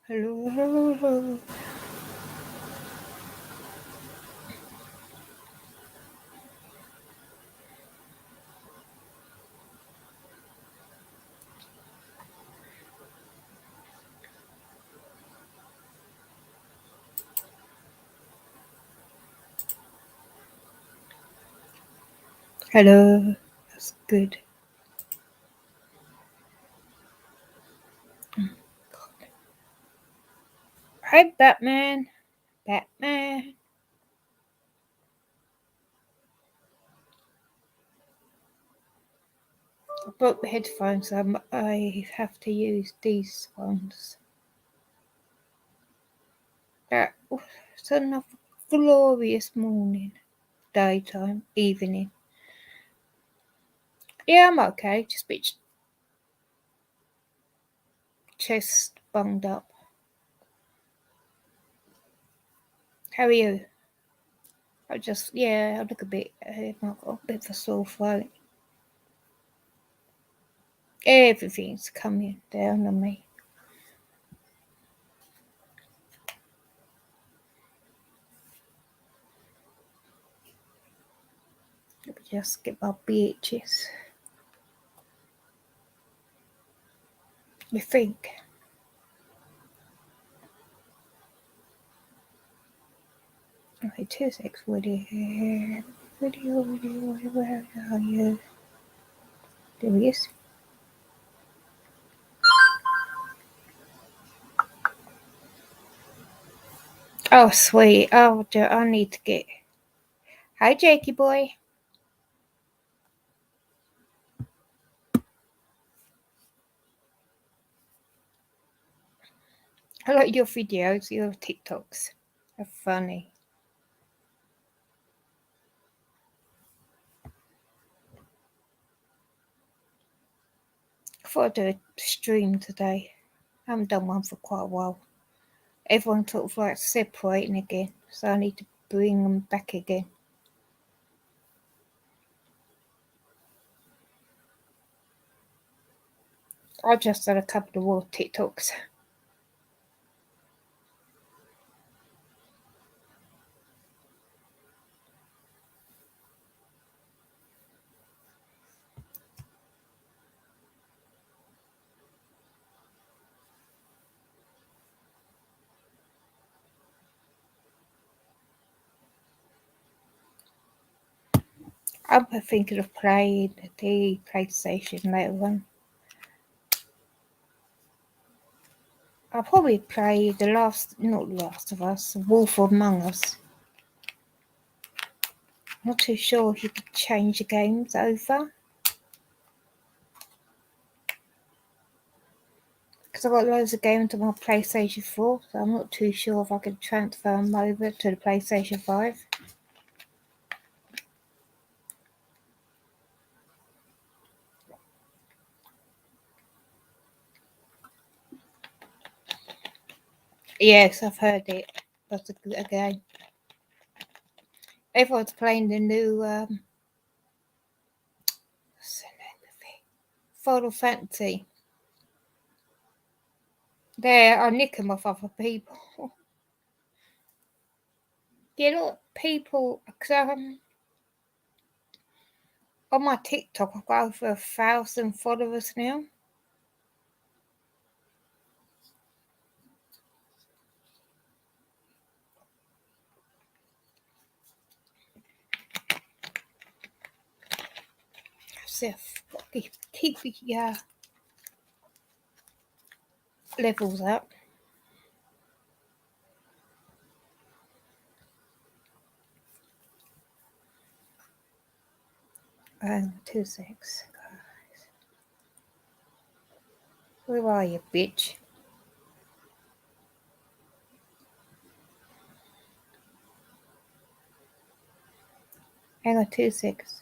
Hello, hello, hello. Hello. That's good. Hi, Batman. Batman. I broke the headphones. I have to use these ones. It's another glorious morning, daytime, evening. Yeah, I'm okay. Just a bit chest bunged up. How are you? I look a bit. I've got a bit of a sore throat. Everything's coming down on me. Let me just get my BHs. You think? Okay, 2 6 Woody. Woody, where are you? There he is. Oh, sweet. Oh, I need to get. Hi, Jakey boy. I like your videos, your TikToks. They're funny. I thought I'd do a stream today. I haven't done one for quite a while. Everyone talks like separating again, so I need to bring them back again. I just done a couple of more TikToks. I'm thinking of playing the PlayStation later on. I'll probably play not Last of Us, Wolf Among Us. Not too sure if you could change the games over. Because I've got loads of games on my PlayStation 4, so I'm not too sure if I could transfer them over to the PlayStation 5. Yes, I've heard it. That's a good game. Everyone's playing the new what's the name of it? Final Fantasy. There, I nick them off other people. You know, people, because on my TikTok, I've got over 1,000 followers now. So keep your levels up. 2 6. Where are you, bitch? Hang on, 2 6.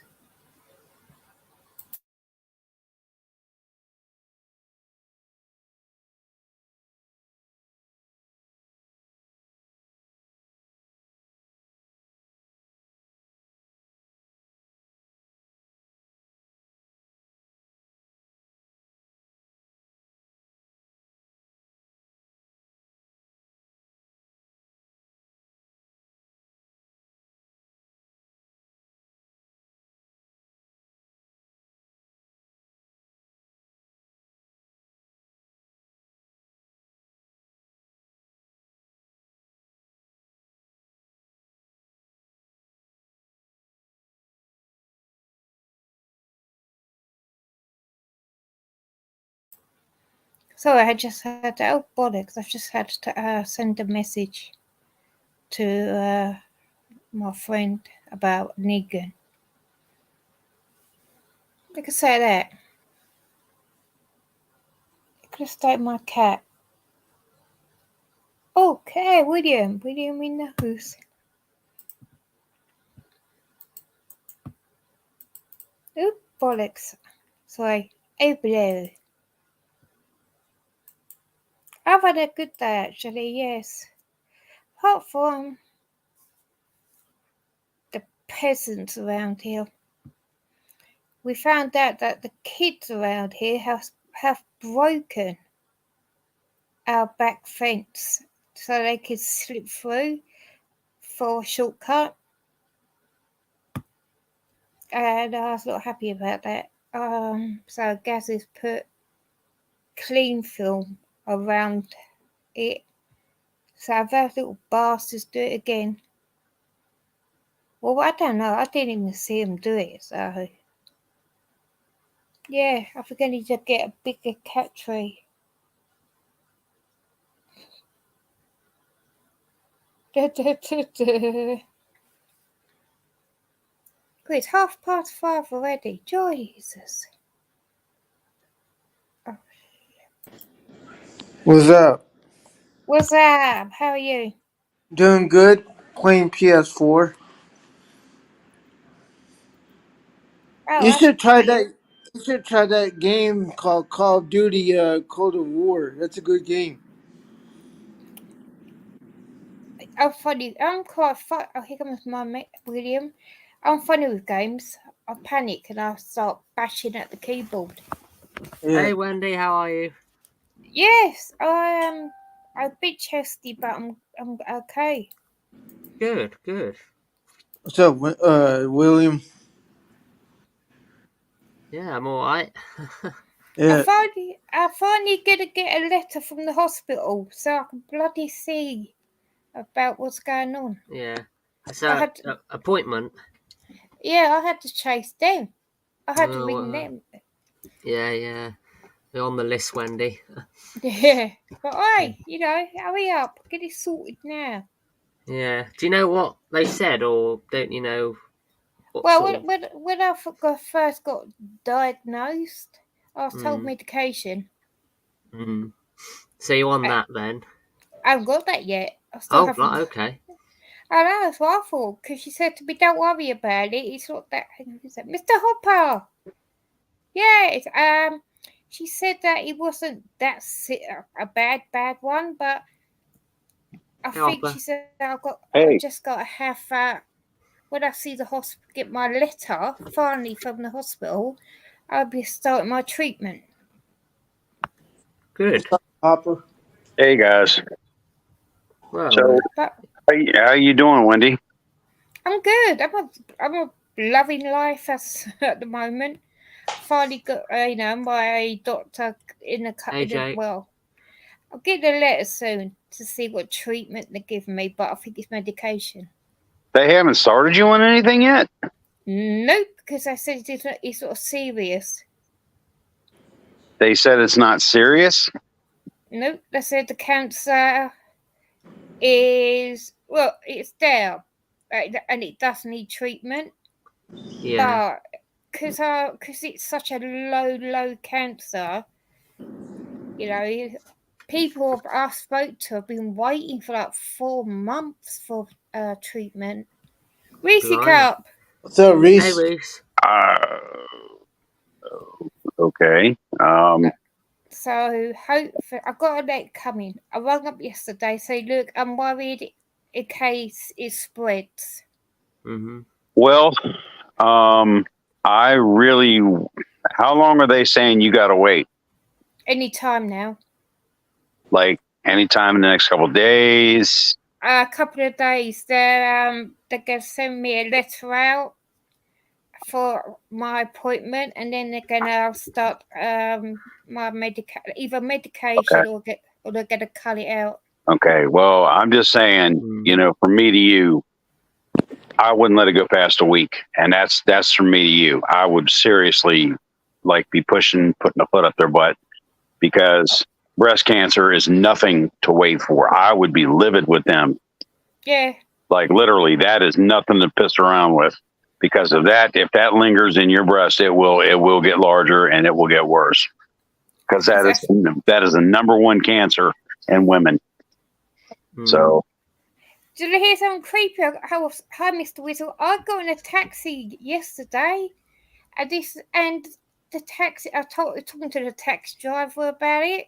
Sorry, I just had to, oh bollocks, I've just had to send a message to my friend about Negan. I could say that. I could have stayed my cat. Okay, William in the house. Oh bollocks. Sorry. Oh blue. I've had a good day actually, yes. Apart from the peasants around here. We found out that the kids around here have broken our back fence so they could slip through for a shortcut. And I was not happy about that. So Gaz has put clean film around it. So those little bastards do it again. Well, I don't know. I didn't even see them do it. So, yeah, I think I need to get a bigger cat tree. It's 5:30 already. Jesus. Oh. What's up? What's up? How are you? Doing good. Playing PS4. Oh, You that's should try pretty. that. You should try that game called Call of Duty Cold War. That's a good game. I'm funny. I'm quite funny. Oh, here comes my mate, William. I'm funny with games. I panic and I start bashing at the keyboard. Yeah. Hey Wendy, how are you? Yes, I am. I'm a bit chesty, but I'm okay. Good. What's up, William? Yeah, I'm all right. Yeah. I finally gonna get a letter from the hospital so I can bloody see about what's going on. Yeah. It's I a had appointment. Yeah, I had to chase them. I had to ring them. Yeah. You're on the list, Wendy. Yeah, but hey, hurry up, get it sorted now. Yeah. Do you know what they said, or don't you know what Well, sort of... when I first got diagnosed, I was told medication. So you're on that then? I haven't got that yet. I still haven't. Right, okay. I know, that's what I thought, because she said to me, don't worry about it. It's not that. Who's that? Mr. Hopper. Yeah, she said that it wasn't that a bad one, but I think Hopper. she said I just got to have when I see the hospital, get my letter finally from the hospital, I'll be starting my treatment. Good. Hopper. Hey guys. Well, So, how you doing, Wendy? I'm good. I'm loving life at the moment. Finally got my doctor in the well. I'll get a letter soon to see what treatment they're giving me, but I think it's medication. They haven't started you on anything yet? Nope, because I said it's sort of serious. They said it's not serious? Nope, they said the cancer is, well, it's there, and it does need treatment. yeah. But because it's such a low cancer, people I spoke to have been waiting for like 4 months for treatment. Reese Cup. What's up, Reese? Hey, Reese. Okay. So hopefully I got a letter coming. I rang up yesterday, say, look, I'm worried in case it spreads. Well, how long are they saying you got to wait? Any time now. Like anytime in the next couple of days? A couple of days. They're going to send me a letter out for my appointment, and then they're going to start my either medication or they're going to cut it out. Okay. Well, I'm just saying, from me to you, I wouldn't let it go past a week, and that's from me to you. I would seriously be putting a foot up their butt, because breast cancer is nothing to wait for. I would be livid with them. Yeah. Like literally, that is nothing to piss around with. Because of that, if that lingers in your breast, it will get larger and it will get worse. Because that is the number one cancer in women. So, did you hear something creepy? Hi, Mr. Whistle. I got in a taxi yesterday, and the taxi. I talking to the taxi driver about it,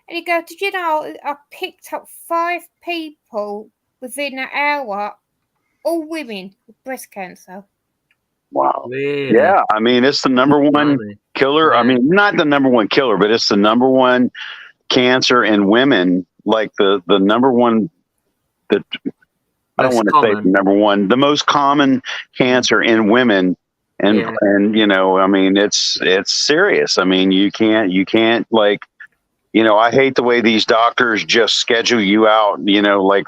and he goes, "Did you know I picked up 5 people within an hour, all women with breast cancer?" wow. Really? Yeah, I mean, it's the number one killer. Yeah. I mean, not the number one killer, but it's the number one cancer in women. Like the number one. I don't want to say the number one, the most common cancer in women. And you know, I mean, it's serious. I mean, you can't like, you know, I hate the way these doctors just schedule you out, you know, like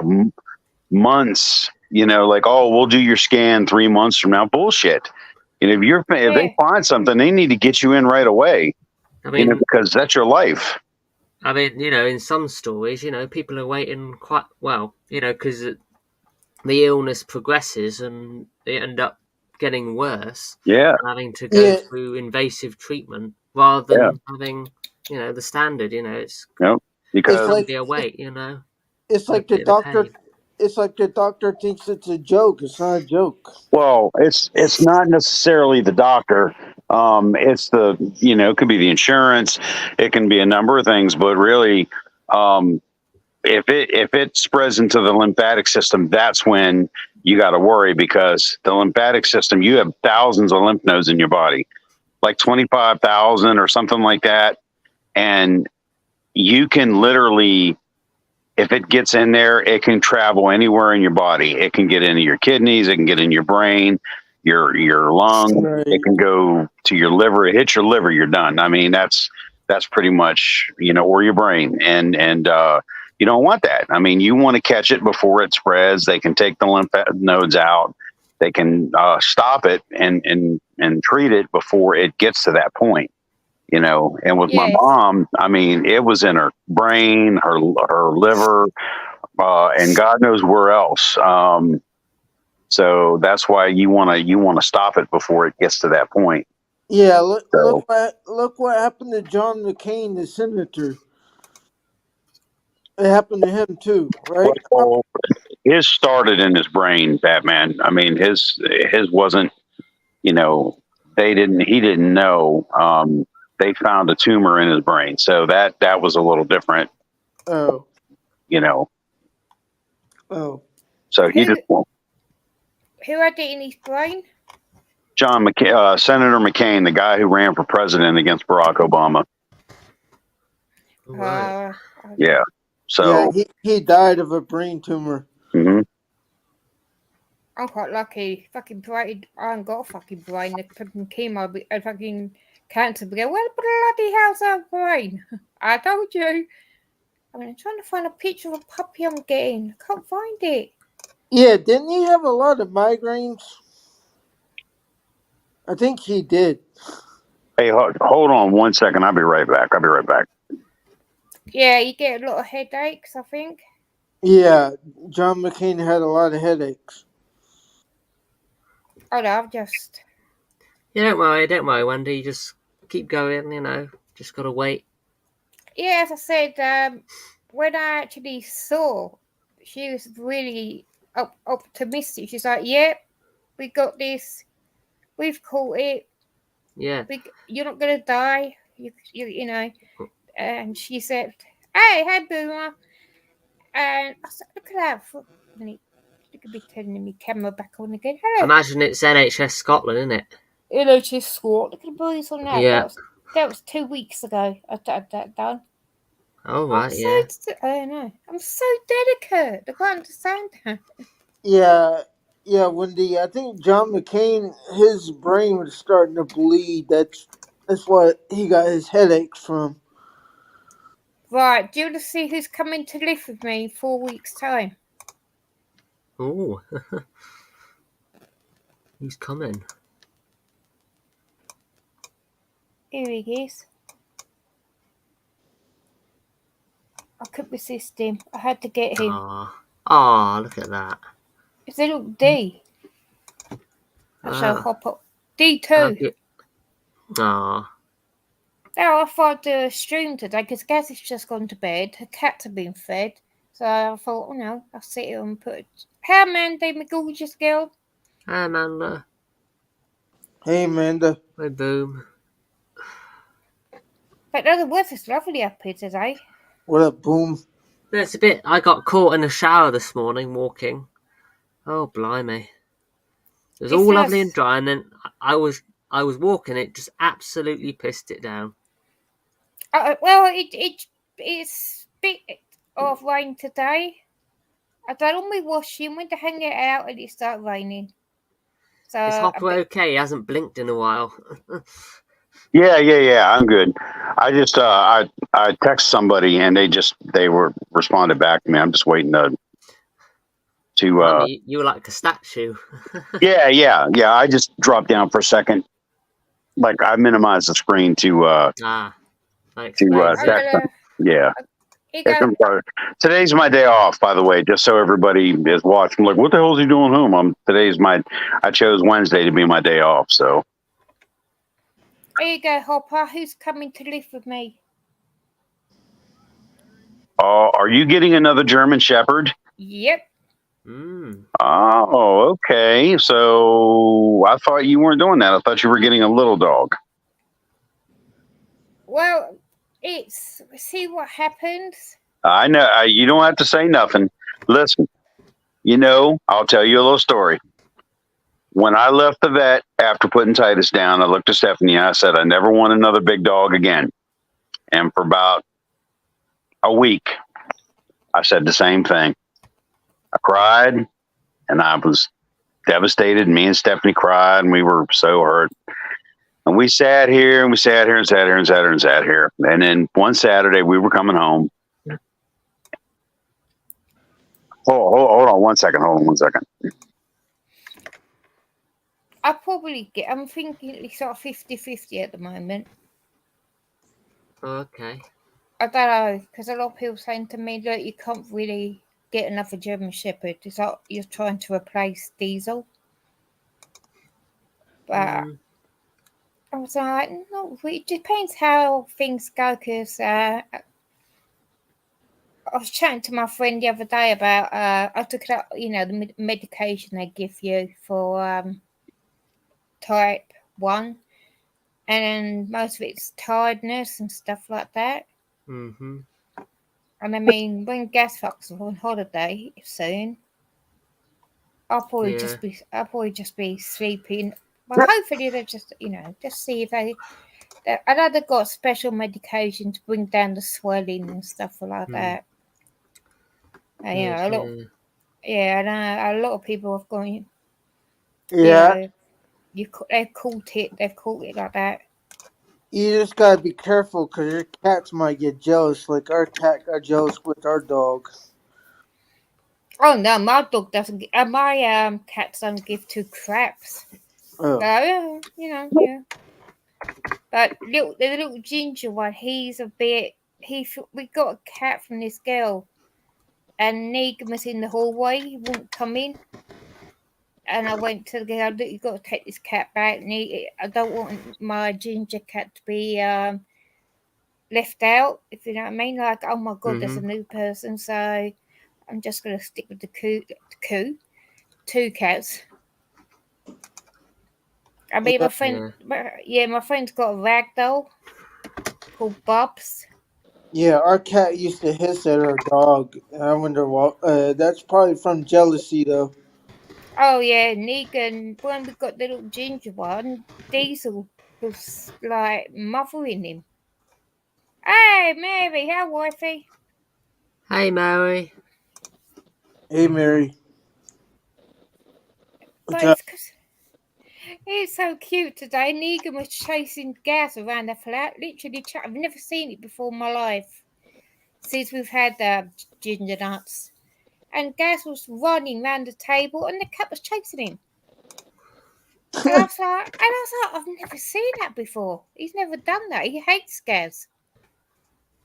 months, you know, like, oh, we'll do your scan 3 months from now. Bullshit. You know, if they find something, they need to get you in right away. I mean, you know, because that's your life. I mean, you know, in some stories, you know, people are waiting quite well, you know, because the illness progresses and they end up getting worse. Yeah. And having to go through invasive treatment rather than having, you know, the standard, you know, it's because it's be a wait, you know. It's like the doctor. It's like the doctor thinks it's a joke. It's not a joke. Well, it's not necessarily the doctor. It's the, you know, it could be the insurance. It can be a number of things, but really, if it spreads into the lymphatic system, that's when you got to worry, because the lymphatic system, you have thousands of lymph nodes in your body, like 25,000 or something like that. And you can literally, if it gets in there, it can travel anywhere in your body. It can get into your kidneys. It can get in your brain, your lung. Right. It can go to your liver. It hits your liver, you're done. I mean, that's pretty much, you know, or your brain. And you don't want that. I mean, you want to catch it before it spreads. They can take the lymph nodes out. They can stop it and treat it before it gets to that point. You know, and with my mom, I mean, it was in her brain, her liver, and God knows where else. So that's why you want to stop it before it gets to that point. Yeah, look what happened to John McCain, the senator. It happened to him too, right? Well, his started in his brain, Batman. I mean, his wasn't. You know, he didn't know. They found a tumor in his brain, so that was a little different. Oh, you know. Oh, so he just won't. Who had it in his brain? John McCain, Senator McCain, the guy who ran for president against Barack Obama. Yeah. So he died of a brain tumor. Mm-hmm. I'm quite lucky. Fucking brain. I haven't got a fucking brain. They fucking chemo and fucking cancer. But well, bloody hell's our brain? I told you. I mean, I'm trying to find a picture of a puppy I'm getting. I can't find it. Yeah, didn't he have a lot of migraines? I think he did. Hey, hold on 1 second. I'll be right back. Yeah, you get a lot of headaches, I think. Yeah, John McCain had a lot of headaches. Oh, no, I've just... Yeah, don't worry, Wendy. Just keep going, you know. Just got to wait. Yeah, as I said, when I actually saw, she was really optimistic. She's like, yep, we got this. We've caught it. Yeah. You're not going to die. You know. And she said, hey, Boomer. And I said, look at that. You could be turning my camera back on again. Hello. Imagine it's NHS Scotland, isn't it? NHS Scotland. Look at the boys on that. Yeah. That was 2 weeks ago. I had that done. Oh, right, yeah. I know. I'm so delicate. I can't understand that. Yeah, Wendy. I think John McCain, his brain was starting to bleed. That's what he got his headaches from. Right. Do you want to see who's coming to live with me in 4 weeks' time? Oh. He's coming. Here he is. I couldn't resist him. I had to get him. Oh, look at that. It's a little D. I shall Oh, hop up. D2. oh, Now I thought I'd do a stream today because Gaz's just gone to bed. Her cats have been fed. So I thought, I'll sit here and put. How Mandy, my gorgeous girl? hey, Amanda. Hey, Amanda. Hey, Boom. But no, the weather's lovely up here today. What up, Boom? It's a bit. I got caught in the shower this morning walking. Oh, blimey! It was all lovely and dry, and then I was walking. It just absolutely pissed it down. Well, it's a bit of rain today. I done all my washing, went to hang it out, and it started raining. So Is Hopper okay? He hasn't blinked in a while. Yeah. I'm good. I just I text somebody and they responded back to me. I'm just waiting to. You were like a statue. Yeah. I just dropped down for a second. Like I minimized the screen to text them. Yeah. Today's my day off, by the way, just so everybody is watching. Like, what the hell is he doing home? I chose Wednesday to be my day off. So here you go, Hopper. Who's coming to live with me? are you getting another German Shepherd? Yep. Oh, okay. So I thought you weren't doing that. I thought you were getting a little dog. Well, see what happens. I know you don't have to say nothing. Listen, I'll tell you a little story. When I left the vet after putting Titus down, I looked at Stephanie and I said, I never want another big dog again. And for about a week, I said the same thing. I cried and I was devastated. Me and Stephanie cried and we were so hurt. And we sat here and we sat here and sat here and sat here and sat here. And then one Saturday we were coming home. Hold on one second. I'm thinking it's sort of 50-50 at the moment. Okay. I don't know, because a lot of people saying to me, look, you can't really get another German Shepherd. It's like you're trying to replace Diesel. But I was like, no, it depends how things go, because I was chatting to my friend the other day about, I took it out, the medication they give you for type 1, and most of it's tiredness and stuff like that. Mm-hmm. And I mean, when Gasfox is on holiday soon, I'll probably just be sleeping. Well, hopefully they just see if I know they've got special medication to bring down the swelling and stuff like that. And, a lot of people have gone. Yeah. They've caught it like that. You just gotta be careful because your cats might get jealous. Like our cat got jealous with our dog. Oh no, my dog doesn't. My cats don't give two craps. Oh. So, yeah. But the little ginger one, he's a bit. We got a cat from this girl, and Negan was in the hallway. He wouldn't come in, and I went to the girl. Look, you got to take this cat back. I don't want my ginger cat to be left out. If you know what I mean, like, oh my god, there's a new person. So I'm just gonna stick with the two cats. I mean, my friend's got a ragdoll called Bubs. Yeah, our cat used to hiss at our dog. I wonder what. That's probably from jealousy, though. Oh yeah, Negan. When we got the little ginger one, Diesel was like mothering him. Hey, Mary, how wifey? Hey, Mary. Hey, Mary. But it's so cute today. Negan was chasing Gaz around the flat. Literally, I've never seen it before in my life since we've had ginger nuts. And Gaz was running around the table, and the cat was chasing him. And I was like, I've never seen that before. He's never done that. He hates Gaz.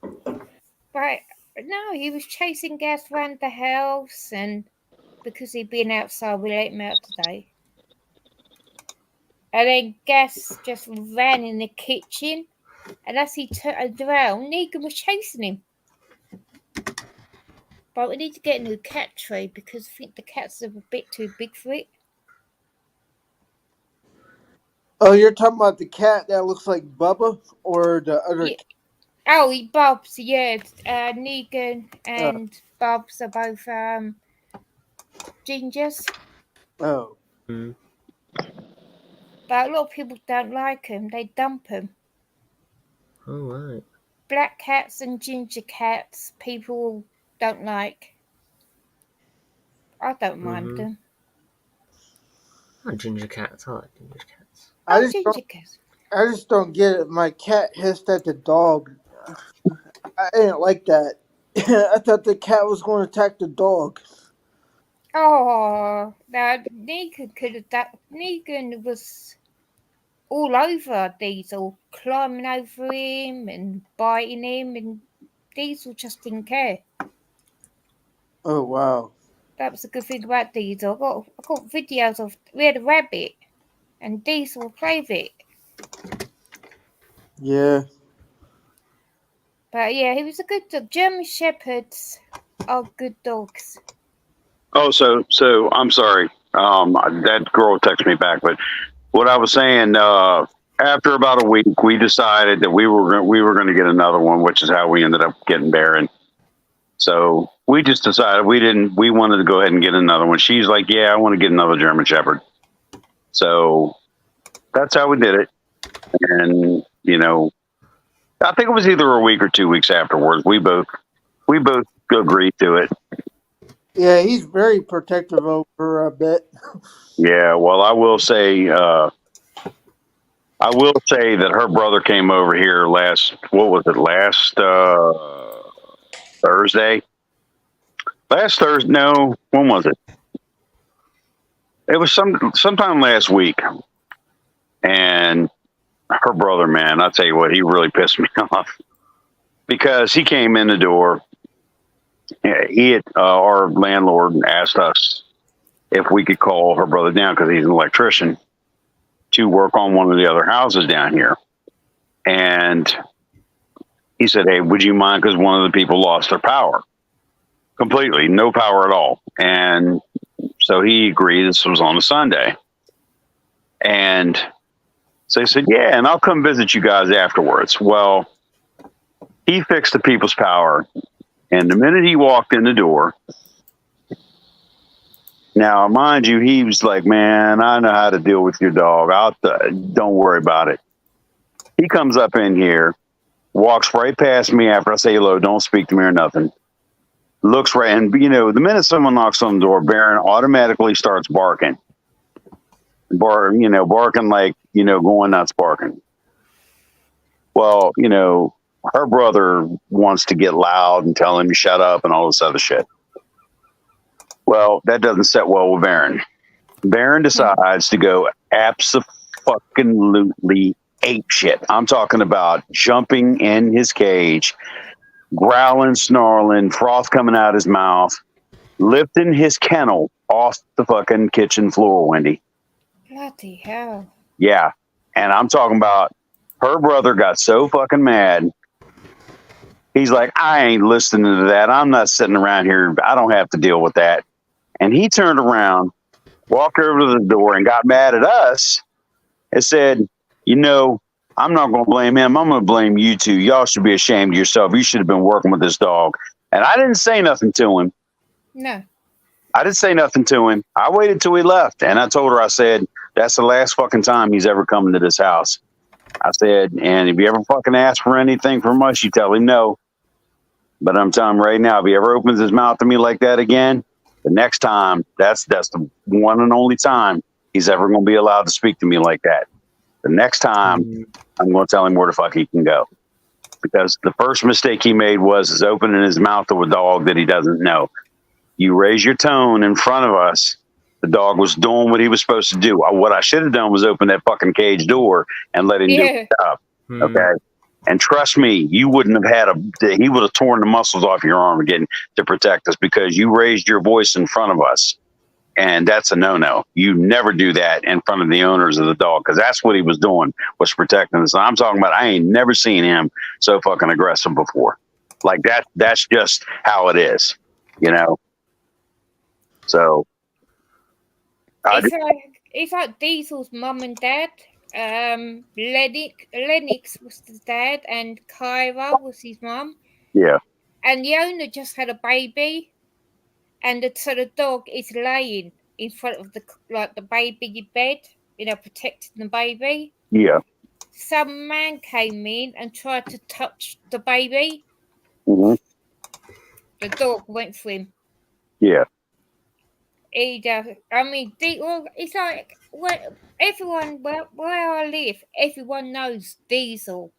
But No, he was chasing Gas around the house, and because he'd been outside, we let him out today. And then Gas just ran in the kitchen, and as he turned around, Negan was chasing him. But we need to get a new cat tray because I think the cats are a bit too big for it. Oh, you're talking about the cat that looks like Bubba, or the other? Yeah. Oh, Bob's, yeah. Negan and Bob's are both gingers. Oh. Mm. But a lot of people don't like them. They dump them. Oh, right. Black cats and ginger cats, people don't like. I don't mind them. Oh, ginger cats. I like ginger cats. I just don't get it. My cat hissed at the dog. I didn't like that. I thought the cat was going to attack the dog. Oh, now Negan was all over Diesel, climbing over him and biting him, and Diesel just didn't care. Oh, wow. That was a good thing about Diesel. I got videos of, we had a rabbit, and Diesel played with it. Yeah. But yeah, he was a good dog. German Shepherds are good dogs. Oh, so I'm sorry. That girl texted me back, but what I was saying, after about a week, we decided that we were going to get another one, which is how we ended up getting Baron. So we just decided we wanted to go ahead and get another one. She's like, yeah, I want to get another German Shepherd. So that's how we did it. And, you know, I think it was either a week or 2 weeks afterwards. We both agreed to it. Yeah, he's very protective over a bit. Yeah, well, I will say that her brother came over here last Thursday? No, when was it? It was sometime last week. And her brother, man, I'll tell you what, he really pissed me off. Because he came in the door. Our landlord asked us if we could call her brother down, because he's an electrician, to work on one of the other houses down here. And he said, hey, would you mind? Because one of the people lost their power completely, no power at all. And so he agreed. This was on a Sunday. And so he said, yeah, and I'll come visit you guys afterwards. Well, he fixed the people's power. And the minute he walked in the door, now, mind you, he was like, man, I know how to deal with your dog. Don't worry about it. He comes up in here, walks right past me after I say hello, don't speak to me or nothing. Looks right, and, you know, the minute someone knocks on the door, Baron automatically starts barking. Barking like, you know, going nuts barking. Well, you know, her brother wants to get loud and tell him to shut up and all this other shit. Well, that doesn't set well with Baron. Baron decides to go abso-fucking-lutely apeshit. I'm talking about jumping in his cage, growling, snarling, froth coming out his mouth, lifting his kennel off the fucking kitchen floor, Wendy. Bloody hell. Yeah. And I'm talking about her brother got so fucking mad. He's like, I ain't listening to that. I'm not sitting around here. I don't have to deal with that. And he turned around, walked over to the door, and got mad at us and said, you know, I'm not going to blame him. I'm going to blame you two. Y'all should be ashamed of yourself. You should have been working with this dog. And I didn't say nothing to him. No. I didn't say nothing to him. I waited till he left. And I told her, I said, that's the last fucking time he's ever coming to this house. I said, and if you ever fucking ask for anything from us, you tell him no. But I'm telling him right now, if he ever opens his mouth to me like that again, the next time, that's the one and only time he's ever going to be allowed to speak to me like that. The next time, I'm going to tell him where the fuck he can go. Because the first mistake he made was opening his mouth to a dog that he doesn't know. You raise your tone in front of us. The dog was doing what he was supposed to do. What I should have done was open that fucking cage door and let him do his job. Okay. And trust me, you wouldn't have he would have torn the muscles off your arm again to protect us because you raised your voice in front of us. And that's a no-no. You never do that in front of the owners of the dog because that's what he was doing, was protecting us. I'm talking about I ain't never seen him so fucking aggressive before. Like that's just how it is, you know? So. It's like Diesel's mum and dad. Lennox was his dad, and Kyra was his mum. Yeah. And the owner just had a baby, and so the dog is laying in front of the baby bed, protecting the baby. Yeah. Some man came in and tried to touch the baby. Mm-hmm. The dog went for him. Yeah. He does. I mean, it's like everyone where I live, everyone knows Diesel.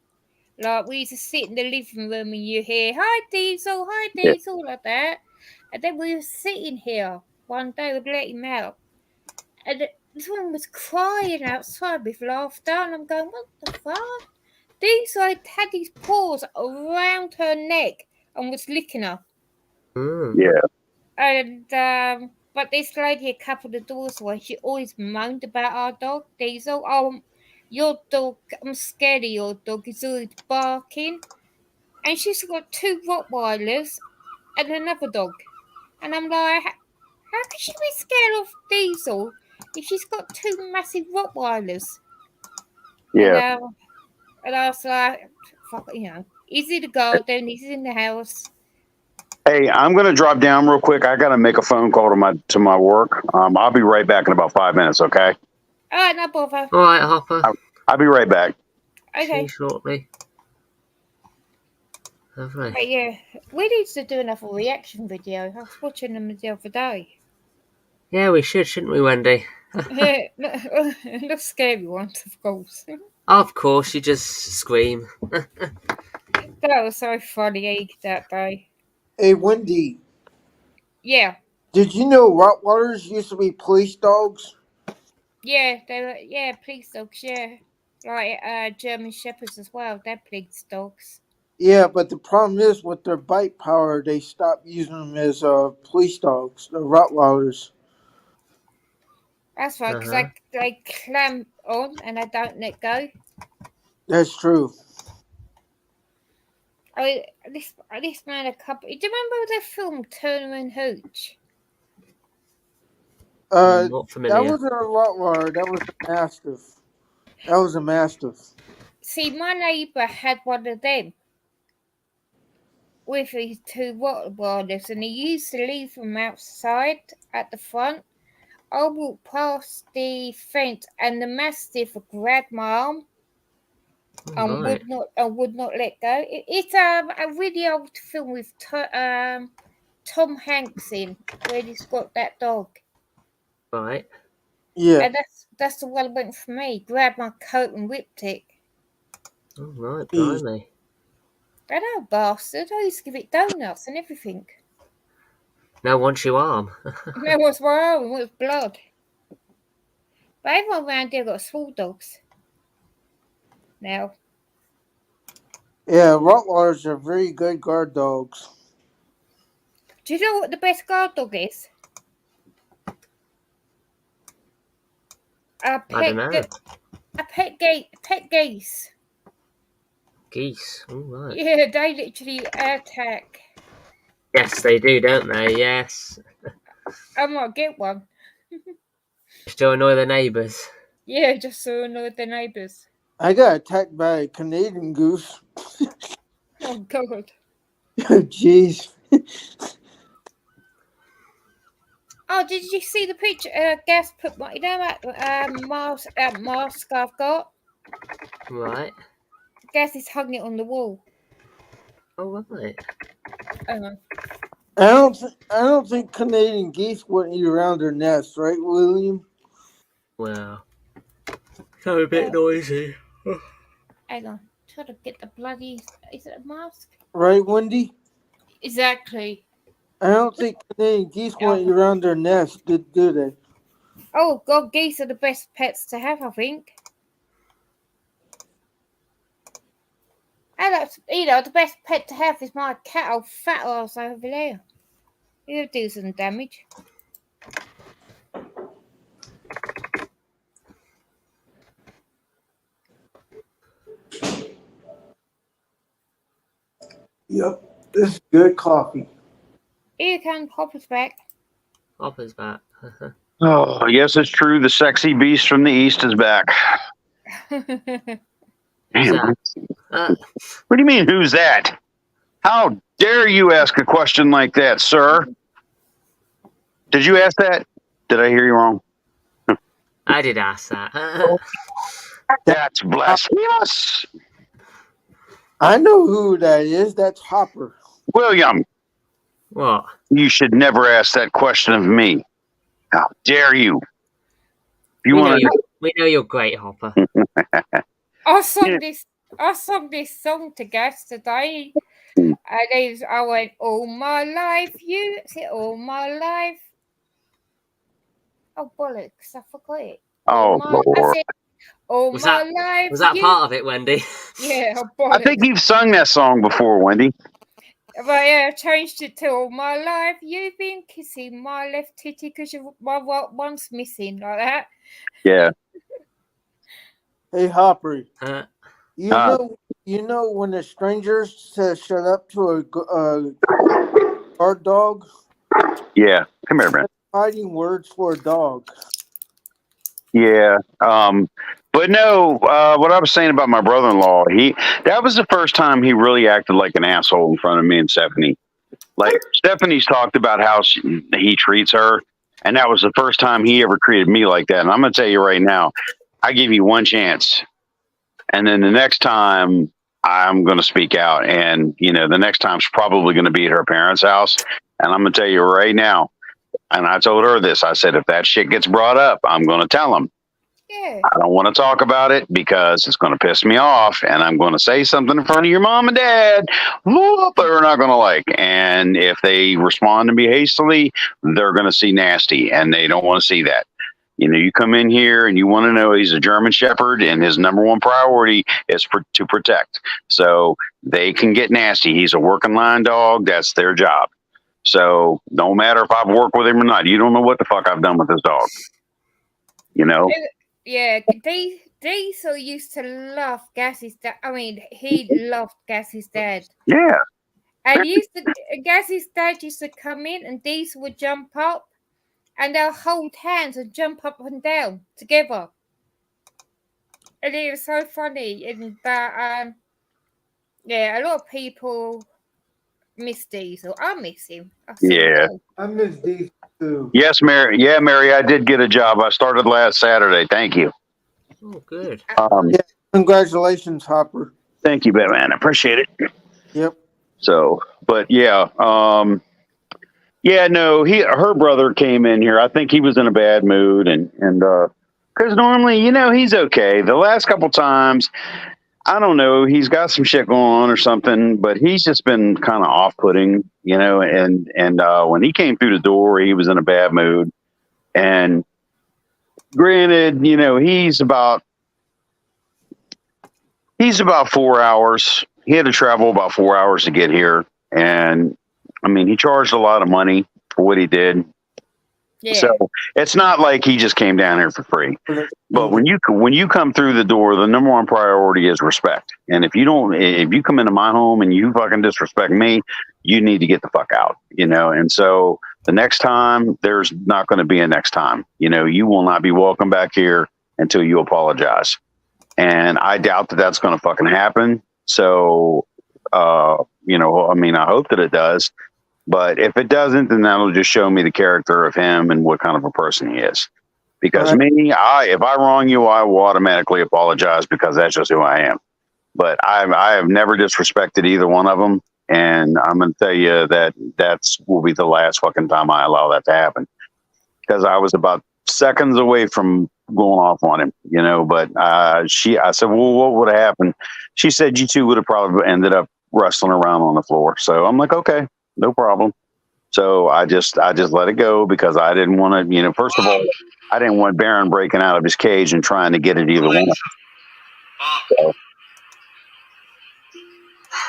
Like we used to sit in the living room and you hear "Hi Diesel, hi Diesel" like that, and then we were sitting here one day, we'd let him out, and this one was crying outside with laughter, and I'm going, "What the fuck?" Diesel had his paws around her neck and was licking her. Yeah. And but this lady a couple of doors away, she always moaned about our dog, Diesel. "Oh, your dog, I'm scared of your dog, he's always barking." And she's got 2 Rottweilers and another dog. And I'm like, how can she be scared of Diesel if she's got 2 massive Rottweilers? Yeah. And I was like, fuck, he's in the garden, he's in the house. Hey, I'm going to drop down real quick. I got to make a phone call to my work. I'll be right back in about 5 minutes. Okay. All right, no bother. All right, Hopper. I'll be right back. Okay. See you shortly. Lovely. But yeah, we need to do another reaction video. I was watching them the other day. Yeah, we should, shouldn't we, Wendy? Not scary ones, of course. Of course, you just scream. That was so funny that day. Hey, Wendy, Yeah. did you know Rottweilers used to be police dogs? Yeah, they were, police dogs, yeah. Like German Shepherds as well, they're police dogs. Yeah, but the problem is with their bite power, they stopped using them as police dogs, the Rottweilers. That's right, because they clamp on and they don't let go. That's true. I mean, this man a couple. Do you remember the film Turner and Hooch? Not familiar. That wasn't a Rottweiler. That was a Mastiff. That was a Mastiff. See, my neighbour had one of them with his 2 Rottweilers, and he used to leave them outside at the front. I walked past the fence, and the Mastiff grabbed my arm and would not let go. It's a really old film with Tom Hanks in, where he's got that dog. Right. Yeah. And that's the one that went for me. Grabbed my coat and whipped it. Oh, right, blimey. That old bastard. I used to give it donuts and everything. Now wants your arm. That was my arm with blood. But everyone around here got small dogs now. Yeah, Rottweilers are very good guard dogs. Do you know what the best guard dog is? I don't know. A pet geese. Geese. All right. Yeah, they literally attack. Yes, they do, don't they? Yes. I might get one. Just to annoy the neighbours. Yeah, just to annoy the neighbours. I got attacked by a Canadian goose. Oh, God. Jeez. Oh, did you see the picture? Gas put my, that mask I've got? Right. Gas is hugging it on the wall. Oh, right. Hang on. I don't think Canadian geese wouldn't eat around their nest, right, William? Well, so a bit noisy. Hang on. Try to get the bloody. Is it a mask? Right, Wendy? Exactly. I don't think Canadian geese wouldn't eat around their nest, do they? Oh, God, geese are the best pets to have, I think. And that's, the best pet to have is my cat, old fat ass over there. He'll do some damage. Yep, this is good coffee. Here can Hopper's back. Hopper's back. Oh, yes, it's true. The sexy beast from the east is back. Damn. What do you mean, who's that? How dare you ask a question like that, sir? Did you ask that? Did I hear you wrong? I did ask that. That's blasphemous. I know who that is. That's Hopper. William, What? you should never ask that question of me. How dare you? You want to? We know you're great, Hopper. I sung this song to Gas today, and I went, all my life, you say all my life. Oh bollocks! I forgot it. Oh, Lord. Was that part of it, Wendy? Yeah, oh, bollocks. I think you've sung that song before, Wendy. But yeah, I changed it to all my life. You've been kissing my left titty because my right one's missing, like that. Yeah. Hey, Hopper. Uh, You know when a stranger says "shut up" to a guard dog? Yeah. Come here, man. Fighting words for a dog. Yeah. But no, what I was saying about my brother-in-law, that was the first time he really acted like an asshole in front of me and Stephanie. Like, Stephanie's talked about how he treats her, and that was the first time he ever treated me like that. And I'm going to tell you right now, I give you one chance. And then the next time I'm going to speak out, and, the next time's probably going to be at her parents' house. And I'm going to tell you right now, and I told her this, I said, if that shit gets brought up, I'm going to tell him. Yeah. I don't want to talk about it because it's going to piss me off, and I'm going to say something in front of your mom and dad that they're not going to like. And if they respond to me hastily, they're going to see nasty, and they don't want to see that. You come in here and you want to know he's a German Shepherd, and his number one priority is to protect. So they can get nasty. He's a working line dog. That's their job. So no matter if I've worked with him or not, you don't know what the fuck I've done with this dog. Yeah, Diesel used to love Gass's dad. I mean, he loved Gass's dad. Yeah. And Gass's dad used to come in, and Diesel would jump up, and they'll hold hands and jump up and down together. And it was so funny. And that, a lot of people miss Diesel. I miss him. I miss Diesel too. Yes, Mary. Yeah, Mary, I did get a job. I started last Saturday. Thank you. Oh, good. Congratulations, Hopper. Thank you, Batman. I appreciate it. Yep. So, but yeah, no, her brother came in here. I think he was in a bad mood, and because normally, he's okay. The last couple times, I don't know, he's got some shit going on or something, but he's just been kind of off-putting, and when he came through the door, he was in a bad mood. And granted, he's about 4 hours. He had to travel about 4 hours to get here. And I mean, he charged a lot of money for what he did. Yeah. So it's not like he just came down here for free. But when you come through the door, the number one priority is respect. And if you come into my home and you fucking disrespect me, you need to get the fuck out, And so the next time, there's not going to be a next time. You will not be welcome back here until you apologize. And I doubt that that's going to fucking happen. So, I hope that it does. But if it doesn't, then that'll just show me the character of him and what kind of a person he is. Because if I wrong you, I will automatically apologize because that's just who I am. But I have never disrespected either one of them. And I'm going to tell you that will be the last fucking time I allow that to happen. Because I was about seconds away from going off on him, But I said, well, what would have happened? She said, you two would have probably ended up wrestling around on the floor. So I'm like, okay. No problem. So I just let it go because I didn't want to, first of all, I didn't want Baron breaking out of his cage and trying to get it either one. So,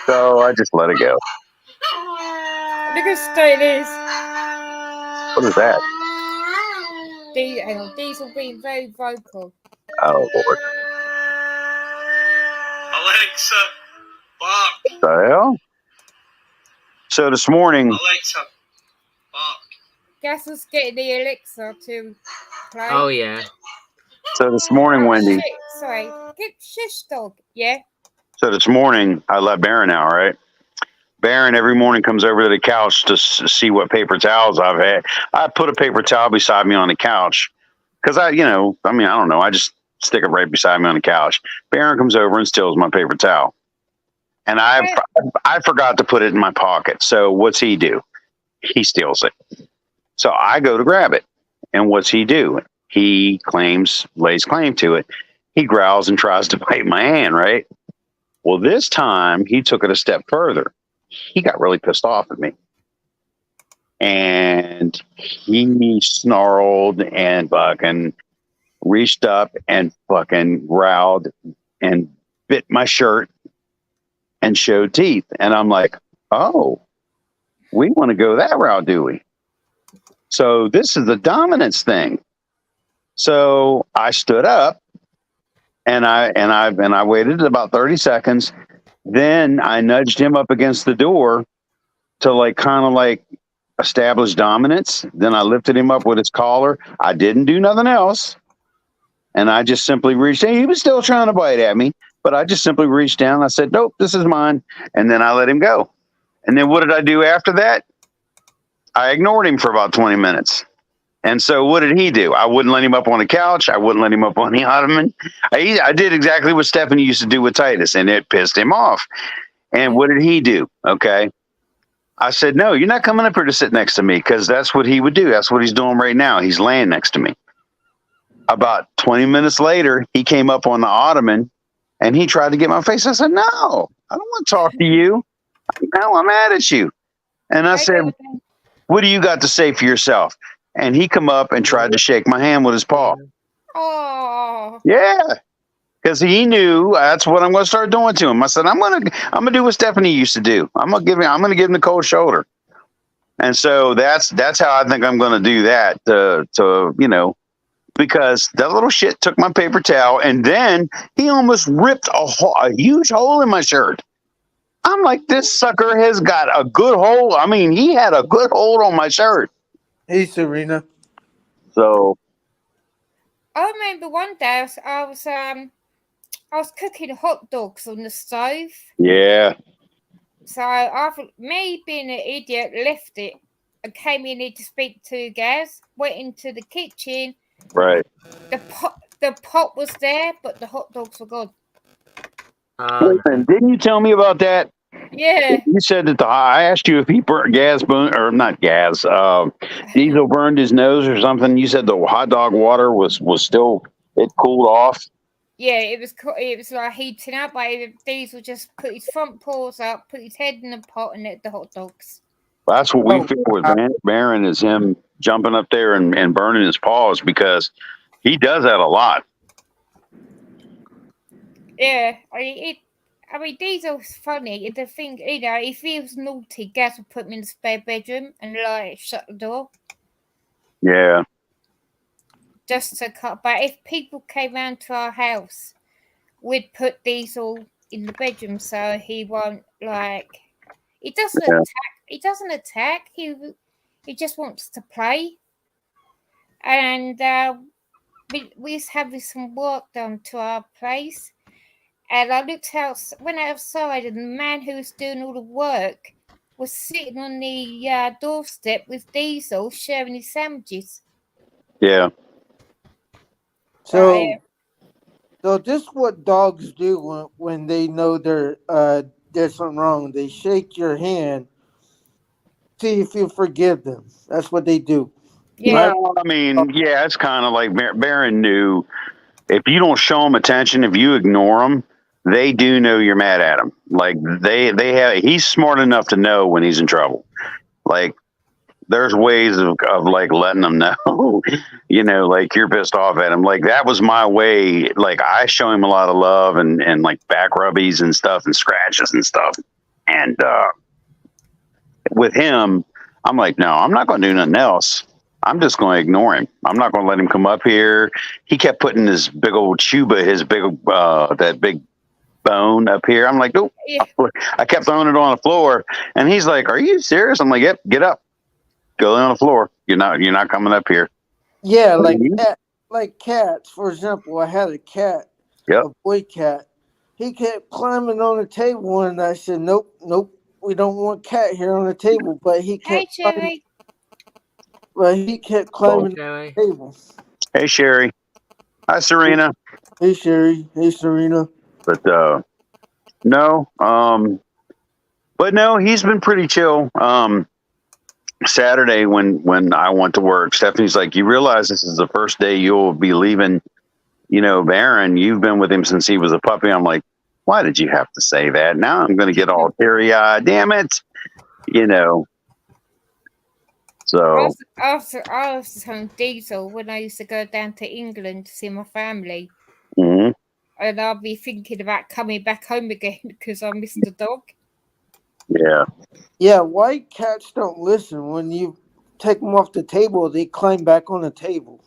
So I just let it go. Look how straight it is. What is that? Hang on, Diesel being very vocal. Oh, Lord. Alexa, bark. The hell? So this morning, Alexa, bark. Gas was getting the Alexa to play. Oh yeah. so this morning, Wendy. Shit, sorry. Get shush dog. Yeah. So this morning, I let Baron out, right? Baron every morning comes over to the couch to see what paper towels I've had. I put a paper towel beside me on the couch because I don't know. I just stick it right beside me on the couch. Baron comes over and steals my paper towel. And I forgot to put it in my pocket. So what's he do? He steals it. So I go to grab it. And what's he do? He lays claim to it. He growls and tries to bite my hand, right? Well, this time he took it a step further. He got really pissed off at me. And he snarled and fucking reached up and fucking growled and bit my shirt and showed teeth. And I'm like, oh, we want to go that route, do we? So this is the dominance thing. So I stood up and I waited about 30 seconds. Then I nudged him up against the door to kind of establish dominance. Then I lifted him up with his collar. I didn't do nothing else. And I just simply reached in. He was still trying to bite at me, but I just simply reached down. I said, nope, this is mine. And then I let him go. And then what did I do after that? I ignored him for about 20 minutes. And so what did he do? I wouldn't let him up on the couch. I wouldn't let him up on the ottoman. I did exactly what Stephanie used to do with Titus, and it pissed him off. And what did he do? Okay. I said, no, you're not coming up here to sit next to me, because that's what he would do. That's what he's doing right now. He's laying next to me. About 20 minutes later, he came up on the ottoman, and he tried to get my face. I said, no, I don't want to talk to you. No, I'm mad at you. And I said, what do you got to say for yourself? And he come up and tried to shake my hand with his paw. Oh. Yeah, because he knew that's what I'm going to start doing to him. I said, I'm gonna do what Stephanie used to do. I'm gonna give him the cold shoulder. And so that's how I think I'm going to do that to because that little shit took my paper towel, and then he almost ripped a huge hole in my shirt. I'm like, this sucker has got a good hole. I mean, he had a good hold on my shirt. Hey, Serena. So I remember one day I was cooking hot dogs on the stove. yeah. So me being an idiot, left it and came in here to speak to Gaz. Went into the kitchen. Right. The pot was there, but the hot dogs were gone. Listen, didn't you tell me about that? Yeah. You said that I asked you if he burnt Diesel burned his nose or something. You said the hot dog water was still, it cooled off. Yeah, it was like heating up. But Diesel just put his front paws up, put his head in the pot, and ate the hot dogs. That's what we feel with Baron, is him jumping up there and burning his paws, because he does that a lot. Yeah, I mean, Diesel's funny. The thing, if he was naughty, Gaz would put him in the spare bedroom and shut the door. Yeah. Just to cut. But if people came round to our house, we'd put Diesel in the bedroom so he won't he doesn't attack. He doesn't attack. He just wants to play. And we was having some work done to our place. And I went outside, and the man who was doing all the work was sitting on the doorstep with Diesel, sharing his sandwiches. Yeah. So this is what dogs do when they know there's something wrong. They shake your hand, see if you forgive them. That's what they do. Yeah. Well, I mean, yeah, it's kind of like Baron knew, if you don't show them attention, if you ignore them, they do know you're mad at him. Like he's smart enough to know when he's in trouble. Like, there's ways of letting them know, you're pissed off at him. Like, that was my way. Like, I show him a lot of love and like back rubbies and stuff and scratches and stuff. And with him, I'm like, no, I'm not going to do nothing else. I'm just going to ignore him. I'm not going to let him come up here. He kept putting his big old chuba, that big bone up here. I'm like, nope. Yeah. I kept throwing it on the floor, and he's like, "Are you serious?" I'm like, "Yep, get up, go on the floor. You're not coming up here." Yeah, like cats. For example, I had a cat, Yep. a boy cat. He kept climbing on the table, and I said, "Nope, we don't want cat here on the table." But he Hey, kept climbing, Cherry. climbing Joey. the table. Hey, Sherry. Hi, Serena. Hey, Sherry. Hey, Serena. But no, but no, he's been pretty chill. Saturday when I went to work, Stephanie's like, "You realize this is the first day you'll be leaving, Baron. You've been with him since he was a puppy." I'm like, "Why did you have to say that? Now I'm going to get all teary-eyed. Damn it." So I was telling Diesel when I used to go down to England to see my family, mhm. and I'll be thinking about coming back home again because I miss the dog. Yeah, white cats don't listen. When you take them off the table, they climb back on the table.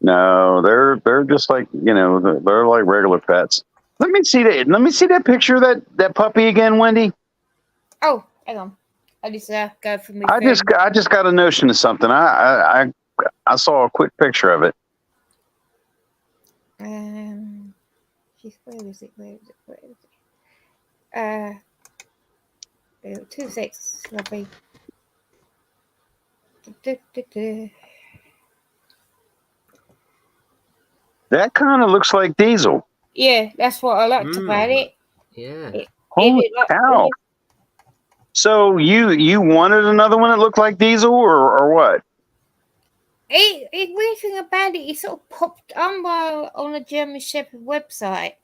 No, they're just like, they're like regular pets. Let me see that picture of that puppy again, Wendy. Oh, hang on. I need to go for my I phone. just got a notion of something. I saw a quick picture of it. Where is it? 2 seconds, lovely. That kind of looks like Diesel. Yeah, that's what I liked about it. Yeah. Holy cow! So you wanted another one that looked like Diesel, or what? Weird thing about it, it sort of popped on the German Shepherd website.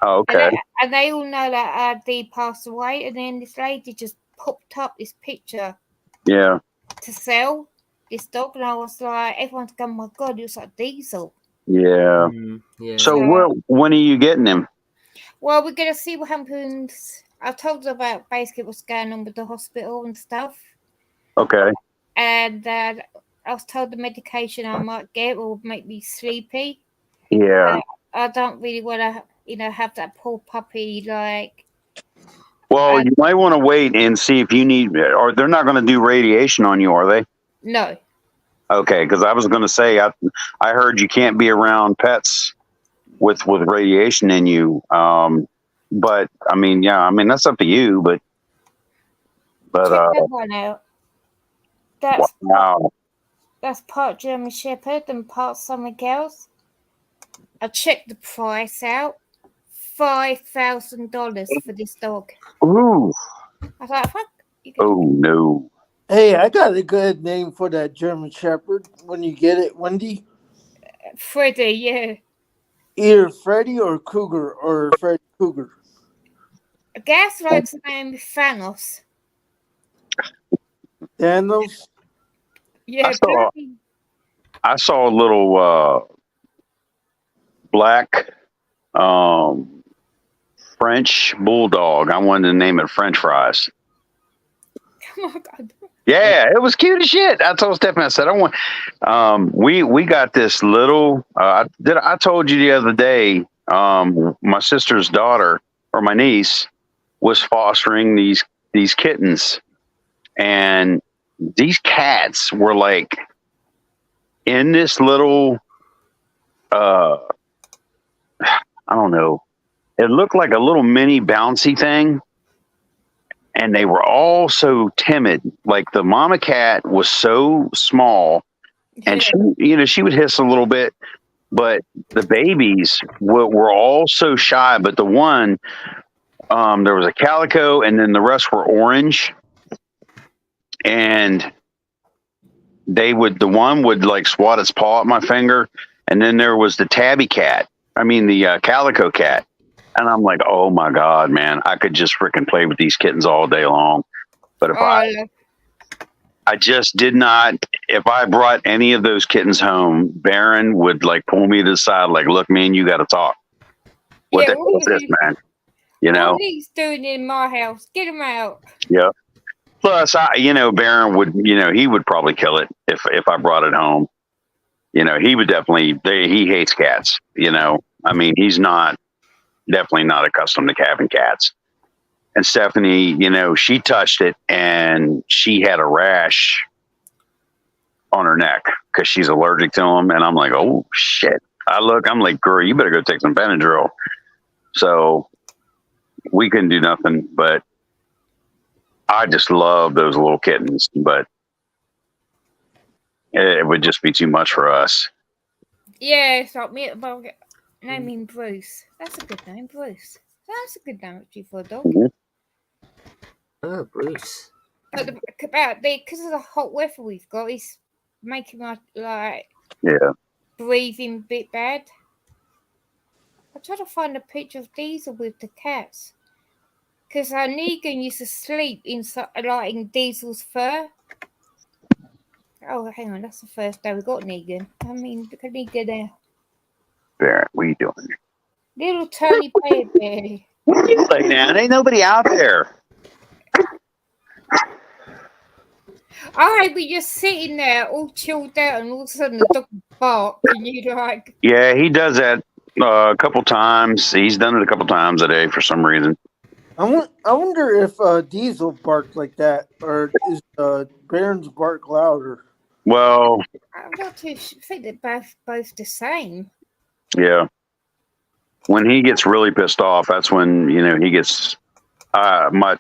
Oh, okay. And they all know that Dee passed away, and then this lady just popped up this picture. Yeah. To sell this dog, and I was like, everyone's going, "My God, it was like Diesel." Yeah. Yeah. So when are you getting him? Well, we're gonna see what happens. I told her about basically what's going on with the hospital and stuff. Okay. And I was told the medication I might get will make me sleepy. Yeah. I don't really want to, have that poor puppy like. Well, you might want to wait and see if you need, or they're not going to do radiation on you, are they? No. Okay, because I was going to say, I heard you can't be around pets with radiation in you. But I mean, that's up to you. But check that one out. That's part German Shepherd and part something else. I checked the price out. $5,000 for this dog. Ooh. I was like, fuck. Oh no. Hey, I got a good name for that German Shepherd when you get it, Wendy. Freddie, yeah. Either Freddy or Cougar or Freddy Cougar. Gaslight's name is Thanos. Thanos? Yeah, I saw a little black French bulldog. I wanted to name it French Fries. Oh my God. Yeah, it was cute as shit. I told Stephanie, I said, we got this little, I told you the other day, my sister's daughter or my niece was fostering these kittens, and these cats were like in this little, I don't know. It looked like a little mini bouncy thing. And they were all so timid. Like the mama cat was so small, and she would hiss a little bit, but the babies were all so shy. But the one, there was a calico, and then the rest were orange. And the one would like swat its paw at my finger, and then there was the tabby cat. I mean the calico cat. And I'm like, oh my God, man, I could just freaking play with these kittens all day long. But if I just did not, if I brought any of those kittens home, Baron would like pull me to the side, like, look, man, you got to talk. What the hell is this, man? You know. What he's doing in my house? Get him out. Yeah. Plus, Baron would, he would probably kill it if I brought it home. He would definitely. He hates cats. I mean, he's definitely not accustomed to having cats. And Stephanie, she touched it and she had a rash on her neck because she's allergic to them. And I'm like, oh shit. I'm like, girl, you better go take some Benadryl. So we couldn't do nothing, but I just love those little kittens, but it would just be too much for us. Yeah, it's like me. Name him Bruce. That's a good name, Bruce. That's a good name actually for a dog. Mhm. Oh, Bruce. But because of the hot weather we've got, it's making my Yeah. breathing a bit bad. I tried to find a picture of Diesel with the cats. Because Negan used to sleep inside, in Diesel's fur. Oh, hang on, that's the first day we got Negan. I mean, look at Negan there. Baron, what are you doing? Little Tony Bear. Lay down. Ain't nobody out there. I be just sitting there all chilled out, and all of a sudden the dog bark, and you like. Yeah, he does that a couple times. He's done it a couple times a day for some reason. I wonder if Diesel barked like that, or is Baron's bark louder? Well, I'm not too sure. I think they're both the same. yeah. When he gets really pissed off, that's when he gets. My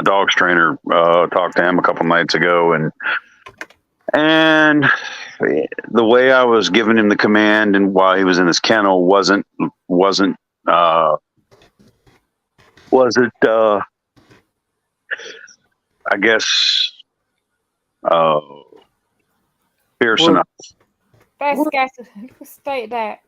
dog's trainer, talked to him a couple nights ago, and the way I was giving him the command, and while he was in his kennel, wasn't I guess fierce Well, enough. That's What? gas. State that.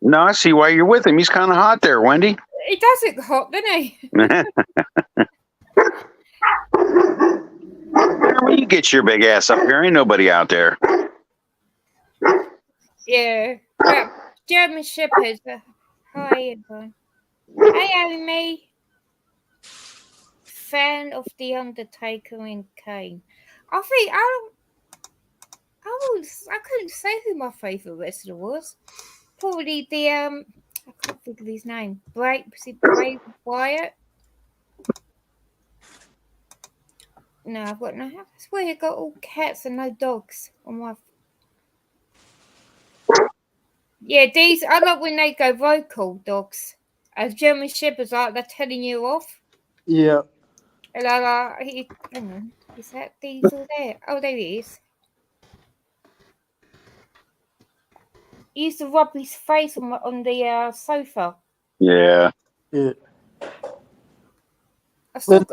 No, I see why you're with him. He's kind of hot there, Wendy. He does look hot, doesn't he? You get your big ass up here. Ain't nobody out there. Yeah. But German Shepherds. Hi, everyone. Hey, Amy. Fan of The Undertaker and Kane. I think I couldn't say who my favourite wrestler was. Probably the I can't think of his name. Was it Bray Wyatt? No, I've got no. I swear I got all cats and no dogs on my. Yeah, these I like when they go vocal dogs. As German Shepherds, they're telling you off. Yeah. And hang on, is that Diesel there? Oh, there he is. He used to rub his face on the sofa. Yeah. Yeah. I saw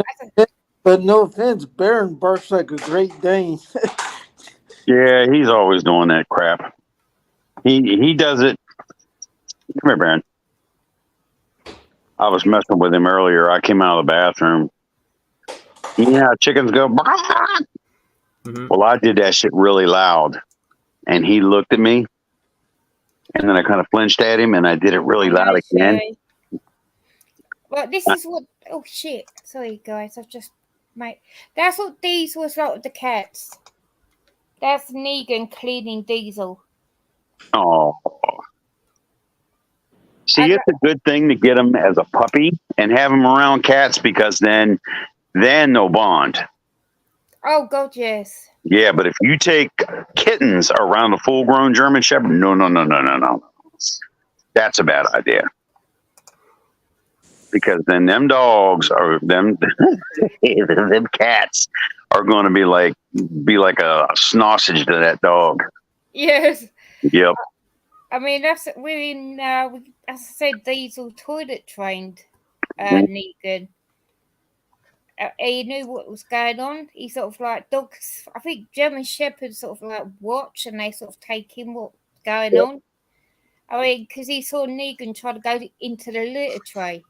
But no offense, Baron barks like a Great Dane. Yeah, he's always doing that crap. He does it. Come here, Baron. I was messing with him earlier. I came out of the bathroom. You know how chickens go? Mm-hmm. Well, I did that shit really loud. And he looked at me. And then I kind of flinched at him and I did it really loud again. Well, this is what. Oh, shit. Sorry, guys. I've just. That's what Diesel was like with the cats. That's Negan cleaning Diesel. Oh. See, it's a good thing to get him as a puppy and have him around cats because then they'll bond. Oh, God, yes. Yeah, but if you take kittens around a full-grown German Shepherd, no. That's a bad idea. Because then them dogs or them cats are going to be like a sausage to that dog. Yes. Yep. I mean, we're in. As I said, Diesel toilet trained Negan. He knew what was going on. He sort of like dogs. I think German Shepherds sort of like watch and they sort of take in what's going on. I mean, because he saw Negan try to go into the litter tray,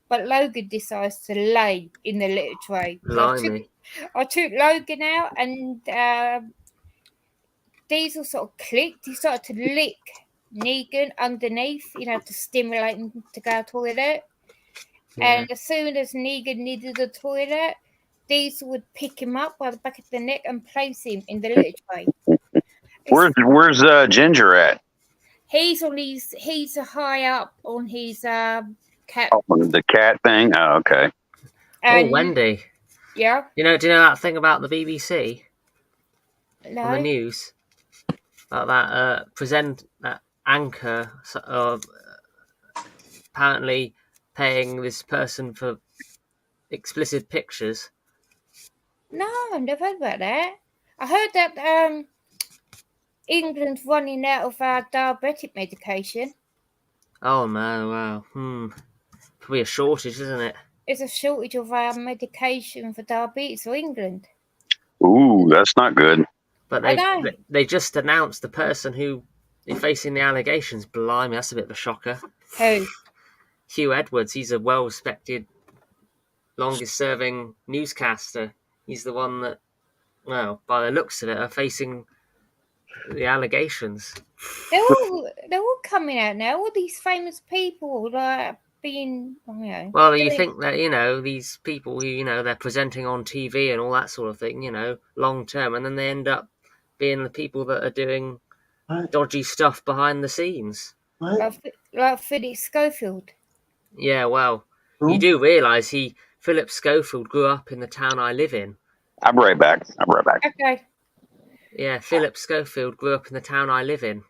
but Logan decides to lay in the litter tray. So I took Logan out, and Diesel sort of clicked. He started to lick Negan underneath, to stimulate him to go to the toilet. Yeah. And as soon as Negan needed the toilet, Diesel would pick him up by the back of the neck and place him in the litter tray. Where's Ginger at? He's high up on his cat. Oh, the cat thing. Oh, okay. And, Wendy. Yeah. Do you know that thing about the BBC on the No. news? About that anchor apparently paying this person for explicit pictures. No, I've never heard about that. I heard that England's running out of diabetic medication. Oh no! Wow. Probably a shortage, isn't it? There's a shortage of medication for diabetes for England. Ooh, that's not good. But they just announced the person who is facing the allegations. Blimey, that's a bit of a shocker. Who? Hugh Edwards. He's a well-respected, longest-serving newscaster. He's the one that, well, by the looks of it, are facing the allegations. They're all coming out now. All these famous people being, Well, you think that, these people who, they're presenting on TV and all that sort of thing, long term, and then they end up being the people that are doing dodgy stuff behind the scenes. like Philip Schofield. Yeah, well, you do realise Philip Schofield grew up in the town I live in. I'll be right back. Okay. Yeah, Philip Schofield grew up in the town I live in.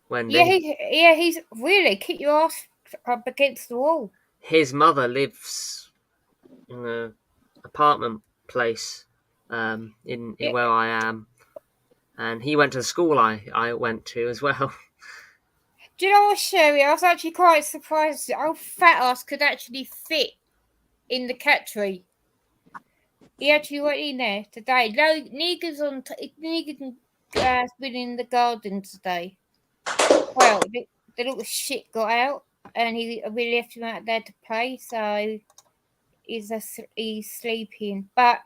Wendy. He's really keep your ass up against the wall. His mother lives in an apartment place in where I am, and he went to the school I went to as well. Do you know what, Sherry? I was actually quite surprised that our fat ass could actually fit in the cat tree. He actually went in there today. No, Negan has been in the garden today. Well, the little shit got out, and we left him out there to play, so he's sleeping. But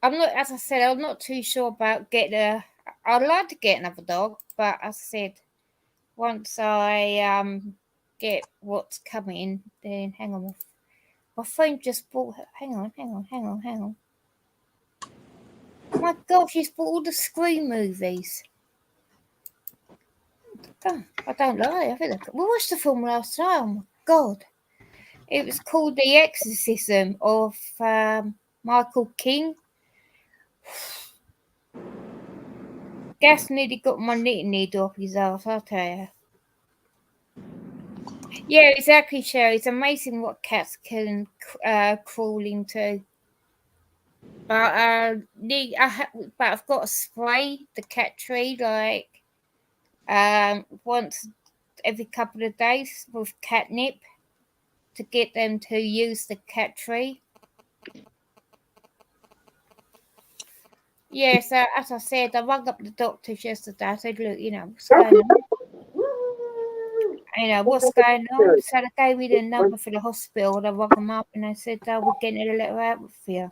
I'm not, as I said, I'm not too sure about getting I'd like to get another dog, but as I said, once I get what's coming, then hang on. My phone just bought. Hang on. Oh my gosh, she's bought all the Scream movies. I don't lie. We watched the film last night. Oh my god, it was called The Exorcism of Michael King. Gas nearly got my knitting needle off his ass, I'll tell you. Yeah, exactly, Sherry. It's amazing what cats can crawl into. But I've got to spray the cat tree once every couple of days with catnip to get them to use the cat tree. Yeah, so as I said, I rang up the doctors yesterday. I said, look, what's going on? What's going on? So they gave me the number for the hospital, and I rang them up, and they said, we're getting a letter out for you.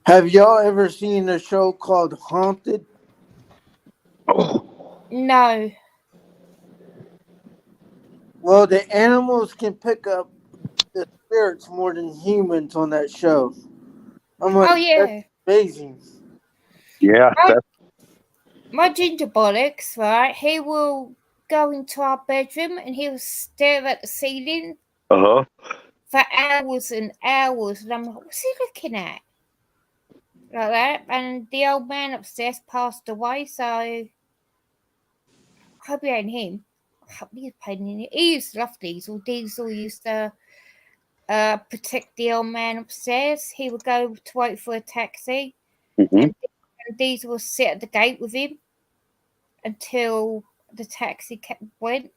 Have y'all ever seen a show called Haunted? No. Well, the animals can pick up the spirits more than humans on that show. I'm like, oh yeah, that's amazing. Yeah. My ginger bollocks, right? He will go into our bedroom and he'll stare at the ceiling for hours and hours, and I'm like, what's he looking at? Like that. And the old man upstairs passed away, so I hope it ain't him. I hope he's paying in it. He used to love Diesel. Diesel used to protect the old man upstairs. He would go to wait for a taxi, and Diesel would sit at the gate with him until the taxi went.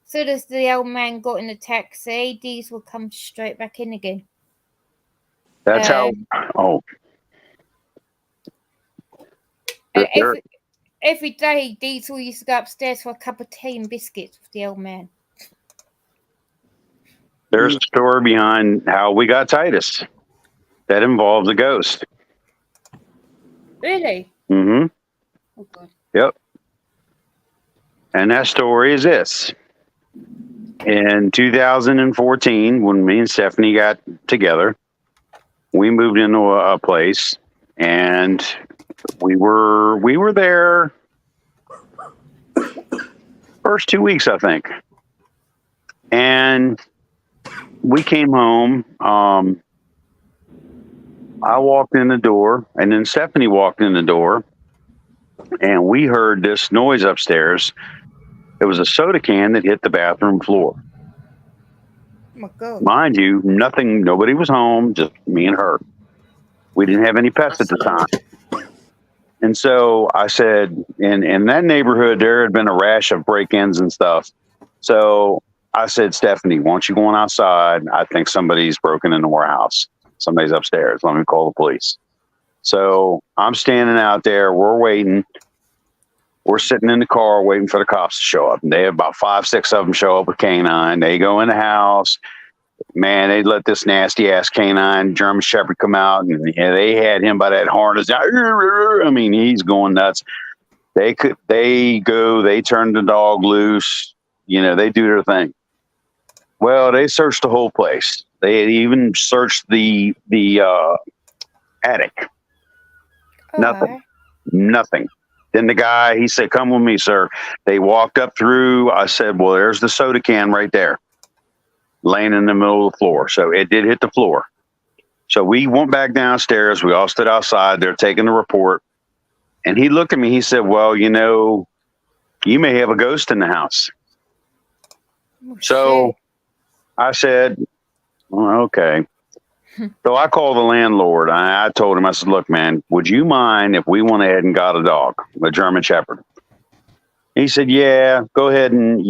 So as the old man got in the taxi, Diesel would come straight back in again. That's how. Oh. Every day, Diesel used to go upstairs for a cup of tea and biscuits with the old man. There's a story behind how we got Titus that involves a ghost. Really? Mm-hmm. Oh, God. Yep. And that story is this. In 2014, when me and Stephanie got together, we moved into a place, and we were there first 2 weeks, I think. And we came home. I walked in the door, and then Stephanie walked in the door, and we heard this noise upstairs. It was a soda can that hit the bathroom floor. Oh, my God. Mind you, nobody was home, just me and her. We didn't have any pets at the time. And so I said, in that neighborhood, there had been a rash of break-ins and stuff. So I said, Stephanie, why don't you go on outside? I think somebody's broken into our house. Somebody's upstairs. Let me call the police. So I'm standing out there. We're waiting. We're sitting in the car waiting for the cops to show up. And they have about 5, 6 of them show up with canine. They go in the house. Man, they let this nasty ass canine German Shepherd come out, and they had him by that harness. I mean, he's going nuts. They turn the dog loose. You know, they do their thing. Well, they searched the whole place. They had even searched the attic. Nothing. Then the guy, he said, "Come with me, sir." They walked up through. I said, "Well, there's the soda can right there, laying in the middle of the floor." So it did hit the floor. So we went back downstairs. We all stood outside. They're taking the report. And he looked at me. He said, "Well, you know, you may have a ghost in the house." Oh, So shit. I said, well, okay. So I called the landlord. I told him, I said, "Look, man, would you mind if we went ahead and got a dog, a German Shepherd?" He said, "Yeah, go ahead, and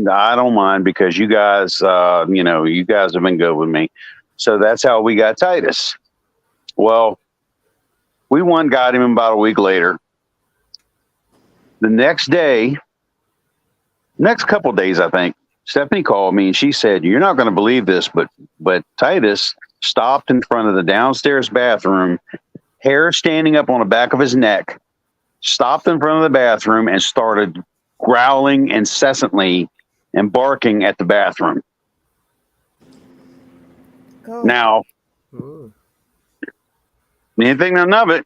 I don't mind, because you guys, you guys have been good with me." So that's how we got Titus. Well, we got him about a week later. The next couple of days, I think, Stephanie called me and she said, "You're not going to believe this, but Titus stopped in front of the downstairs bathroom, hair standing up on the back of his neck, stopped in front of the bathroom and started growling incessantly and barking at the bathroom." God. Now, didn't think nothing of it.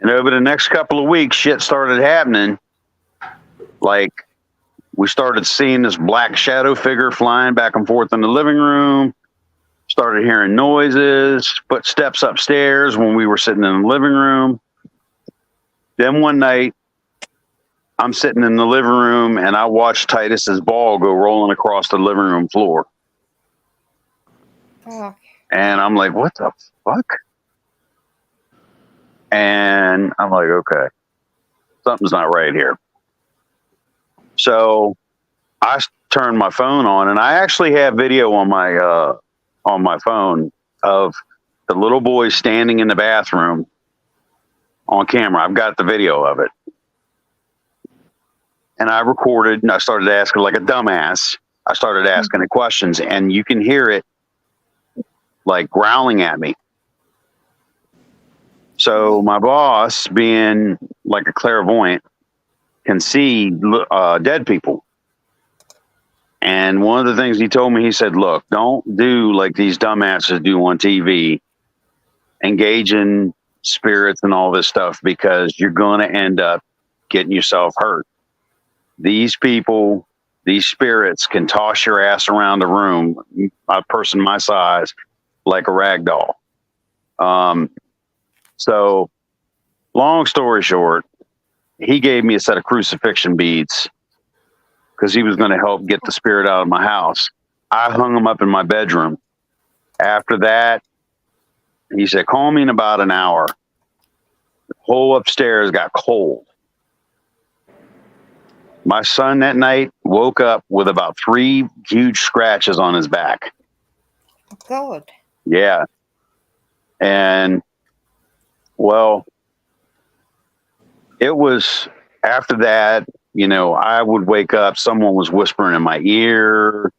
And over the next couple of weeks, shit started happening. Like, we started seeing this black shadow figure flying back and forth in the living room. Started hearing noises, footsteps upstairs when we were sitting in the living room. Then one night, I'm sitting in the living room and I watched Titus's ball go rolling across the living room floor. Fuck. And I'm like, what the fuck? And I'm like, okay, something's not right here. So I turned my phone on, and I actually have video on my phone of the little boy standing in the bathroom on camera. I've got the video of it. And I recorded, and I started asking like a dumbass. I started asking the questions, and you can hear it like growling at me. So my boss, being like a clairvoyant, can see dead people. And one of the things he told me, he said, "Look, don't do like these dumbasses do on TV, engage in spirits and all this stuff, because you're going to end up getting yourself hurt. These people, these spirits can toss your ass around the room, a person my size, like a rag doll." So long story short, he gave me a set of crucifixion beads because he was going to help get the spirit out of my house. I hung them up in my bedroom. After that, he said, "Call me in about an hour." The whole upstairs got cold. My son that night woke up with about 3 huge scratches on his back. Oh, God. Yeah. And, well, it was after that, you know, I would wake up, someone was whispering in my ear.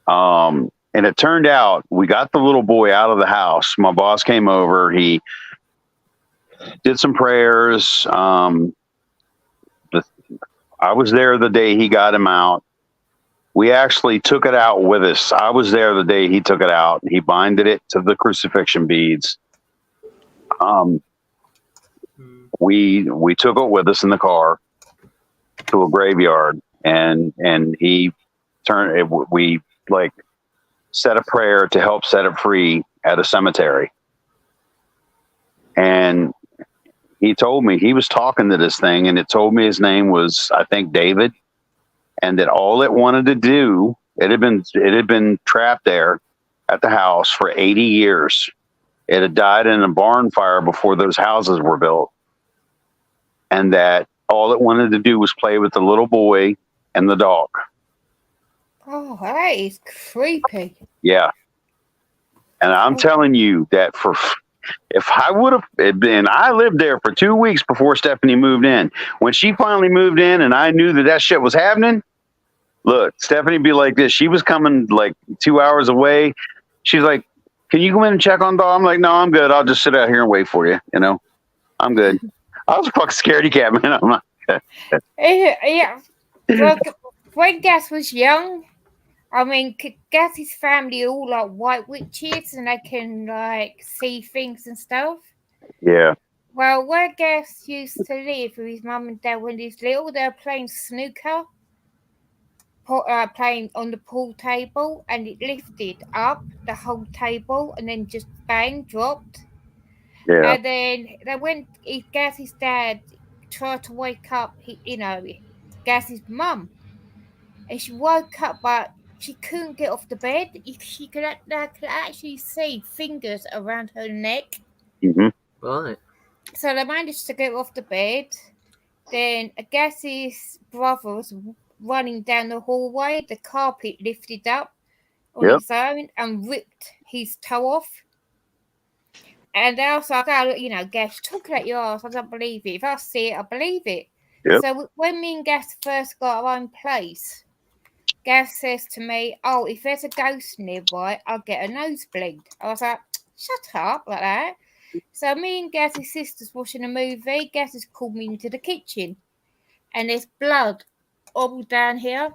And it turned out we got the little boy out of the house. My boss came over. He did some prayers. I was there the day he got him out. We actually took it out with us. I was there the day he took it out. He binded it to the crucifixion beads. We took it with us in the car to a graveyard, and he turned it. We like said a prayer to help set it free at a cemetery, and he told me he was talking to this thing, and it told me his name was, I think, David, and that all it wanted to do, it had been trapped there at the house for 80 years. It had died in a barn fire before those houses were built, and that all it wanted to do was play with the little boy and the dog. Oh, that is creepy. Yeah. And I'm telling you that if I would have been, I lived there for 2 weeks before Stephanie moved in. When she finally moved in and I knew that shit was happening, look, Stephanie be like this. She was coming like 2 hours away. She's like, can you come in and check on dog? I'm like, no, I'm good. I'll just sit out here and wait for you. You know, I'm good. I was a fucking scaredy cat, man. I'm not. Yeah. Well, when Gas was young, I mean, Gas's family are all like white witches, and they can like see things and stuff. Yeah. Well, where Gas used to live with his mum and dad when he was little, they were playing snooker, playing on the pool table, and it lifted up the whole table, and then just bang, dropped. Yeah. And then they went. Gas's dad tried to wake up, Gas's mum, and she woke up, but she couldn't get off the bed. She could actually see fingers around her neck. Mm-hmm. Right. So they managed to get her off the bed. Then Gas's brother was running down the hallway. The carpet lifted up on its own and ripped his toe off. And I was like, oh, Gas, talking at your ass, I don't believe it. If I see it, I believe it. Yep. So when me and Gas first got our own place, Gas says to me, oh, if there's a ghost nearby, I'll get a nosebleed. I was like, shut up, like that. So me and Gas's sister's watching a movie. Gas has called me into the kitchen, and there's blood all down here.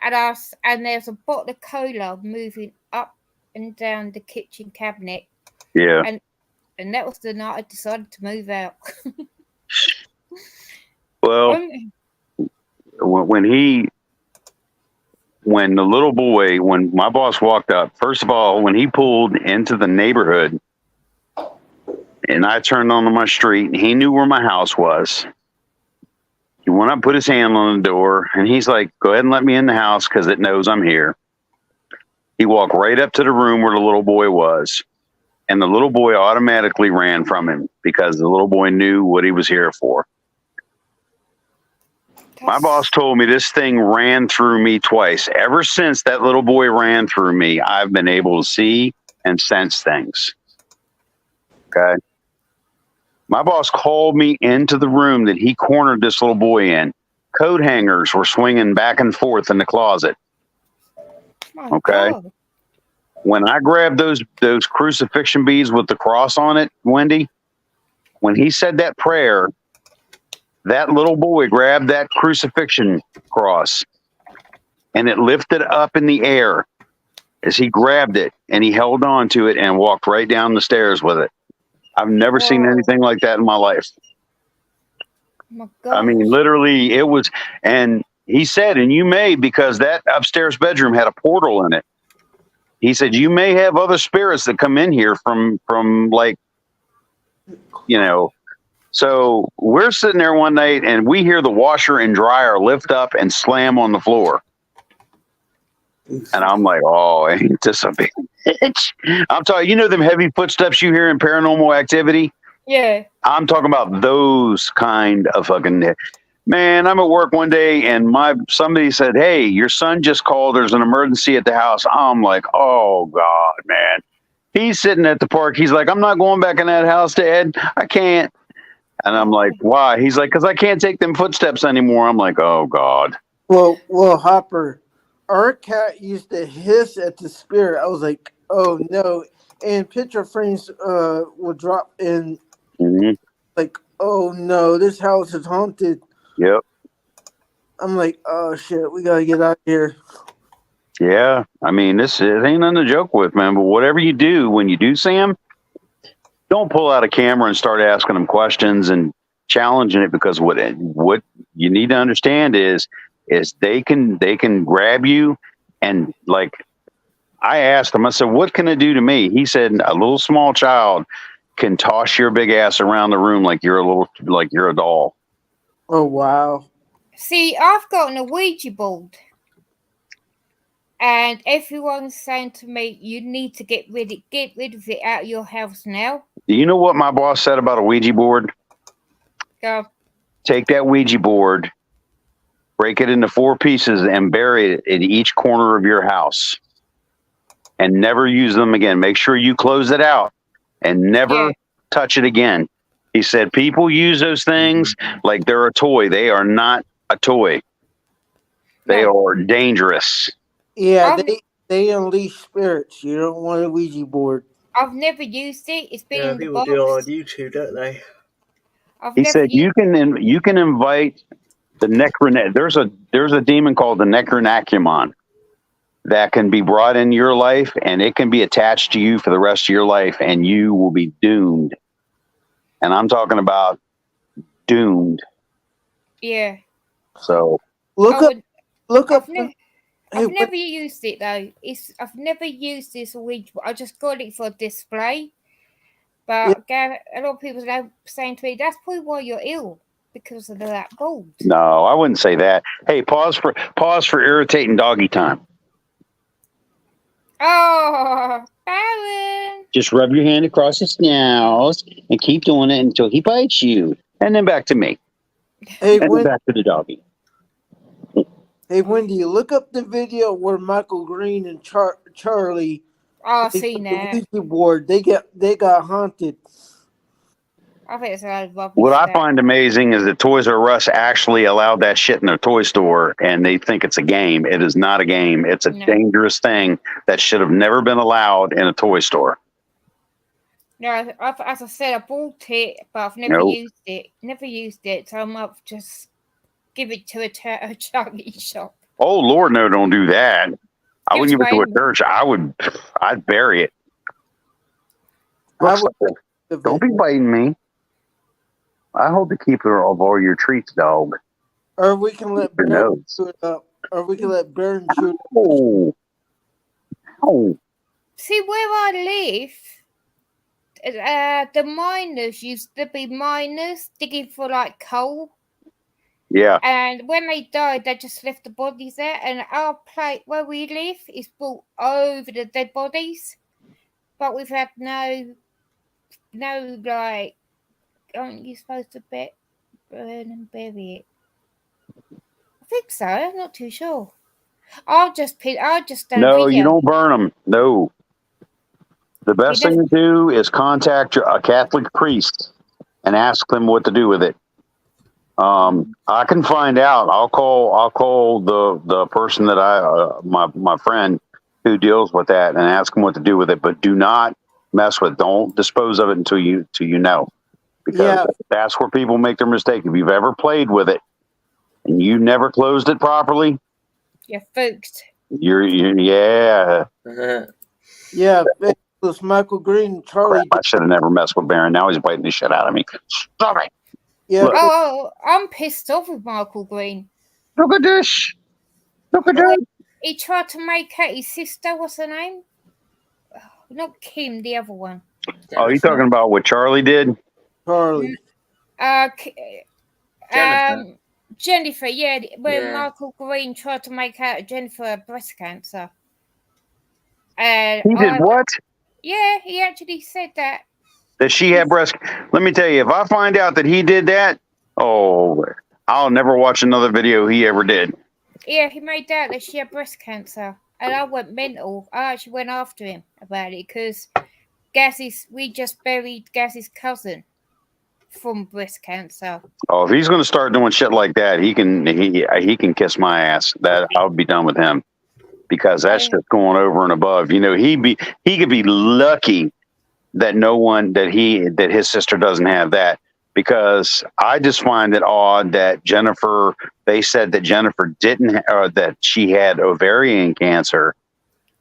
And there's a bottle of cola moving up and down the kitchen cabinet. Yeah. And that was the night I decided to move out. Well, when the little boy, when my boss walked up, first of all, when he pulled into the neighborhood and I turned onto my street and he knew where my house was, he went up, put his hand on the door, and he's like, go ahead and let me in the house because it knows I'm here. He walked right up to the room where the little boy was, and the little boy automatically ran from him because the little boy knew what he was here for. My boss told me this thing ran through me twice. Ever since that little boy ran through me, I've been able to see and sense things. Okay. My boss called me into the room that he cornered this little boy in. Coat hangers were swinging back and forth in the closet. Okay. God. When I grabbed those crucifixion beads with the cross on it, Wendy, when he said that prayer, that little boy grabbed that crucifixion cross and it lifted up in the air as he grabbed it, and he held on to it and walked right down the stairs with it. I've never seen anything like that in my life. My God. I mean, literally it was, and he said, and you may, because that upstairs bedroom had a portal in it. He said, you may have other spirits that come in here from like, so we're sitting there one night and we hear the washer and dryer lift up and slam on the floor. And I'm like, oh, ain't this a big bitch? I'm talking, them heavy footsteps you hear in Paranormal Activity? Yeah. I'm talking about those kind of fucking, man, I'm at work one day and somebody said, hey, your son just called. There's an emergency at the house. I'm like, oh God, man. He's sitting at the park. He's like, I'm not going back in that house, Dad. I can't. And I'm like, why? He's like, because I can't take them footsteps anymore. I'm like, oh God. Well, Hopper, our cat used to hiss at the spirit. I was like, oh no. And picture frames would drop in hmm Like, oh no, this house is haunted. Yep. I'm like, oh shit, we gotta get out of here. Yeah. I mean, it ain't nothing to joke with, man. But whatever you do, when you do see him, don't pull out a camera and start asking them questions and challenging it, because what you need to understand is they can grab you, and like I asked him, I said, what can it do to me? He said, a little small child can toss your big ass around the room like you're a doll. Oh wow. See, I've got a Ouija board. And everyone's saying to me, you need to get rid of it out of your house now. Do you know what my boss said about a Ouija board? Go. Take that Ouija board, break it into 4 pieces, and bury it in each corner of your house. And never use them again. Make sure you close it out and never touch it again. He said people use those things like they're a toy. They are not a toy. They are dangerous. Yeah, they unleash spirits. You don't want a Ouija board. I've never used it. It's been in the people box. do on YouTube, don't they? He said you can invite the there's a demon called the Necronaculon that can be brought in your life, and it can be attached to you for the rest of your life, and you will be doomed. And I'm talking about doomed. Yeah. So look up. I've never used it though. I've never used this Ouija. I just got it for display. But a lot of people are saying to me, that's probably why you're ill, because of that board. no, I wouldn't say that. Hey, pause for irritating doggy time. Oh, Baron. Just rub your hand across his snout and keep doing it until he bites you. And then back to me. Hey, and then back to the doggy. Hey, Wendy, look up the video where Michael Green and Charlie. Oh, I've seen that. The Ouija board. They got haunted. I think it's a lot of rubbish. What I find amazing is that Toys R Us actually allowed that shit in their toy store, and they think it's a game. It is not a game. It's a dangerous thing that should have never been allowed in a toy store. No, as I said, I bought it, but I've never used it. Never used it, so I might just give it to a charity shop. Oh Lord, no! Don't do that. I wouldn't give it to a church. I'd bury it. Don't be biting me. I hold the keeper of all your treats, dog. Or we can let Baron shoot it up. Or we can let Baron shoot it up. Oh. See, where I live, the miners used to be miners digging for like coal. Yeah. And when they died, they just left the bodies there. And our place where we live is built over the dead bodies. But we've had no like, aren't you supposed to burn and bury it? I think so. I'm not too sure. I'll just No, you don't burn them. No. The best thing to do is contact a Catholic priest and ask them what to do with it. I can find out. I'll call the person that my friend who deals with that and ask them what to do with it. But do not mess with it. Don't dispose of it until you know, because that's where people make their mistake. If you've ever played with it and you never closed it properly, you're fucked. Yeah. This Michael Green, Charlie. I should have never messed with Baron. Now he's biting the shit out of me. Stop it. Yeah. Oh, I'm pissed off with Michael Green. Look at this. Look at that. He tried to make out his sister. What's her name? Not Kim, the other one. Oh, you talking about what Charlie did? Charlie. Jennifer, when Michael Green tried to make out Jennifer had breast cancer. He did what? Yeah, he actually said that. That she had breast. Let me tell you, if I find out that he did that, I'll never watch another video he ever did. Yeah, he made out that she had breast cancer. And I went mental. I actually went after him about it because we just buried Gaz's cousin from breast cancer. Oh, if he's going to start doing shit like that, he can kiss my ass. That I'll be done with him, because that's just going over and above. You know, he could be lucky that that his sister doesn't have that, because I just find it odd that they said that Jennifer that she had ovarian cancer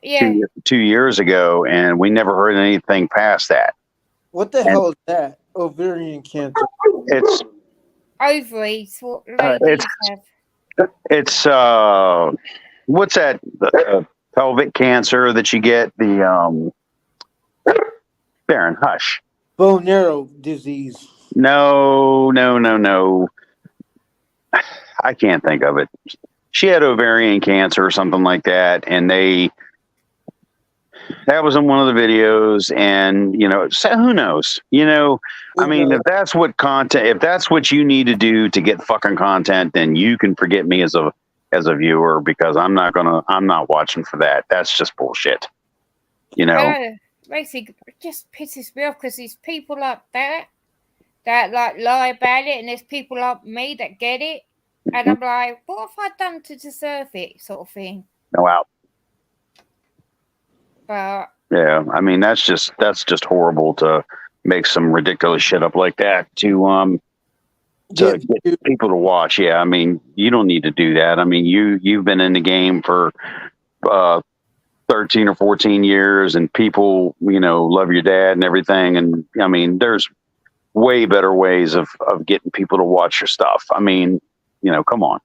Yeah. 2 years ago, and we never heard anything past that. What the hell is that? Ovarian cancer. It's Ovaries, what ladies have. it's what's that? Pelvic cancer that you get, the Baron, hush. Bone marrow disease. No. I can't think of it. She had ovarian cancer or something like that, and that was in one of the videos, and so who knows? I mean, if that's what you need to do to get fucking content, then you can forget me as a viewer, because I'm not watching for that. That's just bullshit. Basically, it just pisses me off because there's people like that like lie about it, and there's people like me that get it, and I'm like, what have I done to deserve it, sort of thing. No out. But yeah, I mean, that's just horrible to make some ridiculous shit up like that to get people to watch. Yeah, I mean, you don't need to do that. I mean, you've been in the game for 13 or 14 years, and people, love your dad and everything. And I mean, there's way better ways of getting people to watch your stuff. I mean, come on.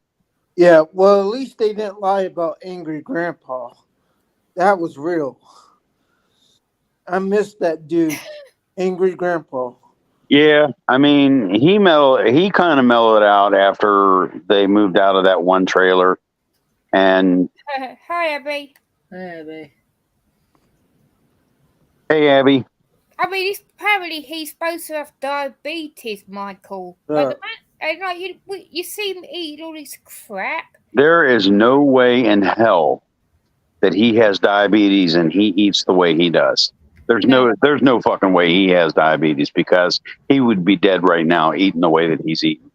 Yeah, well, at least they didn't lie about Angry Grandpa. That was real. I missed that dude, Angry Grandpa. Yeah, I mean, he kind of mellowed out after they moved out of that one trailer. And hi, Abby. Hey, Abby. Hey, Abby. I mean, apparently he's supposed to have diabetes, Michael. But you see him eating all this crap. There is no way in hell that he has diabetes and he eats the way he does. There's no fucking way he has diabetes, because he would be dead right now eating the way that he's eating.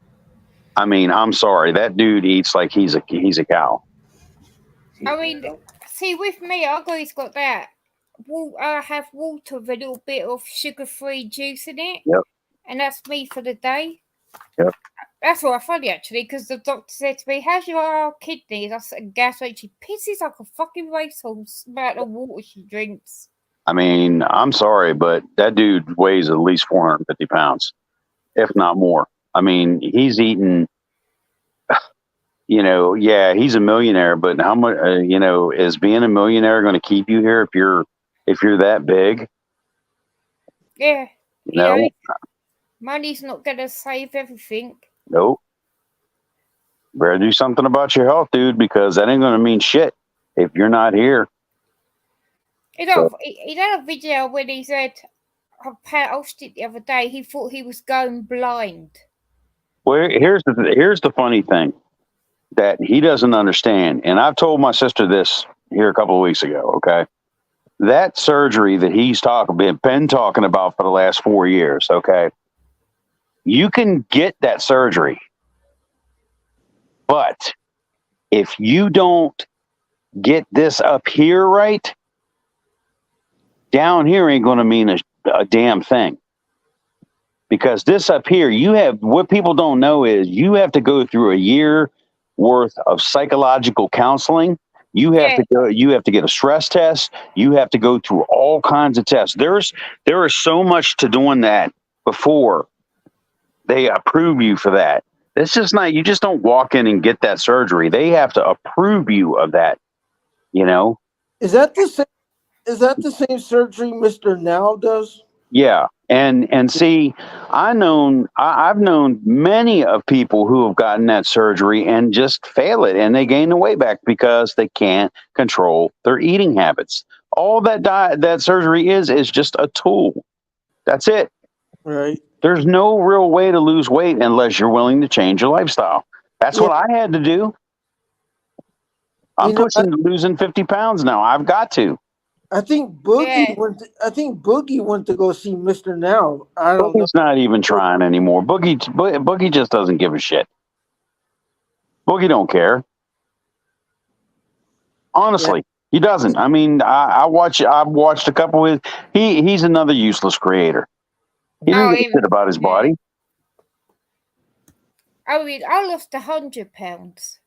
I mean, I'm sorry, that dude eats like he's a cow. I mean, see, with me, I've always got that. I have water with a little bit of sugar-free juice in it. Yep. And that's me for the day. Yep. That's what I funny, actually, because the doctor said to me, how's your kidneys? I said, gas, she pisses like a fucking racehorse about the water she drinks. I mean, I'm sorry, but that dude weighs at least 450 pounds, if not more. I mean, he's eating, yeah, he's a millionaire, but how much, is being a millionaire going to keep you here if you're that big? Yeah. No. Money's not going to save everything. Nope. Better do something about your health, dude, because that ain't going to mean shit if you're not here. He had a video when he said, I posted it the other day, he thought he was going blind. Well, here's the funny thing that he doesn't understand, and I've told my sister this here a couple of weeks ago, okay? That surgery that he's been talking about for the last 4 years, okay? You can get that surgery, but if you don't get this up here right, down here ain't going to mean a damn thing. Because this up here, what people don't know is you have to go through a year worth of psychological counseling. You have to get a stress test. You have to go through all kinds of tests. There is so much to doing that before they approve you for that. It's just not, you just don't walk in and get that surgery. They have to approve you of that, Is that the same surgery Mr. Now does? Yeah. And see, I've known many of people who have gotten that surgery and just fail it, and they gain the weight back because they can't control their eating habits. All that surgery is just a tool. That's it. Right. There's no real way to lose weight unless you're willing to change your lifestyle. That's what I had to do. I'm losing 50 pounds now. I've got to. I think Boogie went to go see Mr. Now. I don't know. Boogie's not even trying anymore. Boogie just doesn't give a shit. Boogie don't care. Honestly, He doesn't. I mean, I've watched a couple of he's another useless creator. He doesn't give a shit about his body. I mean, I lost 100 pounds.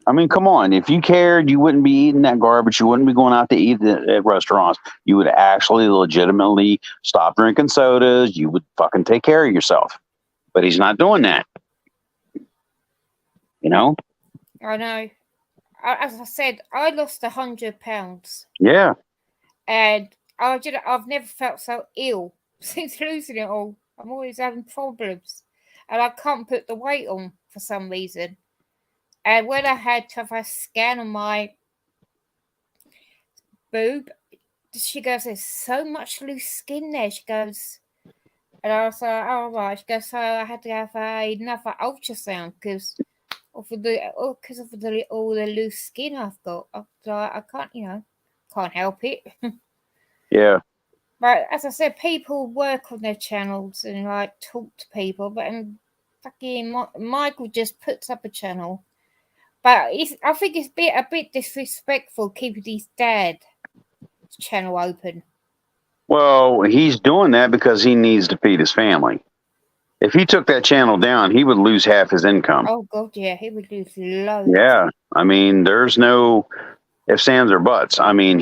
I mean, come on. If you cared, you wouldn't be eating that garbage. You wouldn't be going out to eat at restaurants. You would actually legitimately stop drinking sodas. You would fucking take care of yourself. But he's not doing that. You know? I know. As I said, I lost 100 pounds. Yeah. And I've never felt so ill since losing it all. I'm always having problems. And I can't put the weight on for some reason. And when I had to have a scan on my boob, she goes, there's so much loose skin there. She goes, and I was like, oh, right. She goes, so I had to have another ultrasound because of all the loose skin I've got. I can't help it. Yeah. But as I said, people work on their channels and like talk to people, but fucking Michael just puts up a channel. But I think it's a bit disrespectful keeping his dad's channel open. Well, he's doing that because he needs to feed his family. If he took that channel down, he would lose half his income. Oh, God, yeah. He would lose loads. Yeah. I mean, there's no ifs, ands, or buts. I mean,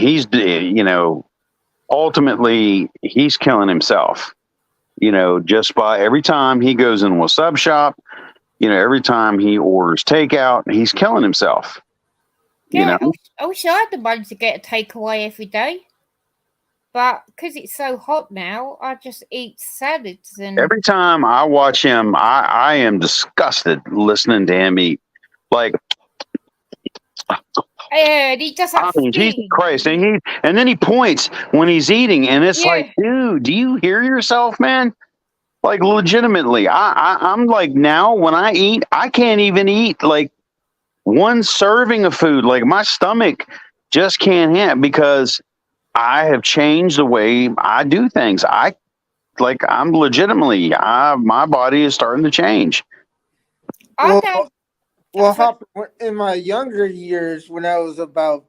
ultimately, he's killing himself. Just by every time he goes into a sub shop, every time he orders takeout, he's killing himself. Yeah, I wish I had the money to get a takeaway every day. But because it's so hot now, I just eat salads. And every time I watch him, I am disgusted listening to him eat. Like, yeah, he does that. I mean, Jesus Christ. And then he points when he's eating, and it's like, dude, do you hear yourself, man? Like, legitimately, I'm like, now when I eat, I can't even eat like one serving of food. Like, my stomach just can't handle because I have changed the way I do things. I'm legitimately, my body is starting to change. In my younger years, when I was about,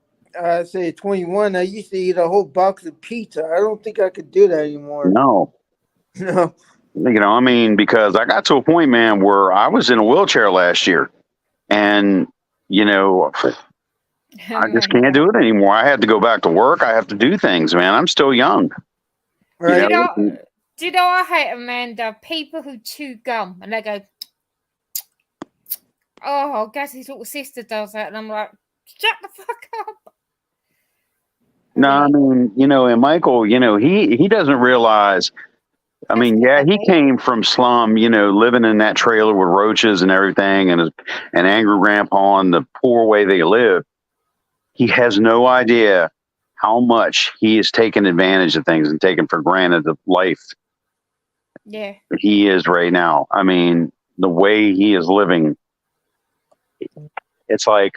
say 21, I used to eat a whole box of pizza. I don't think I could do that anymore. No. I mean, because I got to a point, man, where I was in a wheelchair last year, and I just can't do it anymore. I had to go back to work. I have to do things, man. I'm still young. Right. Do you know I hate, Amanda? People who chew gum and they go, oh, I guess his little sister does that. And I'm like, shut the fuck up. No, I mean, and Michael, he doesn't realize. I mean, yeah, he came from slum, living in that trailer with roaches and everything, and an angry grandpa and the poor way they live. He has no idea how much he is taking advantage of things and taking for granted the life that he is right now. I mean, the way he is living, it's like,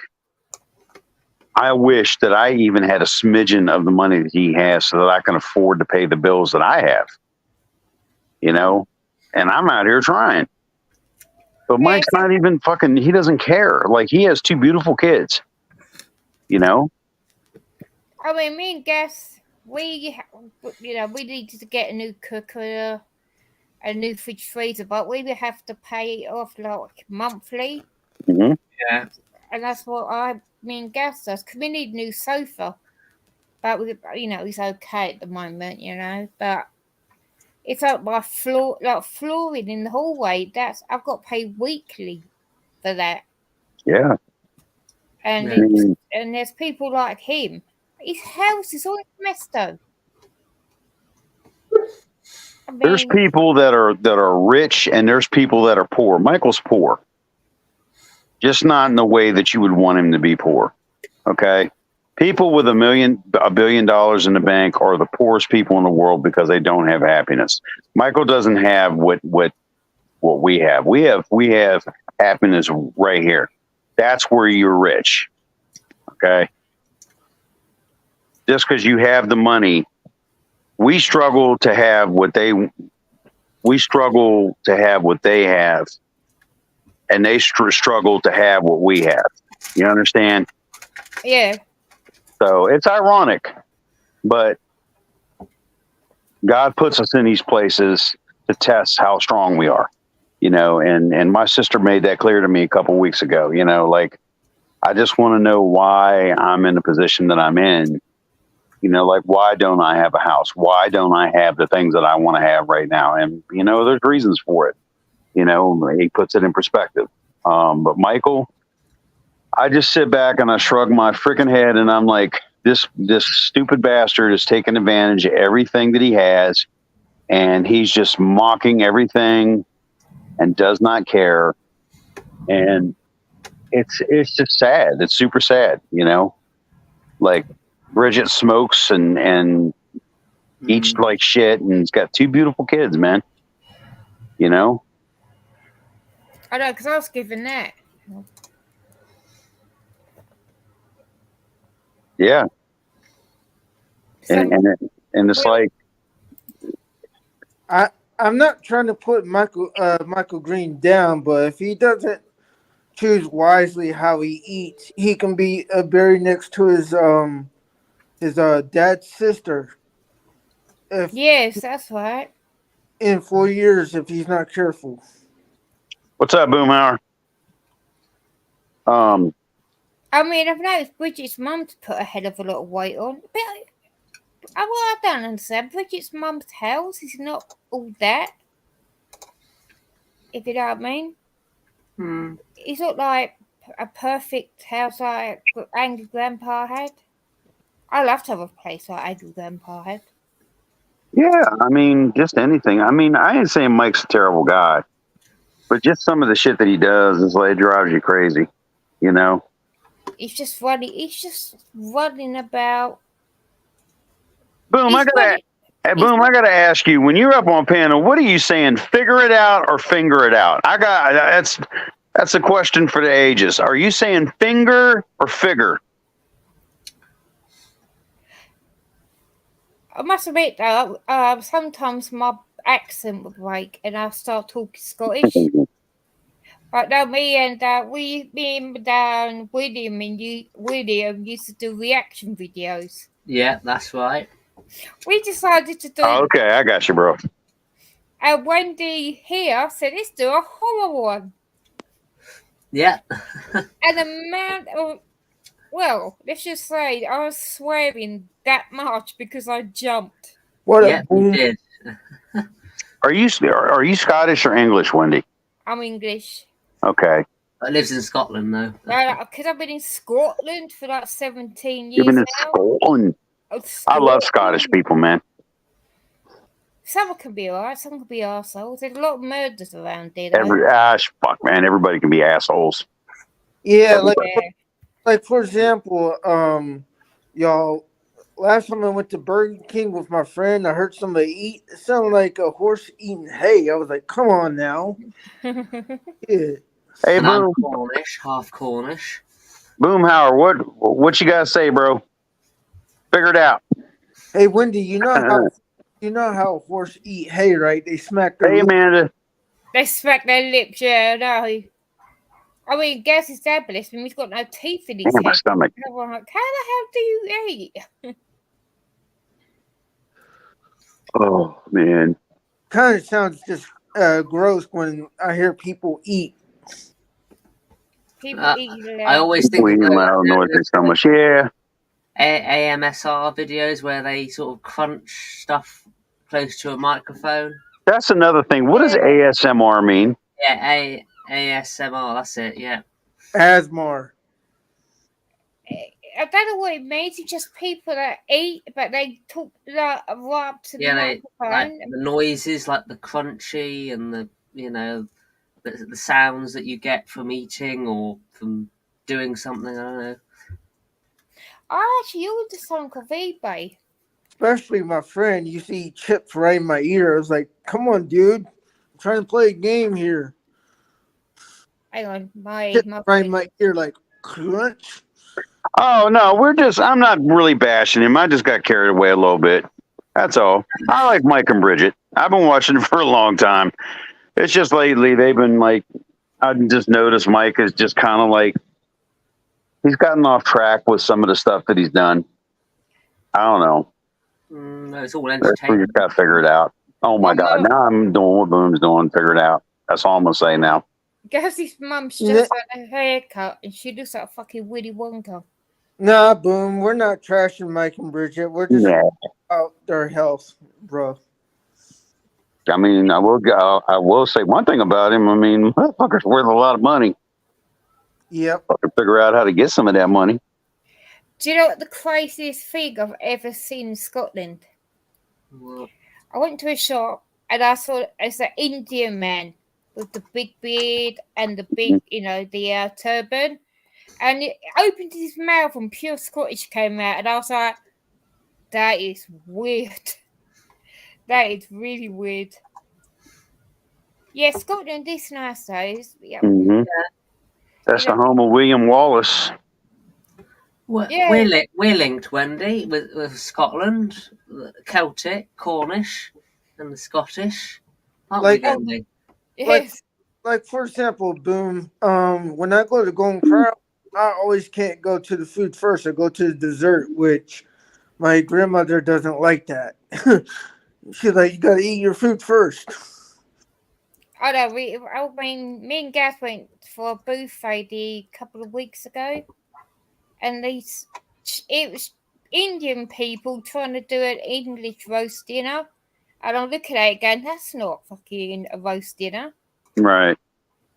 I wish that I even had a smidgen of the money that he has so that I can afford to pay the bills that I have. And I'm out here trying. But Mike's not even fucking, he doesn't care. Like, he has 2 beautiful kids. I mean, me and Gus, we needed to get a new cooker, a new fridge freezer, but we would have to pay it off like monthly. Mm-hmm. Yeah. And that's what me and Gus does, because we need a new sofa. But, it's okay at the moment, but it's like my floor, like flooring in the hallway. I've got to pay weekly for that. Yeah. And and there's people like him. His house is all messed up. I mean, there's people that are rich and there's people that are poor. Michael's poor, just not in the way that you would want him to be poor. Okay. People with $1 billion in the bank are the poorest people in the world because they don't have happiness. Michael doesn't have what we have. We have happiness right here. That's where you're rich. Okay. Just because you have the money, we struggle to have what they have, and they struggle to have what we have. You understand? Yeah. So it's ironic, but God puts us in these places to test how strong we are, you know, and my sister made that clear to me a couple weeks ago, you know, like, I just want to know why I'm in the position that I'm in, you know, like, why don't I have a house? Why don't I have the things that I want to have right now? And, you know, there's reasons for it, you know, he puts it in perspective. But Michael, I just sit back and I shrug my freaking head and I'm like, this stupid bastard is taking advantage of everything that he has, and he's just mocking everything and does not care. And it's just sad. It's super sad, you know. Like, Bridget smokes and eats like shit, and he's got 2 beautiful kids, man. You know. I know, because I was given that. Yeah. So, And it's like, I'm not trying to put Michael Green down, but if he doesn't choose wisely how he eats, he can be buried next to his dad's sister. yes, that's right. In 4 years, if he's not careful. what's up, Boomhauer? I mean, I've noticed Bridget's mum's put a hell of a lot of weight on. But I don't understand. Bridget's mum's house is not all that. If you know what I mean. It's not like a perfect house like Angry Grandpa had. I love to have a place like Angry Grandpa had. Yeah, I mean, just anything. I mean, I ain't saying Mike's a terrible guy, but just some of the shit that he does is like, drives you crazy, you know? He's just running about. Boom, I gotta ask you, when you're up on panel, what are you saying? Figure it out or finger it out? That's a question for the ages. Are you saying finger or figure? I must admit though, sometimes my accent would break and I start talking Scottish. Right now, me and William and William used to do reaction videos. Yeah, that's right. We decided to do. Oh, okay, I got you, bro. And Wendy here said, "Let's do a horror one." Yeah. And the amount of, well, let's just say I was swearing that much because I jumped. What Yeah, a boom! you did. Are you Scottish or English, Wendy? I'm English. Okay. I lives in Scotland though. Because I've been in Scotland for like 17 years You've been in now. Scotland. I love Scottish people, man. Some can be alright, some can be arseholes. There's a lot of murders around there. Though. Fuck, man. Everybody can be assholes. Yeah, Yeah. like for example, y'all. Last time I went to Burger King with my friend, I heard somebody eat. It sounded like a horse eating hay. I was like, "Come on now." Yeah. Hey, And I'm Boom. Cornish, half Cornish. Boomhauer, what you gotta say, bro? Figure it out. Hey, Wendy, you know how horse eat hay, right? They smack their Hey, lips. Amanda. They smack their lips, yeah, no. I mean, Gaz is fabulous, and he's got no teeth in his Damn, my head. stomach. And I'm like, how the hell do you eat? Oh, man. Kind of sounds just gross when I hear people eat. People eat I always think We of loud noises so much. Yeah. AMSR videos where they sort of crunch stuff close to a microphone. That's another thing. What does ASMR mean? Yeah, ASMR, that's it, yeah. Asmar. I don't know what it means. It's just people that eat, but they talk like right up to the Like microphone. the noises, like the crunchy and the, you know, the sounds that you get from eating or from doing something, I don't know. I actually ordered something off eBay. Especially my friend, you see chips right in my ear. I was like, "Come on, dude. I'm trying to play a game here." Hang on, Chips right in my ear, like crunch. Oh, no, I'm not really bashing him. I just got carried away a little bit. That's all. I like Mike and Bridget. I've been watching it for a long time. It's just lately they've been like, I just noticed Mike is just kind of like, he's gotten off track with some of the stuff that he's done. I don't know. No, it's all We just entertainment. got to figure it out. Oh my God! Mum, Now I'm doing what Boom's doing. Figure it out. That's all I'm gonna say now. Gazzy's mum's Yeah. just had a haircut and she looks like fucking Willy Wonka. Nah, Boom. We're not trashing Mike and Bridget. We're just Yeah. about their health, bro. I mean, I will say one thing about him. I mean, motherfucker's worth a lot of money. Yep. Fucking figure out how to get some of that money. Do you know what the craziest thing I've ever seen in Scotland? Well, I went to a shop and I saw it's an Indian man with the big beard and the big, the turban. And it opened his mouth and pure Scottish came out. And I was like, that is weird. That is really weird. Yeah, Scotland is nice though. Yeah. Mm-hmm. That's the home of William Wallace. Yeah. We're linked, Wendy, with Scotland, the Celtic, Cornish, and the Scottish. Aren't Like- we, Wendy? Yes. Like for example, Boom. When I go to Golden Corral, I always can't go to the food first. I go to the dessert, which my grandmother doesn't like that. She's like, you gotta eat your food first. I know. Me and Gav went for a buffet a couple of weeks ago, and it was Indian people trying to do an English roast dinner, and I'm looking at it going, that's not fucking a roast dinner. Right.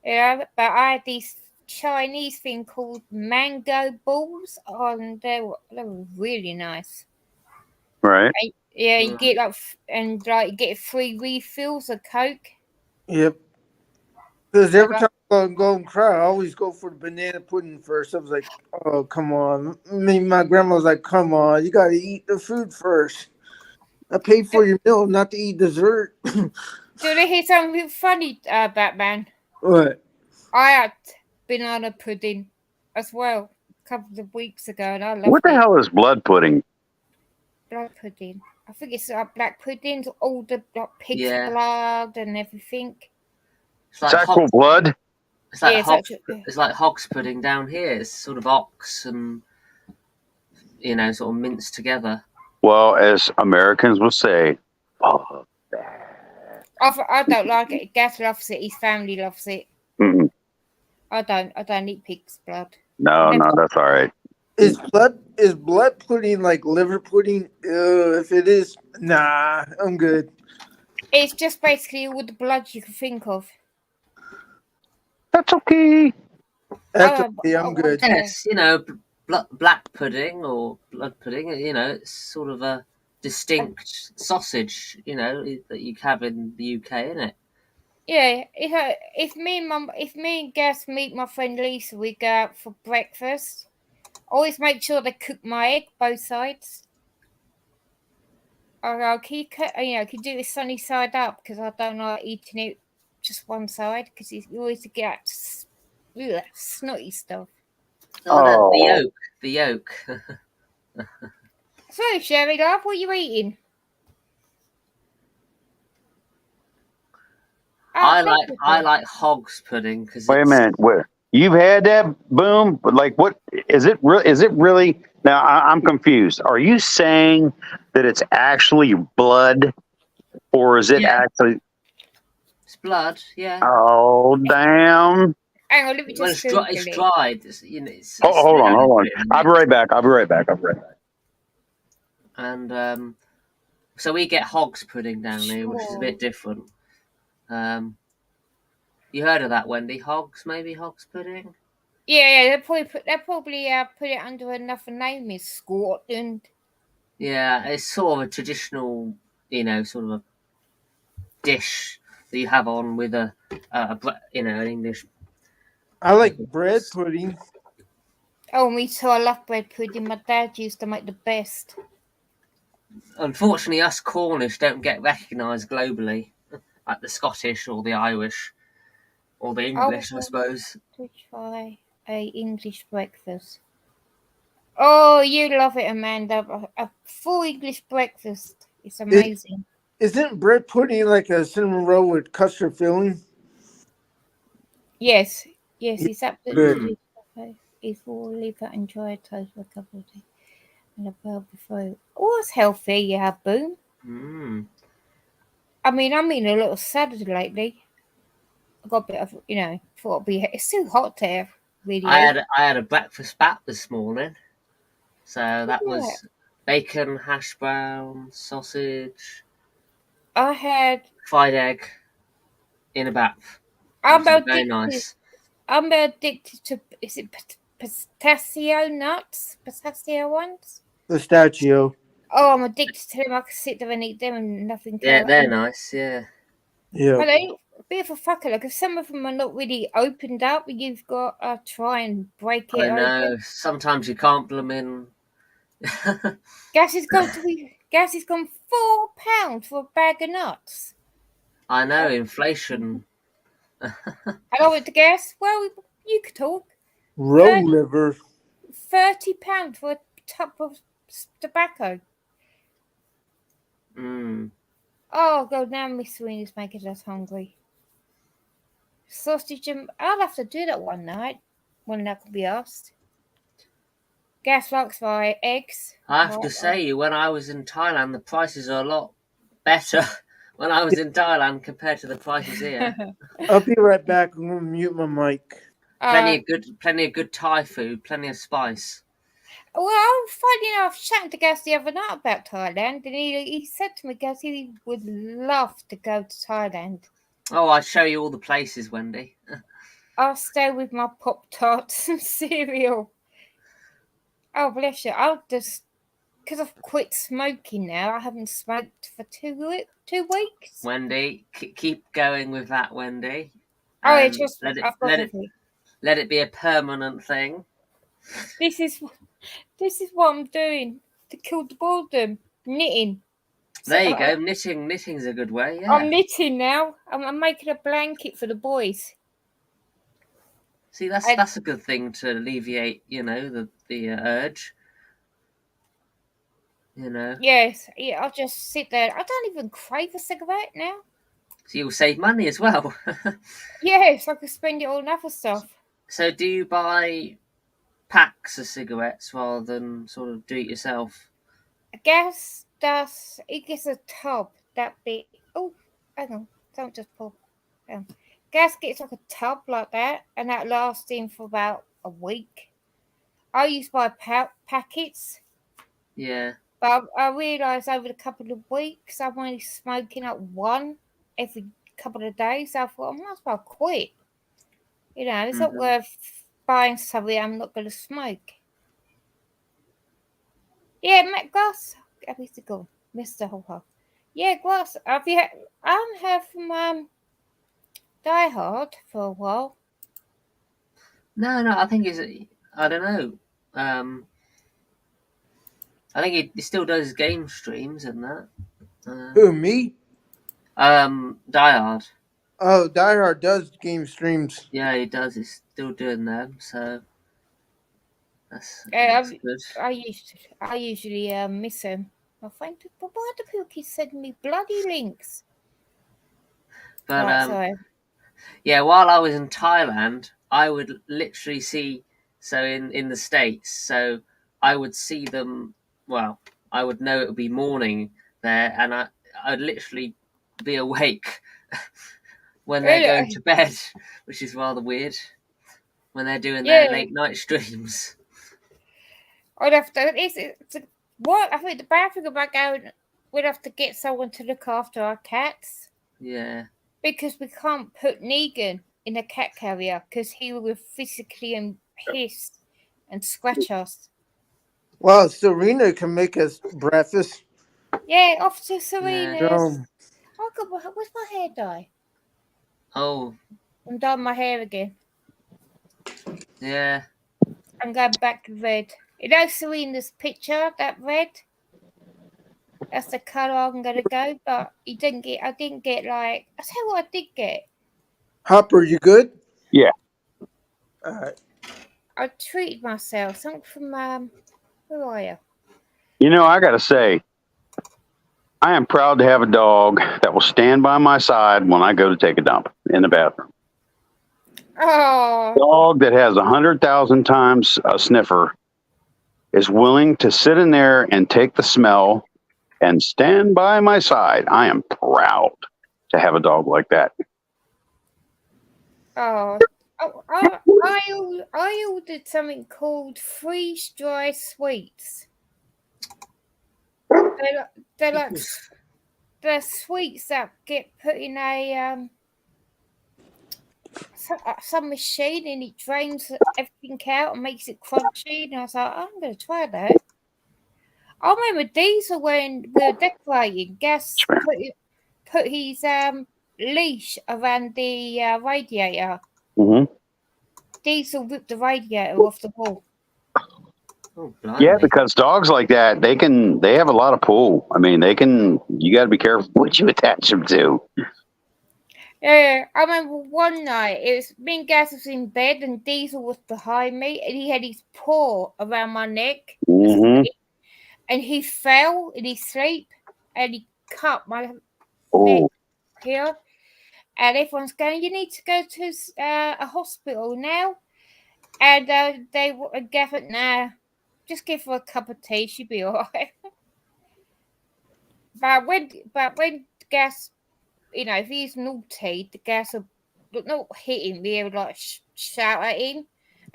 Yeah, but I had this Chinese thing called mango balls, and they were really nice. Right. Yeah, you get get free refills of Coke. Yep. Because every time I go to Golden Corral, I always go for the banana pudding first. I was like, oh, come on. My grandma was like, come on, you gotta eat the food first. I paid for your meal, not to eat dessert. Do you want to hear something funny, Batman? What? I had banana pudding as well a couple of weeks ago, and I loved What the it. hell is blood pudding? Blood pudding. I think it's black puddings, all the pig's Yeah. blood and everything. It's like Is actual blood? It's like Yeah, it's like hog's pudding down here. It's sort of ox and sort of minced together. Well, as Americans will say, oh, I don't like it. Gav loves it. His family loves it. mm-mm. I don't eat pig's blood. No, that's all right. Is blood pudding like liver pudding? If it is, nah, I'm good. It's just basically all the blood you can think of. That's okay. That's okay, I'm good. Yes, black pudding or blood pudding. It's sort of a distinct sausage. That you have in the UK, isn't it? Yeah, if me and Gas meet my friend Lisa, we go out for breakfast. Always make sure they cook my egg both sides. Can you do it sunny side up because I don't like eating it just one side because you always get snotty stuff. Oh. The yolk. So, Sherry, love, what are you eating? I like hog's pudding because. Wait a minute. You've had that, Boom? Like, what is it? Is it really? Now I'm confused. Are you saying that it's actually blood, or is it actually? It's blood. Yeah. Oh damn! Hang on, let me just. It's dried. Hold on. I'll be right back. And so we get hog's pudding down here, which is a bit different. You heard of that, Wendy? Hog's pudding. Yeah, they'll probably put it under another name in Scotland. Yeah, it's sort of a traditional, sort of a dish that you have on with an English. I like bread pudding. Oh, me too. I love bread pudding. My dad used to make the best. Unfortunately, us Cornish don't get recognised globally, like the Scottish or the Irish or the English, I suppose. To try a English breakfast. Oh, you love it, Amanda. A full English breakfast. It's amazing. Isn't bread pudding like a cinnamon roll with custard filling? Yes, it's absolutely okay. If we'll leave that and dry toast for a couple of days. and a healthy food. Oh, it's healthy, yeah, Boom. Mm. I mean, I'm eating a little salad lately. I got a bit of, thought it'd be. It's too hot there, really. I had a breakfast bat this morning, so that Yeah. was bacon, hash brown, sausage, I had. fried egg in a bath. I'm Which is very addicted. nice. I'm addicted to. Is it pistachio nuts? Pistachio ones? Pistachio. Oh, I'm addicted to them. I can sit there and eat them and nothing. Yeah, else. they're nice. Yeah. Yeah. But a bit of a fucker. Like if some of them are not really opened up, you've got to try and break it I know. open. Sometimes you can't blooming. Gas has gone £4 for a bag of nuts. I know, inflation. I know what the gas. Well, you could talk. Roll liver. £30 for a tub of tobacco. Mm. Oh god, now Miss Serena's making us hungry. Sausage and I'll have to do that one night when that can be asked. Gas likes my eggs. I have to say, when I was in Thailand, the prices are a lot better when I was in Thailand compared to the prices here. I'll be right back. I'm gonna mute my mic. Plenty of good Thai food, plenty of spice. Well, funny enough, I was chatting to Gas the other night about Thailand, and he said to me, Gas, he would love to go to Thailand. Oh, I'll show you all the places, Wendy. I'll stay with my Pop-Tarts and cereal. Oh, bless you. I'll just, because I've quit smoking now, I haven't smoked for 2 weeks. Wendy, keep going with that, Wendy. Oh, it's just, let it be a permanent thing. This is what I'm doing to kill the boredom. Knitting. There you go. Knitting's a good way. Yeah. I'm knitting now. I'm making a blanket for the boys. See, that's a good thing to alleviate, the urge. Yes, yeah. I'll just sit there. I don't even crave a cigarette now. So you'll save money as well. Yes, I could spend it on other stuff. So do you buy packs of cigarettes rather than sort of do it yourself? Gas does. It gets a tub that big. Oh, hang on! Don't just pull. Gas gets like a tub like that, and that lasts him for about a week. I used to buy packets. Yeah. But I realised over the couple of weeks I'm only smoking up one every couple of days. So I thought I might as well quit. It's not worth buying something I'm not going to smoke. Yeah, Matt Glass. I need to go, Mr. Hopper. Yeah, Glass. I haven't heard from Die Hard for a while. No, I think I don't know. I think he still does game streams and that. Who, me? Die Hard. Oh, Die Hard does game streams. Yeah, he does. He's still doing them, so that's good. I usually miss him. I find, but why do people keep sending me bloody links? But yeah, while I was in Thailand, I would literally see. So in the States, so I would see them. Well, I would know it would be morning there, and I'd literally be awake when they're going to bed, which is rather weird. When they're doing their late night streams. I'd have to. What I think the bad thing about going, we'd have to get someone to look after our cats. Yeah. Because we can't put Negan in a cat carrier because he will physically hiss and scratch us. Well, Serena can make us breakfast. Yeah, off to Serena's. Yeah. Oh God, where's my hair dye? Oh. I'm dyeing my hair again. Yeah. I'm going back to red. Serena's picture, that red. That's the colour I'm gonna go, but I didn't get like. I tell you what I did get. Hopper, you good? Yeah. All right. I treated myself. Something from where are you? I gotta say, I am proud to have a dog that will stand by my side when I go to take a dump in the bathroom. Oh. Dog that has 100,000 times a sniffer is willing to sit in there and take the smell and stand by my side, I am proud to have a dog like that. Oh, I ordered something called freeze dry sweets. They're like they're sweets that get put in a some machine and it drains everything out and makes it crunchy. And I was like, I'm going to try that. I remember Diesel when we were decorating. Gas put his leash around the radiator. Mm-hmm. Diesel ripped the radiator off the wall. Oh, blimey. Yeah, because dogs like that, they have a lot of pull. I mean, you got to be careful what you attach them to. Yeah, I remember one night, it was me and Gas was in bed and Diesel was behind me and he had his paw around my neck. Mm-hmm. And he fell in his sleep and he cut my neck Oh, here. And everyone's going, you need to go to a hospital now. And they gathered, nah, just give her a cup of tea, she'll be all right. but when Gas, if he's naughty, the Gas will not hit him, they would like shout at him.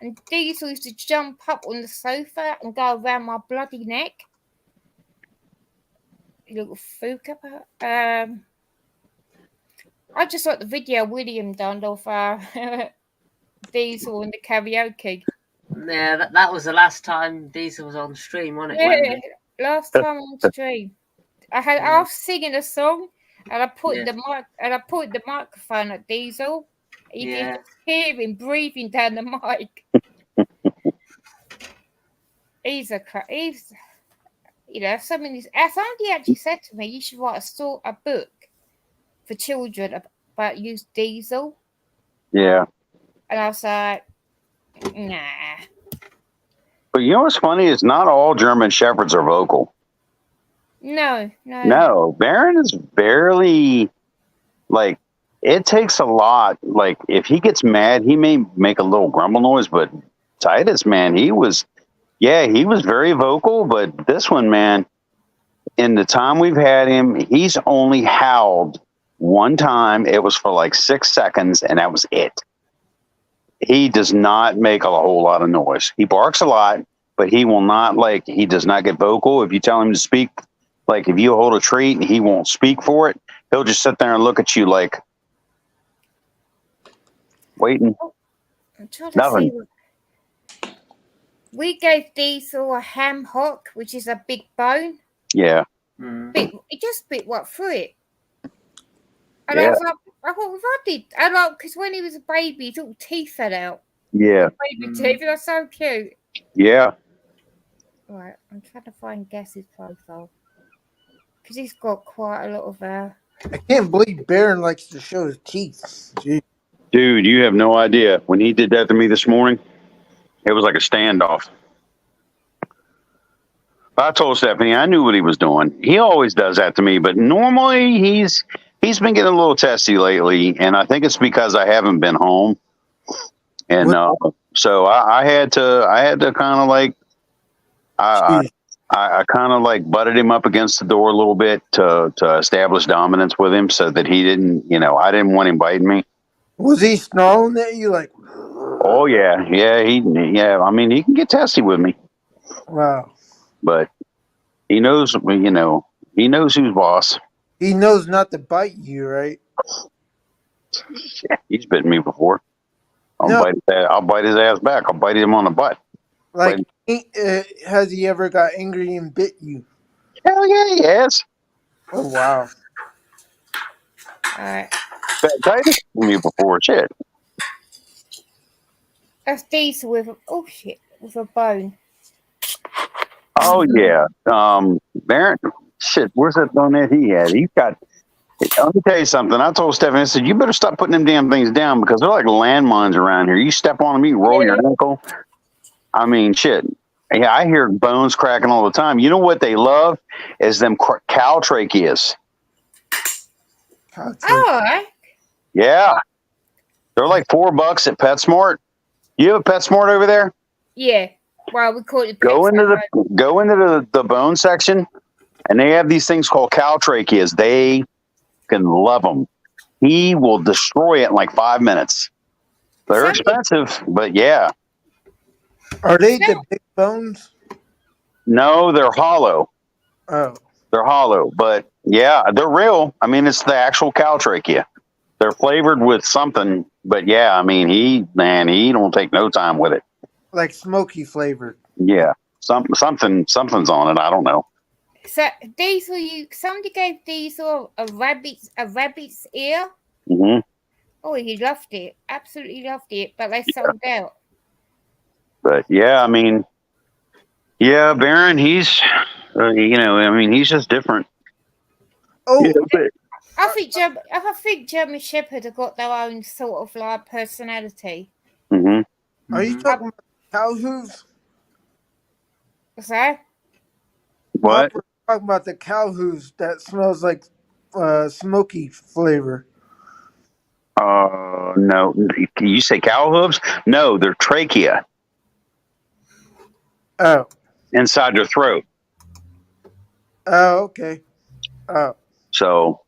And Diesel used to jump up on the sofa and go around my bloody neck. Little fuka. I just like the video William done of Diesel in the karaoke. Yeah, that was the last time Diesel was on stream, wasn't it? Yeah, Wendy? last time on stream. I was singing a song and I put the microphone at Diesel. You can hear him breathing down the mic. He's somebody actually said to me, you should write a book for children about use Diesel. yeah. And I was like, nah. But you know what's funny is not all German Shepherds are vocal. No. No, Baron is barely, like, it takes a lot. Like, if he gets mad, he may make a little grumble noise, but Titus, man, he was very vocal, but this one, man, in the time we've had him, he's only howled one time. It was for like 6 seconds, and that was it. He does not make a whole lot of noise. He barks a lot, but he will not, he does not get vocal. If you tell him to speak, like if you hold a treat and he won't speak for it, he'll just sit there and look at you like waiting. I'm trying to Nothing. see. We gave Diesel a ham hock, which is a big bone. Yeah. It just bit right through it. And Yeah. I was like, I thought, what did? And because when he was a baby, his little teeth fell out. Yeah. Baby teeth, they're so cute. Yeah. Right, I'm trying to find Gas's profile. Because he's got quite a lot of I can't believe Baron likes to show his teeth. Gee. Dude, you have no idea. When he did that to me this morning, it was like a standoff. I told Stephanie I knew what he was doing. He always does that to me, but normally he's been getting a little testy lately, and I think it's because I haven't been home. And so I had to kind of like I kind of like butted him up against the door a little bit to establish dominance with him, so that he didn't, I didn't want him biting me. Was he snarling at you like? Oh yeah. I mean, he can get testy with me. Wow. But he knows, he knows who's boss. He knows not to bite you, right? Yeah, he's bitten me before. I'll bite his ass back. I'll bite him on the butt. Like, has he ever got angry and bit you? Hell yeah, he has. Oh, wow. All right. Titus bit me before. Shit. That's Diesel with a bone. Oh yeah. Baron. Shit. Where's that bone that he had? He's got. Let me tell you something. I told Stephanie, I said, you better stop putting them damn things down because they're like landmines around here. You step on them, you roll your ankle. I mean, shit. Yeah, I hear bones cracking all the time. You know what they love is them cow tracheas. Oh, Yeah. They're like $4 at PetSmart. You have a PetSmart over there? yeah. Well, we call it Go Pizza into Hut. the bone section, and they have these things called caltracheas. They can love them. He will destroy it in like 5 minutes. They're Some- expensive, but yeah. Are they No. the big bones? No, they're hollow. Oh, They're hollow, but yeah, they're real. I mean, it's the actual caltrachea. They're flavored with something, but yeah, I mean, he don't take no time with it. like smoky flavored. Yeah, something's on it. I don't know. So Diesel, somebody gave Diesel a rabbit's ear. Hmm. Oh, he loved it. Absolutely loved it. But they sold out. But yeah, I mean, yeah, Baron, he's, he's just different. Oh, Yeah, but- I think German Shepherd have got their own sort of like personality. Mhm. are you talking about cow hooves? What's that? What? We're talking about the cow hooves that smells like smoky flavor. No. You say cow hooves? No, they're trachea Oh, inside their throat. oh, okay. Oh, So,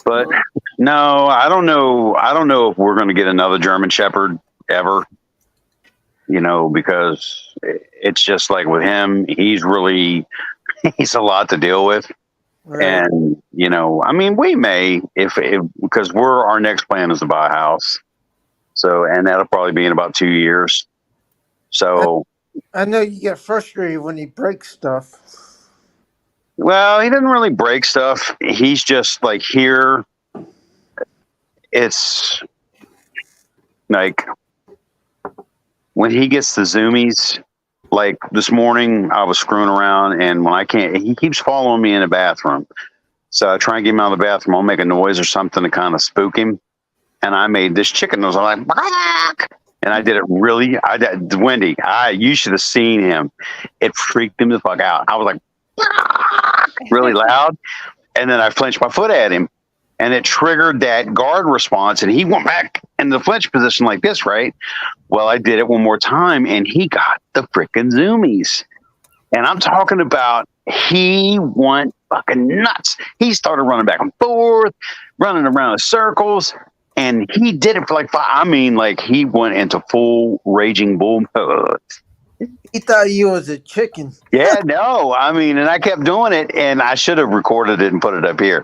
but no, I don't know. I don't know if we're going to get another German Shepherd ever. Because it's just like with him, he's a lot to deal with. right. And, I mean, we may, if because our next plan is to buy a house. So, and that'll probably be in about 2 years. So, I know you get frustrated when he breaks stuff. well, he doesn't really break stuff. He's just like here. It's like when he gets the zoomies, like this morning, I was screwing around, and when he keeps following me in the bathroom. So I try and get him out of the bathroom. I'll make a noise or something to kind of spook him. And I made this chicken noise. I'm like, "Bark!" And I did it really. Wendy, you should have seen him. It freaked him the fuck out. I was like, "Bark!" really loud. And then I flinched my foot at him. And it triggered that guard response. And he went back in the flinch position like this, right? Well, I did it one more time, and he got the freaking zoomies. And I'm talking about he went fucking nuts. He started running back and forth, running around in circles, and he did it for like 5. I mean, like he went into full raging bull mode. He thought you was a chicken. Yeah, no, I mean, and I kept doing it, and I should have recorded it and put it up here,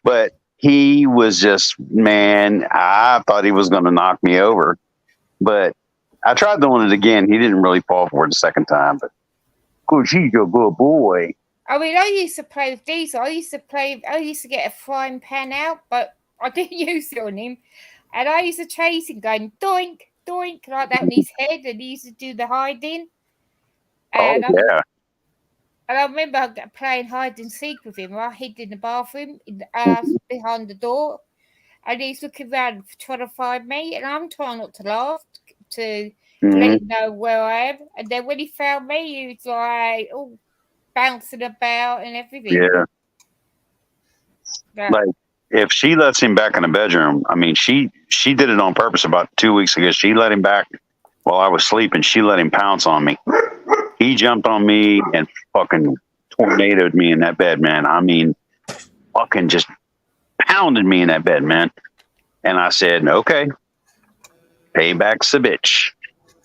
but he was just, man, I thought he was going to knock me over, but I tried doing it again. He didn't really fall for it the second time, but good, he's a good boy. I mean, I used to play with Diesel. I used to get a frying pan out, but I didn't use it on him. And I used to chase him going doink, doink, like that on his head, and he used to do the hiding. And Yeah. And I remember playing hide and seek with him. I hid in the bathroom behind the door, and he's looking around trying to find me, and I'm trying not to laugh to let him know where I am. And then when he found me, he was like, oh, bouncing about and everything. Yeah. Like if she lets him back in the bedroom, I mean, she did it on purpose about 2 weeks ago. She let him back while I was sleeping. She let him pounce on me. He jumped on me and fucking tornadoed me in that bed, man. I mean, fucking just pounded me in that bed, man. And I said, okay, payback's a bitch.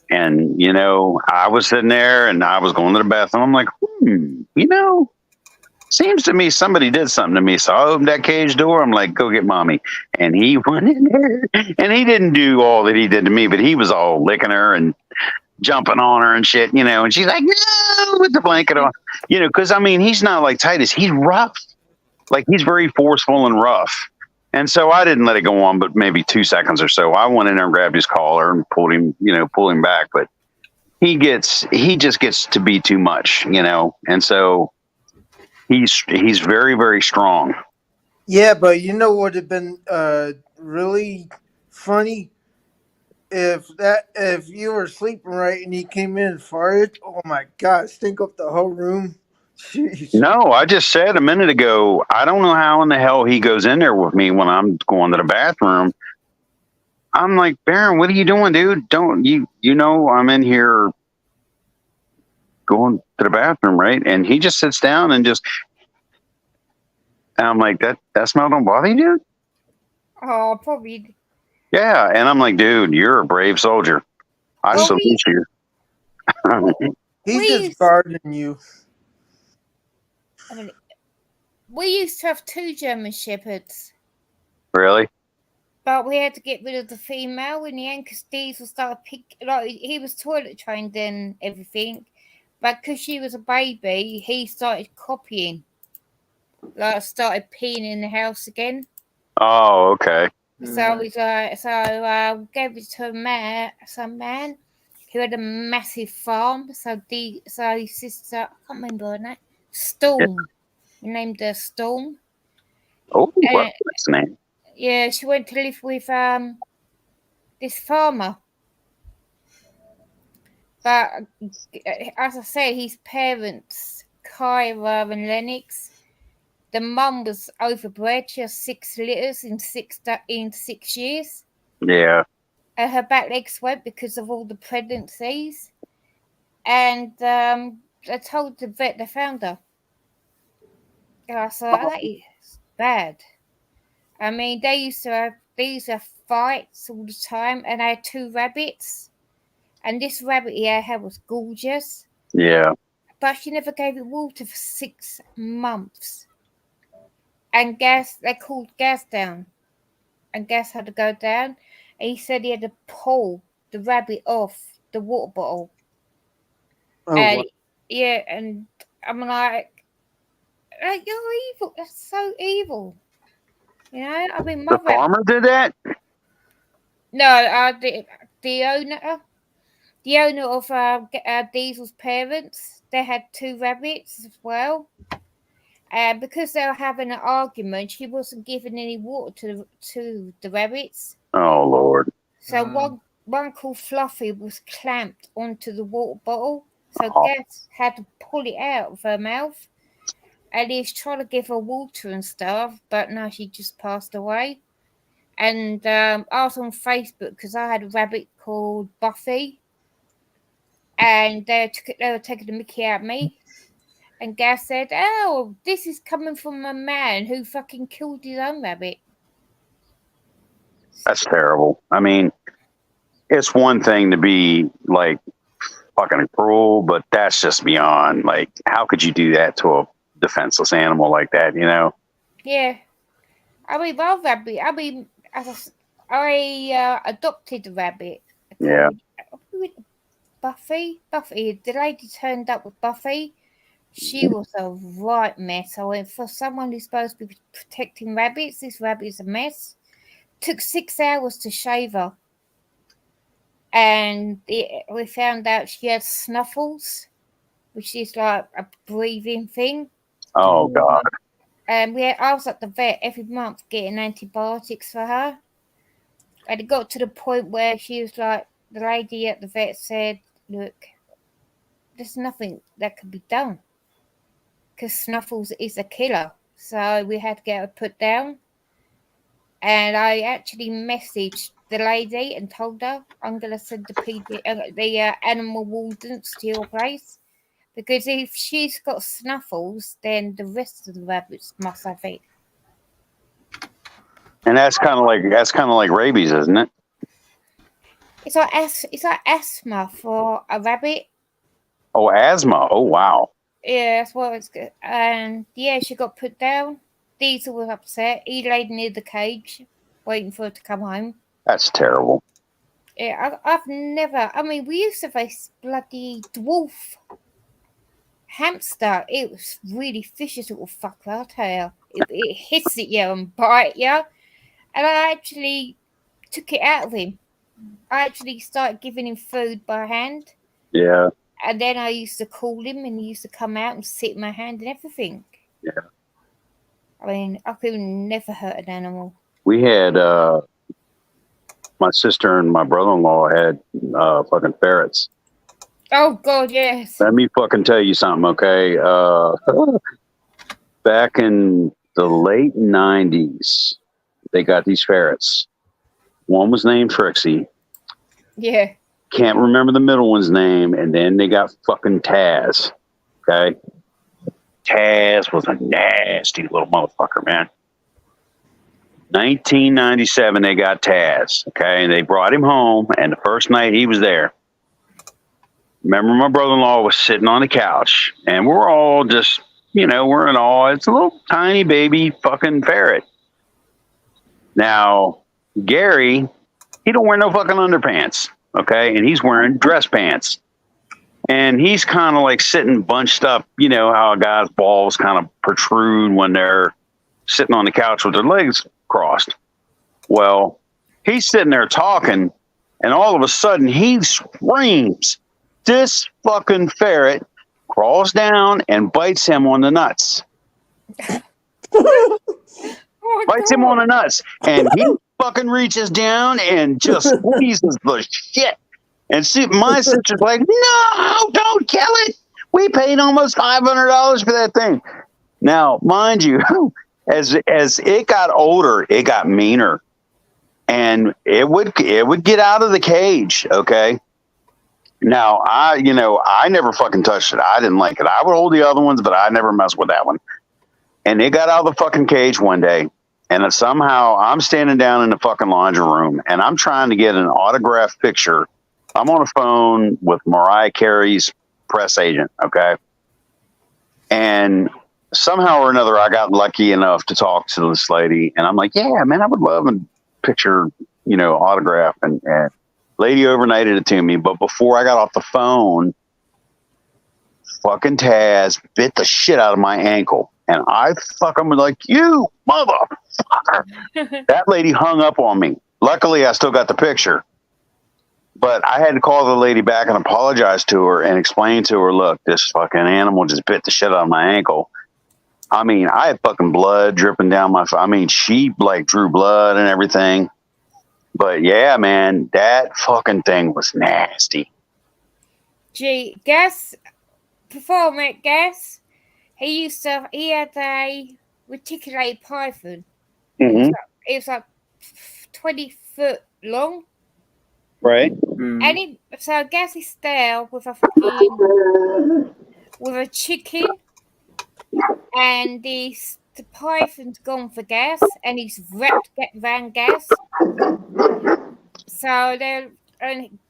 And, I was sitting there and I was going to the bathroom. I'm like, seems to me somebody did something to me. So I opened that cage door. I'm like, go get mommy. And he went in there. And he didn't do all that he did to me, but he was all licking her and jumping on her and shit, and she's like, no, with the blanket on, because I mean, he's not like Titus. He's rough. Like he's very forceful and rough. And so I didn't let it go on, but maybe 2 seconds or so. I went in there and grabbed his collar and pulled him back. But he just gets to be too much, and so he's very, very strong. Yeah, but what would have been really funny if you were sleeping right and he came in and farted. Oh my God, stink up the whole room. Jeez. No, I just said a minute ago, I don't know how in the hell he goes in there with me when I'm going to the bathroom. I'm like, Baron, what are you doing, dude? Don't I'm in here going to the bathroom, right? And he just sits down and and I'm like, that smell don't bother you, dude? Oh, probably. Yeah. And I'm like, dude, you're a brave soldier. I Well, salute you. He's We just used- guarding you. I mean, we used to have 2 German Shepherds, Really? but we had to get rid of the female in the end because Diesel started he was toilet trained and everything, but because she was a baby, he started copying. Like, started peeing in the house again. Oh, okay. So we gave it to some man who had a massive farm. So his sister, I can't remember her name, Storm. We named her Storm. Oh, what's the name? Yeah, she went to live with this farmer. But as I said, his parents, Kyra and Lennox, the mum was overbred. She has 6 litters in 6 years. Yeah. Her back legs went because of all the pregnancies. And I told the vet they found her. And I said, that is bad. I mean, they used to have fights all the time, and I had 2 rabbits. And this rabbit he had was gorgeous. Yeah. But she never gave it water for 6 months. And they called Gas down. And Gas had to go down. And he said he had to pull the rabbit off the water bottle. Oh, And wow. yeah, and I'm like, you're evil. That's so evil. You know, I mean, The farmer did that? No, the owner of Diesel's parents, they had 2 rabbits as well. And because they were having an argument, she wasn't giving any water to the rabbits. Oh, Lord. So one called Fluffy was clamped onto the water bottle. So Oh. Gas had to pull it out of her mouth. And he was trying to give her water and stuff, but no, she just passed away. And I was on Facebook because I had a rabbit called Buffy. And they were taking the mickey out of me. And Gas said, oh, this is coming from a man who fucking killed his own rabbit. That's terrible. I mean, it's one thing to be like fucking cruel, but that's just beyond. Like, how could you do that to a defenseless animal like that, you know? Yeah. I mean, my rabbit, I adopted a rabbit. Yeah. Buffy, the lady turned up with Buffy. She was a right mess. I went, for someone who's supposed to be protecting rabbits, this rabbit is a mess. Took 6 hours to shave her. And we found out she had snuffles, which is like a breathing thing. Oh, God. And I was at the vet every month getting antibiotics for her. And it got to the point where she was like, the lady at the vet said, look, there's nothing that can be done because Snuffles is a killer. So we had to get her put down. And I actually messaged the lady and told her I'm going to send the animal wardens to your place. Because if she's got Snuffles, then the rest of the rabbits must have it. And that's kind of like rabies, isn't it? It's like asthma for a rabbit. Oh, asthma. Oh, wow. Yeah, that's what it's good. And yeah, she got put down. Diesel was upset. He laid near the cage, waiting for her to come home. That's terrible. Yeah, I've never. I mean, we used to have this bloody dwarf hamster. It was really vicious little fucker, I'll tell you. It hits at you and bite you. And I actually took it out of him. I actually started giving him food by hand. Yeah. And then I used to call him and he used to come out and sit in my hand and everything. Yeah. I mean, I could never hurt an animal. We had, my sister and my brother-in-law had fucking ferrets. Oh, God, yes. Let me fucking tell you something, okay? Back in the late 90s, they got these ferrets. One was named Trixie. Yeah. Can't remember the middle one's name. And then they got fucking Taz. Okay. Taz was a nasty little motherfucker, man. 1997, they got Taz. Okay. And they brought him home. And the first night he was there, remember my brother-in-law was sitting on the couch. And we're all just, we're in awe. It's a little tiny baby fucking ferret. Now, Gary, he don't wear no fucking underpants. Okay. And he's wearing dress pants. And he's kind of like sitting bunched up. You know how a guy's balls kind of protrude when they're sitting on the couch with their legs crossed. Well, he's sitting there talking, and all of a sudden he screams. This fucking ferret crawls down and bites him on the nuts. Bites him on the nuts. And he fucking reaches down and just squeezes the shit. And see, my sister's like, no, don't kill it. We paid almost $500 for that thing. Now, mind you, as it got older, it got meaner. And it would get out of the cage, okay? Now, I never fucking touched it. I didn't like it. I would hold the other ones, but I never messed with that one. And it got out of the fucking cage one day. And somehow I'm standing down in the fucking laundry room, and I'm trying to get an autographed picture. I'm on a phone with Mariah Carey's press agent, okay? And somehow or another, I got lucky enough to talk to this lady. And I'm like, yeah, man, I would love a picture, autograph. And lady overnighted it to me. But before I got off the phone, fucking Taz bit the shit out of my ankle. And I fucking was like, you motherfucker. That lady hung up on me. Luckily, I still got the picture. But I had to call the lady back and apologize to her and explain to her, look, this fucking animal just bit the shit out of my ankle. I mean, I had fucking blood dripping down my... she, drew blood and everything. But, yeah, man, that fucking thing was nasty. Gee, Gus, performer Gus, he had a reticulated python. Mm-hmm. It was like 20 foot long. Right. And so Gus is there with a chicken, and the python's gone for Gus, and he's wrapped around Gus. So and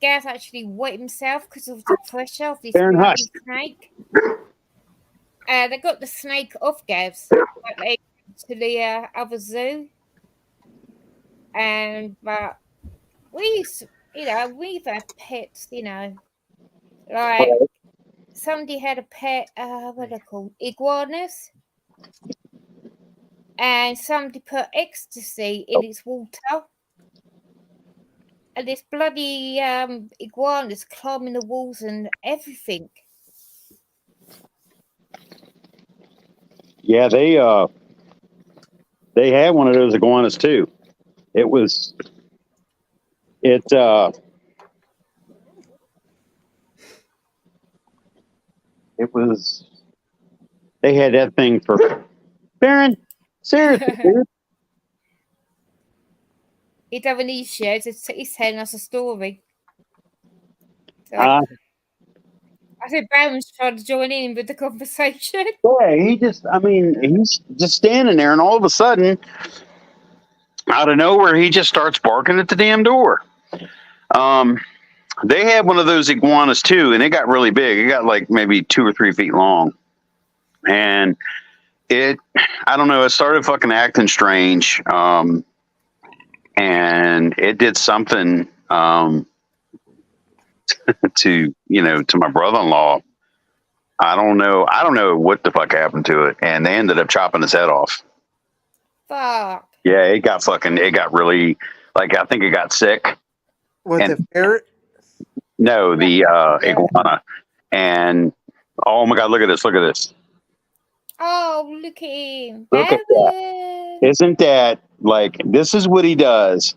Gus actually wet himself because of the pressure of this snake. They got the snake off Gus to the other zoo, but we've had pets, like somebody had a pet, what are they called? Iguanas. And somebody put ecstasy in its water. And this bloody iguanas climbing the walls and everything. Yeah, they had one of those iguanas too. They had that thing for Baron. Seriously, dude. He doesn't need shares. He's telling us a story. So, I think Baron's trying to join in with the conversation. Yeah, he's just standing there, and all of a sudden, out of nowhere, he just starts barking at the damn door. They had one of those iguanas too, and it got really big. It got like maybe 2 or 3 feet long. And I don't know, it started fucking acting strange. And it did something to my brother-in-law. I don't know what the fuck happened to it. And they ended up chopping his head off. Fuck. Yeah, it got really, I think it got sick. What, the ferret? No, the iguana. And oh my God, look at this! Oh, look at him! Look at that! Isn't that this is what he does?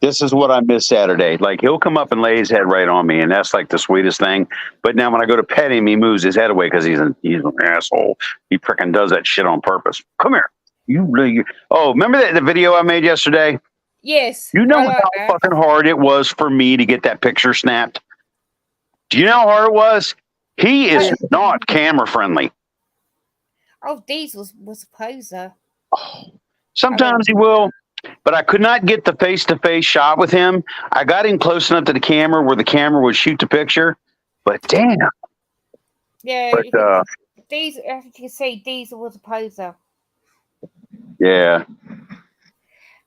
This is what I miss Saturday. He'll come up and lay his head right on me, and that's the sweetest thing. But now when I go to pet him, he moves his head away because he's an asshole. He frickin' does that shit on purpose. Come here, remember the video I made yesterday? Yes. You know how fucking hard it was for me to get that picture snapped? Do you know how hard it was? He is not camera friendly. Oh, Diesel was a poser. Sometimes he will, but I could not get the face-to-face shot with him. I got him close enough to the camera where the camera would shoot the picture, but damn. Yeah, But, Diesel, as you can see, Diesel was a poser. yeah.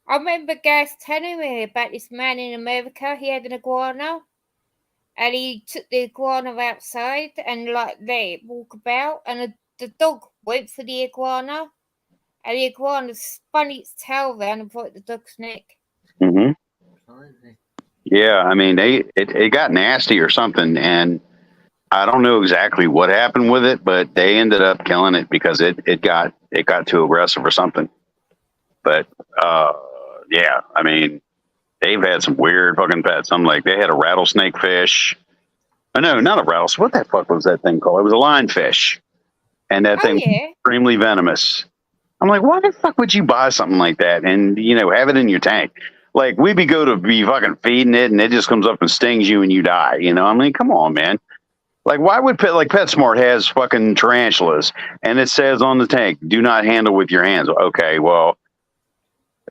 I remember Gas telling me about this man in America. He had an iguana, and he took the iguana outside and let it walk about, and the dog went for the iguana, and the iguana spun its tail around and broke the dog's neck. Mm-hmm. Blimey. Yeah, I mean, it got nasty or something, and I don't know exactly what happened with it, but they ended up killing it because it got too aggressive or something. But yeah, I mean, they've had some weird fucking pets. I'm like, they had a rattlesnake fish. Oh, no, not a rattlesnake. What the fuck was that thing called? It was a lionfish, and that thing was extremely venomous. I'm like, why the fuck would you buy something like that and have it in your tank? Like, we go to be fucking feeding it, and it just comes up and stings you, and you die. I mean, come on, man. Like, why would PetSmart has fucking tarantulas, and it says on the tank, "Do not handle with your hands." Okay, well,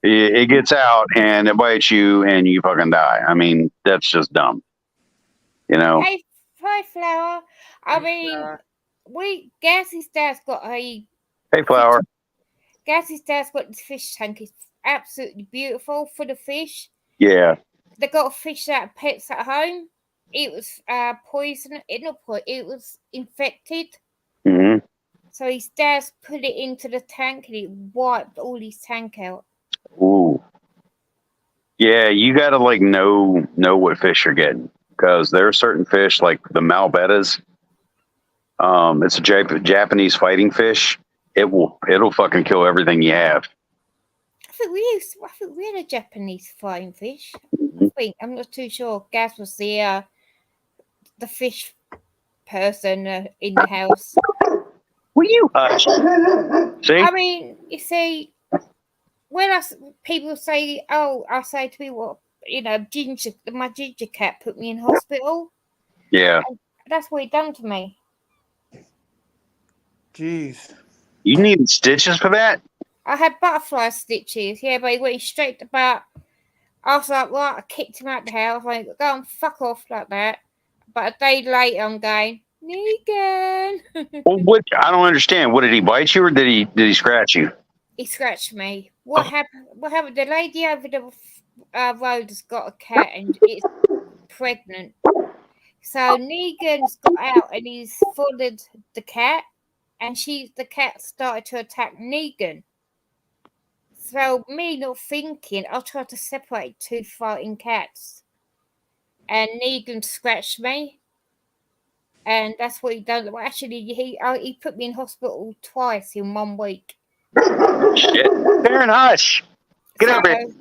it gets out and it bites you, and you fucking die. I mean, that's just dumb. Hey, hi, Flower. I Hey, mean, Flower. Gassy's dad's got a. Hey, Flower. Gassy's dad's got this fish tank. It's absolutely beautiful for the fish. Yeah. They got a fish that pets at home. It was poison. It was infected. Mm-hmm. So his dad's put it into the tank and it wiped all his tank out. Ooh. Yeah, you got to know what fish you're getting, because there are certain fish like the Malbettas. It's a Japanese fighting fish. It'll fucking kill everything you have. I think we had a Japanese flying fish. I'm not too sure. Gas was the fish person in the house. Will you hush? See? I mean, you see, when people say, "Oh," I say to people, my ginger cat put me in hospital. Yeah. That's what he done to me. Jeez. You need stitches for that? I had butterfly stitches, yeah, but he went straight to butt. I was like, right, I kicked him out the house. I went, go and fuck off like that. But a day later, I'm going, Negan. Well, what? I don't understand. What, did he bite you, or did he scratch you? He scratched me. What happened? The lady over the road has got a cat and it's pregnant. So Negan's got out and he's followed the cat, and the cat started to attack Negan. So me not thinking, I tried to separate two fighting cats, and Negan scratched me, and that's what he done. Well, actually, he put me in hospital twice in 1 week. Shit, Darren, hush. Get over here.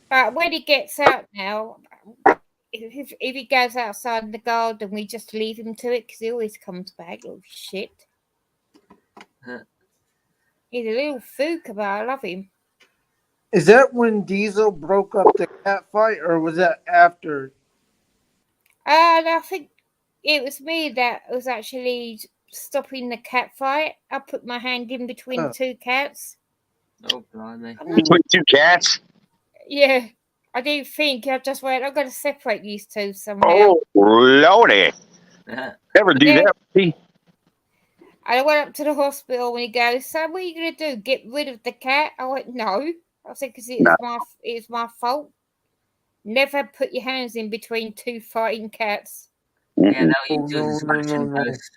But when he gets out now, if he goes outside in the garden, we just leave him to it because he always comes back. Little shit. He's a little fook, but I love him. Is that when Diesel broke up the cat fight, or was that after? And I think it was me that was actually stopping the cat fight. I put my hand in between two cats. Oh, blimey. Between two cats? Yeah. I didn't think. I just went, I'm going to separate these two somehow. Oh, lordy. Never do that. I went up to the hospital and he goes, so what are you going to do? Get rid of the cat? I went, no. I said, because it's my fault. Never put your hands in between two fighting cats. Yeah, no, you do the scratching post.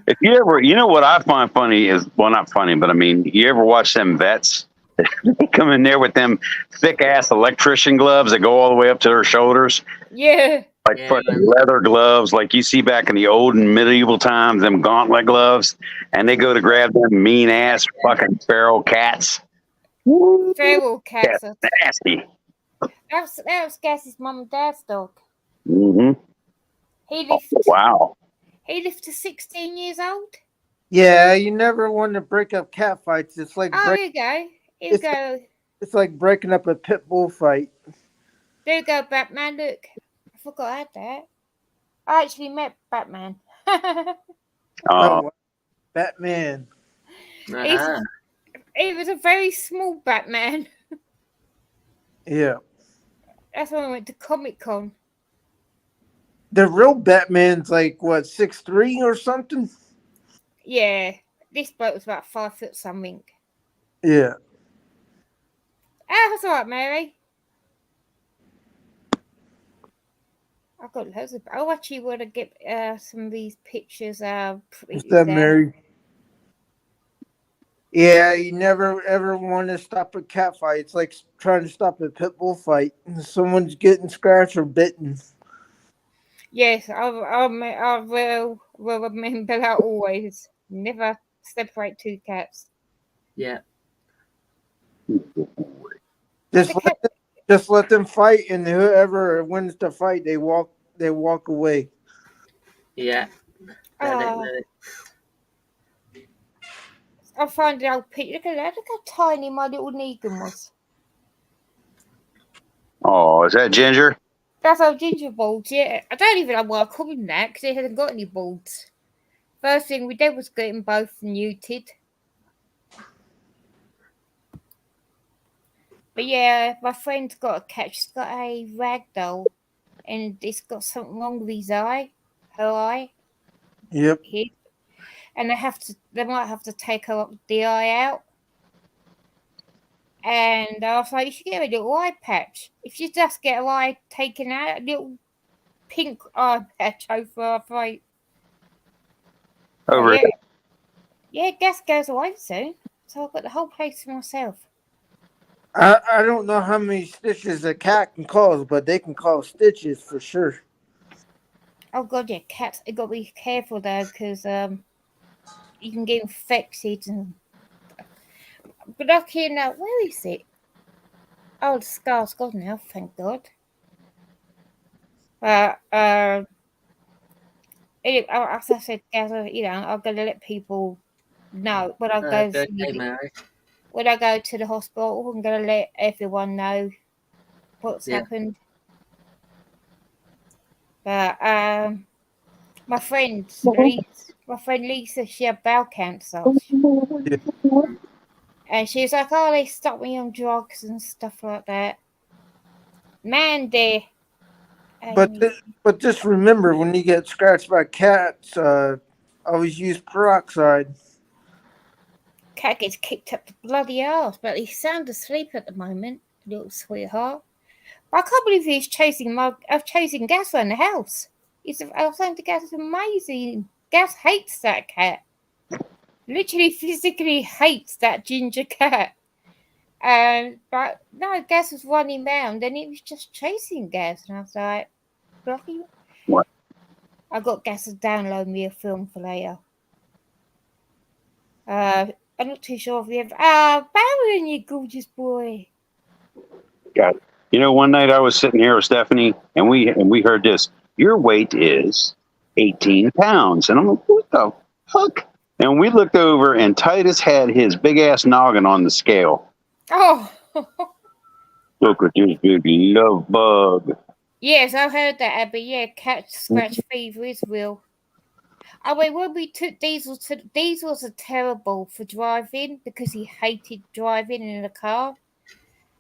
If you ever, what I find funny is, well, not funny, but I mean, you ever watch them vets? They come in there with them thick ass electrician gloves that go all the way up to their shoulders. Yeah. Like fucking leather gloves, like you see back in the old and medieval times, them gauntlet gloves, and they go to grab them mean ass fucking feral cats. Feral cats. That's nasty. That was Gass's mum and dad's dog. Mm-hmm. Wow. He lived to 16 years old. Yeah, you never want to break up cat fights. It's like here you go. Here you go. It's like breaking up a pit bull fight. There you go, Batman. Look, I forgot I had that. I actually met Batman. Oh, Uh, wow. Batman. Ah, It was a very small Batman. Yeah. That's when I went to Comic Con. The real Batman's like what, 6'3" or something? Yeah, this bloke was about 5 foot something. Yeah. That's all right, Mary. I've got loads of. I actually want to get some of these pictures. What's that, There. Mary? Yeah, you never ever want to stop a cat fight. It's like trying to stop a pit bull fight. Someone's getting scratched or bitten. Yes, I will remember that always. Never separate two cats. yeah. Just The cat, just let them fight, and whoever wins the fight, they walk away. Yeah. oh, I found the old picture. Look at that. Look how tiny my little Negan was. oh, is that Ginger? That's old Ginger balls. Yeah, I don't even know why I call him that because he hasn't got any balls. First thing we did was get them both neutered. But yeah, my friend's got a cat. She's got a ragdoll, and it's got something wrong with his eye, her eye, Yep. his, and they might have to take the eye out. And I was like, you should get a little eye patch. If you just get an eye taken out, a little pink eye patch over her throat. Over Yeah, yeah, gas goes away soon, so I've got the whole place to myself. I don't know how many stitches a cat can cause, but they can cause stitches for sure. Oh god, yeah, cats. You got to be careful though, because you can get infected. But lucky enough, where is it? Oh, the scar's gone now, thank God. As I said, Gaz, I'm going to let people know when I go. Good day, Mary. When I go to the hospital, I'm going to let everyone know what's happened. But my friend Lisa, she had bowel cancer, and she was like, "Oh, they stuck me on drugs and stuff like that." Mandy. But just remember, when you get scratched by cats, always use peroxide. Cat gets kicked up the bloody arse, but he's sound asleep at the moment, little sweetheart. But I can't believe he's chasing Gas around the house. I was saying to Gas, it's amazing. Gas hates that cat. Literally, physically hates that ginger cat. But no, Gas was running round and he was just chasing Gas, and I was like, "Bloody!" What? I got Gas to download me a film for later. I'm not too sure if we ever. Baron, you gorgeous boy. God. You know, one night I was sitting here with Stephanie, and we heard this. Your weight is 18 pounds, and I'm like, what the fuck? And we looked over, and Titus had his big ass noggin on the scale. Oh. Look at this big love bug. Yes, I heard that, Abby. Yeah, cat scratch fever is real. I mean, when we took Diesel Diesel's terrible for driving because he hated driving in a car.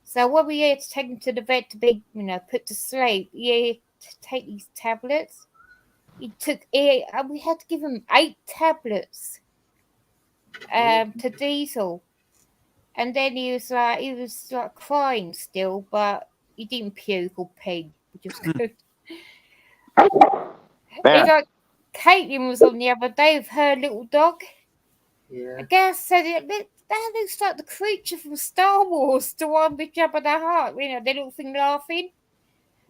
So when we had to take him to the vet to be, put to sleep, to take these tablets. We had to give him 8 tablets to Diesel. And then he was like crying still, but he didn't puke or peg, which was good. It's like Caitlin was on the other day with her little dog. Yeah. I guess said that looks like the creature from Star Wars, the one with Jabba the Hutt, the little thing laughing.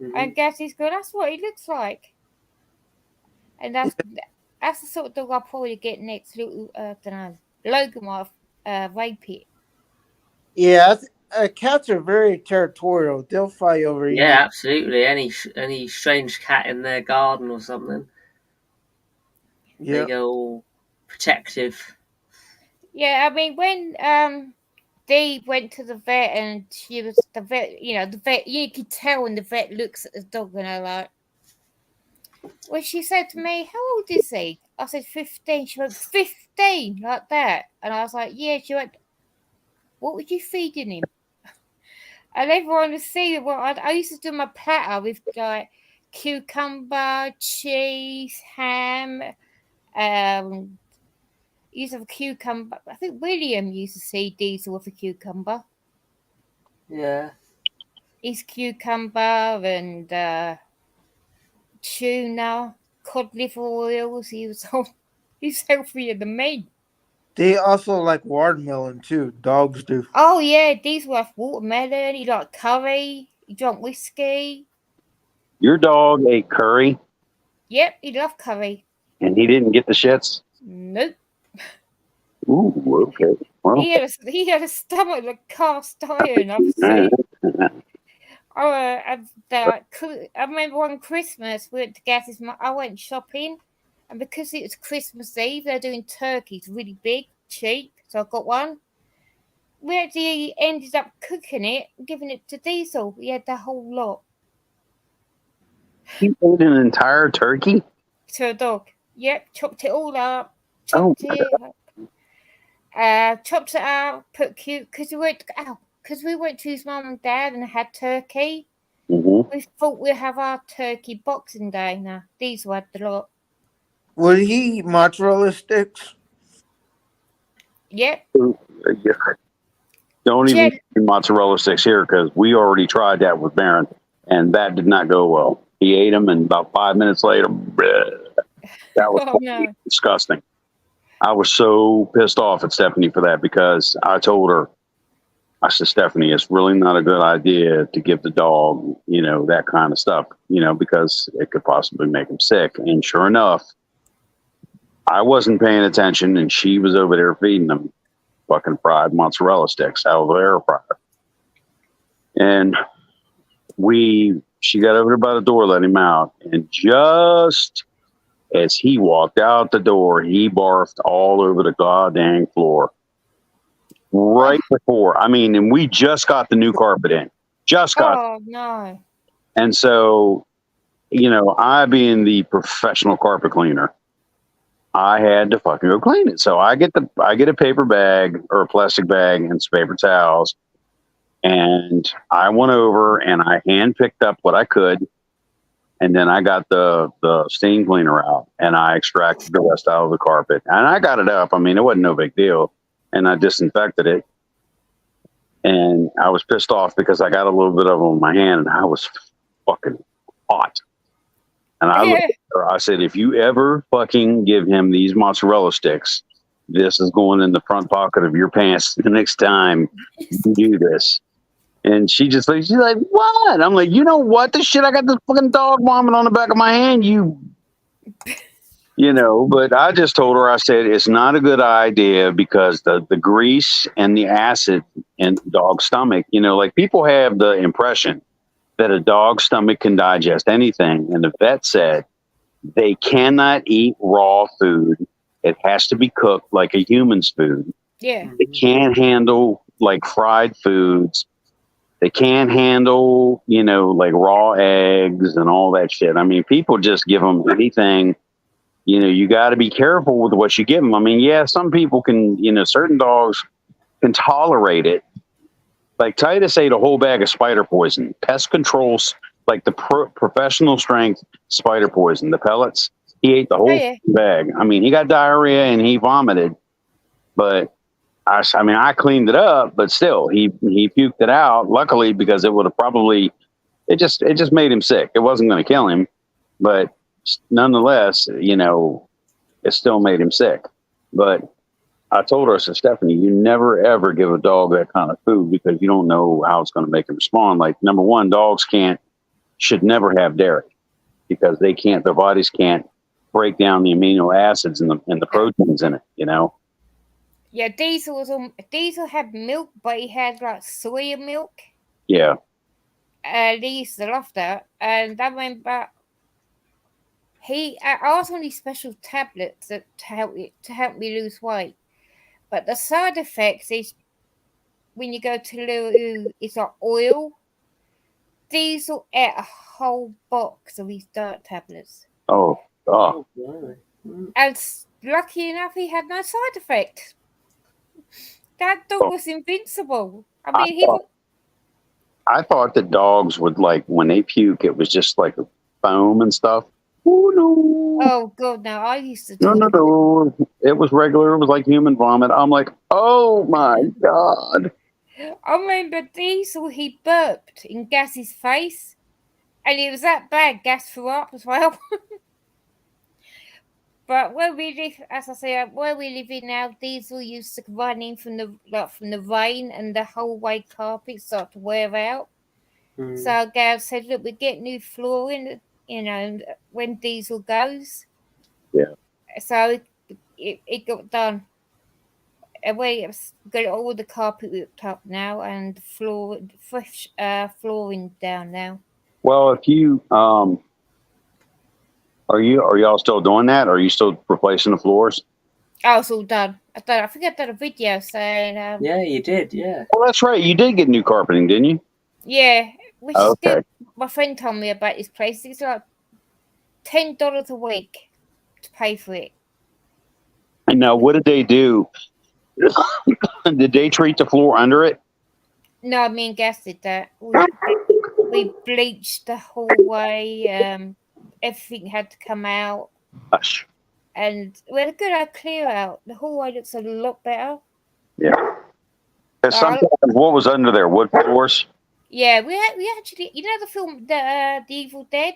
Mm-hmm. And Gassie's going, that's what he looks like. And that's the sort of dog I'll probably get next. Little, I don't know, Logan might rape it. Yeah, cats are very territorial. They'll fight over you. Yeah, absolutely. Any strange cat in their garden or something, they go all protective. Yeah, I mean when Dee went to the vet and she was the vet, the vet, you could tell when the vet looks at the dog and they're like, When she said to me, "How old is he?" I said 15. She went, 15, like that. And I was like, yeah. She went, what were you feeding him? And everyone was seeing what I used to do my platter with like cucumber, cheese, ham. Used to have a cucumber. I think William used to see Diesel with a cucumber. Yeah. His cucumber and tuna, cod liver oils. He's healthier than me. They also like watermelon too. Dogs do. Oh yeah, Diesel have watermelon. He liked curry. He drank whiskey. Your dog ate curry Yep, he loved curry. and he didn't get the shits. Nope. Ooh, okay. Well, He had a stomach like cast iron. I've seen. I remember one Christmas we went to Gaz's. I went shopping, and because it was Christmas Eve, they're doing turkeys really big, cheap. So I got one. We actually ended up cooking it, giving it to Diesel. He had the whole lot. he ate an entire turkey. To a dog. Yep, chopped it all up. Oh, Chopped it up, put cute because we went to his mum and dad and had turkey. Mm-hmm. We thought we'd have our turkey Boxing Day now. These were the lot. Would he eat mozzarella sticks? Yep. Don't even do mozzarella sticks here because we already tried that with Baron, and that did not go well. He ate them, and about 5 minutes later, that was disgusting. I was so pissed off at Stephanie for that because I told her, I said, Stephanie, it's really not a good idea to give the dog, that kind of stuff, because it could possibly make him sick. And sure enough, I wasn't paying attention, and she was over there feeding them fucking fried mozzarella sticks out of the air fryer. And she got over there by the door, let him out, and just as he walked out the door, he barfed all over the goddamn floor. Right before, and we just got the new carpet in. Oh, no. And so, I being the professional carpet cleaner, I had to fucking go clean it. So I get a paper bag or a plastic bag and some paper towels. And I went over and I hand picked up what I could. And then I got the steam cleaner out and I extracted the rest out of the carpet. And I got it up. It wasn't no big deal. And I disinfected it. And I was pissed off because I got a little bit of it on my hand and I was fucking hot. And I looked at her, I said, if you ever fucking give him these mozzarella sticks, this is going in the front pocket of your pants the next time you do this. And she's like, what? I'm like, you know what? The shit, I got this fucking dog vomit on the back of my hand, but I just told her, I said, it's not a good idea because the grease and the acid in the dog's stomach, people have the impression that a dog's stomach can digest anything. And the vet said they cannot eat raw food. It has to be cooked like a human's food. Yeah. They can't handle like fried foods. They can't handle, like raw eggs and all that shit. People just give them anything. You got to be careful with what you give them. Some people can, certain dogs can tolerate it. Like Titus ate a whole bag of spider poison, pest controls, like the professional strength spider poison, the pellets. He ate the whole bag. He got diarrhea and he vomited, but I cleaned it up, but still he puked it out. Luckily, because it would have probably, it just made him sick. It wasn't going to kill him, but nonetheless, it still made him sick. But I told her, I said, Stephanie, you never ever give a dog that kind of food because you don't know how it's going to make him respond. Like, number one, dogs should never have dairy because their bodies can't break down the amino acids and the proteins in it, Yeah, Diesel had milk, but he had like soya milk. Yeah. And he used to love that. And I remember I asked on these special tablets to help me lose weight. But the side effects is when you go to loo, it's like oil. Diesel ate a whole box of these diet tablets. Oh, oh. Blimey. And lucky enough, he had no side effect. That dog was invincible. I I mean, he thought, I thought that dogs would, like, when they puke, it was just like a foam and stuff. Oh, no. oh god, no, I used to No, do no, it. no. It was regular. It was like human vomit. I'm like, oh my God. I remember Diesel, he burped in Gaz's face, and it was that bad, Gaz threw up as well. But where we live, as I say, where we live in now, Diesel used to run in from the rain, and the hallway carpet started to wear out. Mm. So Gaz said, "Look, we get new flooring, when Diesel goes." Yeah. So it got done. And we got all the carpet ripped up now, and fresh flooring down now. Well, if you, are y'all still doing that? Are you still replacing the floors? Oh, it's all done. I think I done a video saying, Yeah, you did. Yeah. Well, that's right. You did get new carpeting, didn't you? yeah, which is Okay. good. My friend told me about this place. It's like $10 a week to pay for it. And now, what did they do? Did they treat the floor under it? No, me and Gaz did that. We bleached the hallway. Everything had to come out, Gosh. and we had a good old clear out. The hallway looks a lot better. Yeah. 'Cause sometimes what was under there? Wood floors? Yeah, we actually, the film The Evil Dead.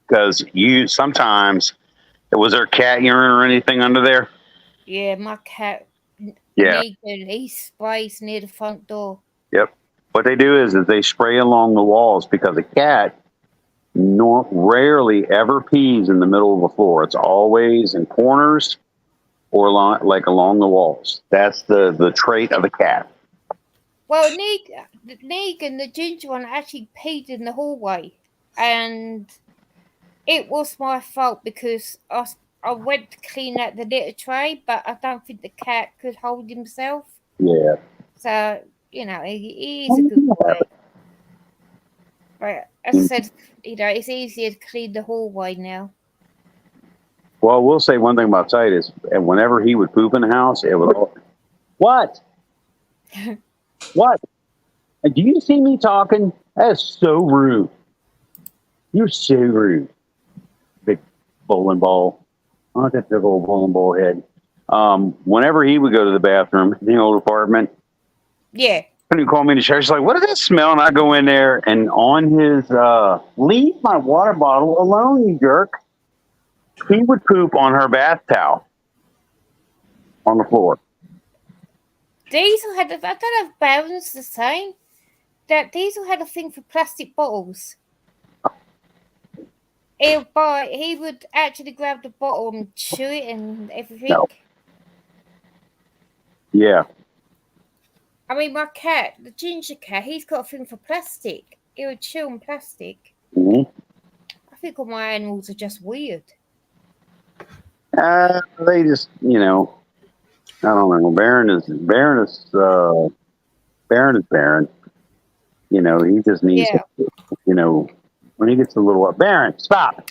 Because sometimes, was there cat urine or anything under there? Yeah, my cat. Yeah. Negan, he sprays near the front door. Yep. What they do is they spray along the walls because a cat rarely ever pees in the middle of the floor. It's always in corners or along the walls. That's the trait of a cat. Well, Negan, the ginger one, actually peed in the hallway, and it was my fault because I went to clean out the litter tray, but I don't think the cat could hold himself. Yeah. So, he's a good boy. But as I said, it's easier to clean the hallway now. Well, we'll say one thing about Titus. And whenever he would poop in the house, it would. What? What? Do you see me talking? That's so rude. You're so rude. Big bowling ball. Oh, that big old bowling ball head. Whenever he would go to the bathroom in the old apartment, Yeah. he called me in the shower. She's like, "What does that smell?" And I go in there, and on his leave my water bottle alone, you jerk. He would poop on her bath towel on the floor. Diesel had, I don't know if Baron's the same, that Diesel had a thing for plastic bottles. He would actually grab the bottle and chew it and everything. No. Yeah. I mean, my cat, the ginger cat, he's got a thing for plastic. He would chew on plastic. Mm-hmm. I think all my animals are just weird. They just, I don't know. Baron is Baron. He just needs, when he gets a little, Baron, stop.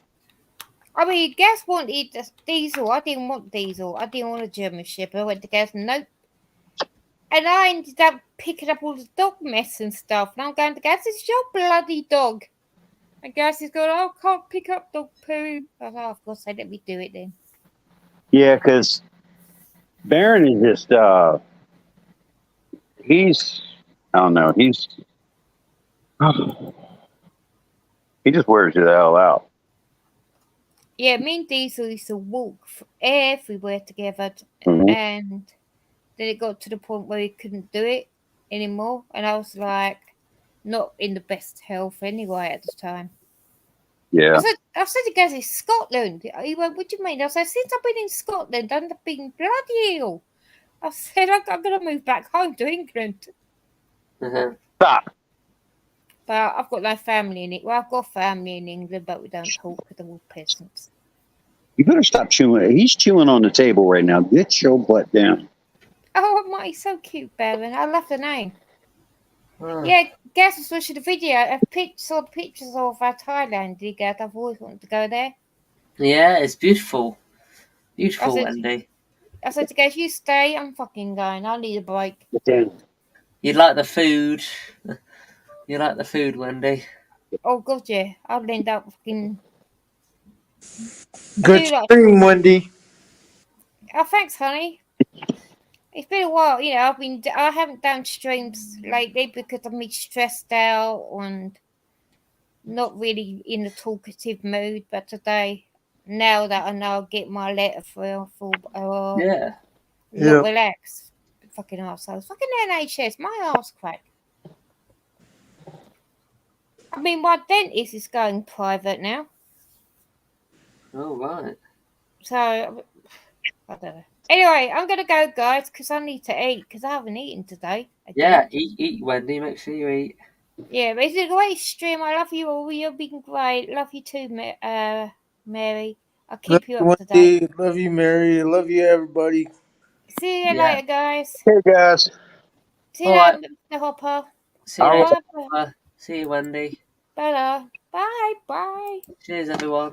I mean, Gaz wanted Diesel. I didn't want Diesel. I didn't want a German Shepherd. I went to Gaz, nope. And I ended up picking up all the dog mess and stuff. And I'm going to Gaz, it's your bloody dog. And Gaz is going, I can't pick up dog poo. I was like, oh, of course, let me do it then. Yeah, because Baron is just, I don't know, he just wears you the hell out. Yeah, me and Diesel used to walk everywhere together. Mm-hmm. And then it got to the point where he couldn't do it anymore. And I was like, not in the best health anyway at the time. Yeah. I said to Gaz, it's Scotland. He went, what do you mean? I said, since I've been in Scotland, I've been bloody ill. I said, I'm going to move back home to England. Uh-huh. Stop. But I've got no family in it. Well, I've got family in England, but we don't talk because they're all peasants. You better stop chewing. He's chewing on the table right now. Get your butt down. Oh, my, he's so cute, Baron. I love the name. Oh. Yeah, Gaz was watching the video. I saw the pictures of Thailand. Did you go? I've always wanted to go there. Yeah, it's beautiful. I Beautiful, said, Wendy. I said to Gaz, you stay. I'm fucking going. I need a break. You'd like the food. You like the food, Wendy. Oh god, yeah. I'd end up fucking. Good do like- stream, Wendy. Oh, thanks, honey. It's been a while, you know. I haven't done streams lately because I've been stressed out and not really in a talkative mood. But today, now that I know I'll get my letter through, Yeah. look, relax. Fucking arseholes. Fucking NHS, my arse crack. I mean, my dentist is going private now. Oh, right. So, I don't know. Anyway, I'm going to go, guys, because I need to eat, because I haven't eaten today. Yeah, eat, Wendy. Make sure you eat. Yeah, but it's a great stream. I love you all. You've been great. Love you too, Mary. I'll keep you up to date. Wendy. Love you, Mary. Love you, everybody. See you Yeah. later, guys. Hey guys. See you All later, Mr. Hopper. See you All later. Bye. See you, Wendy. Bye. Bye. Bye. Cheers, everyone.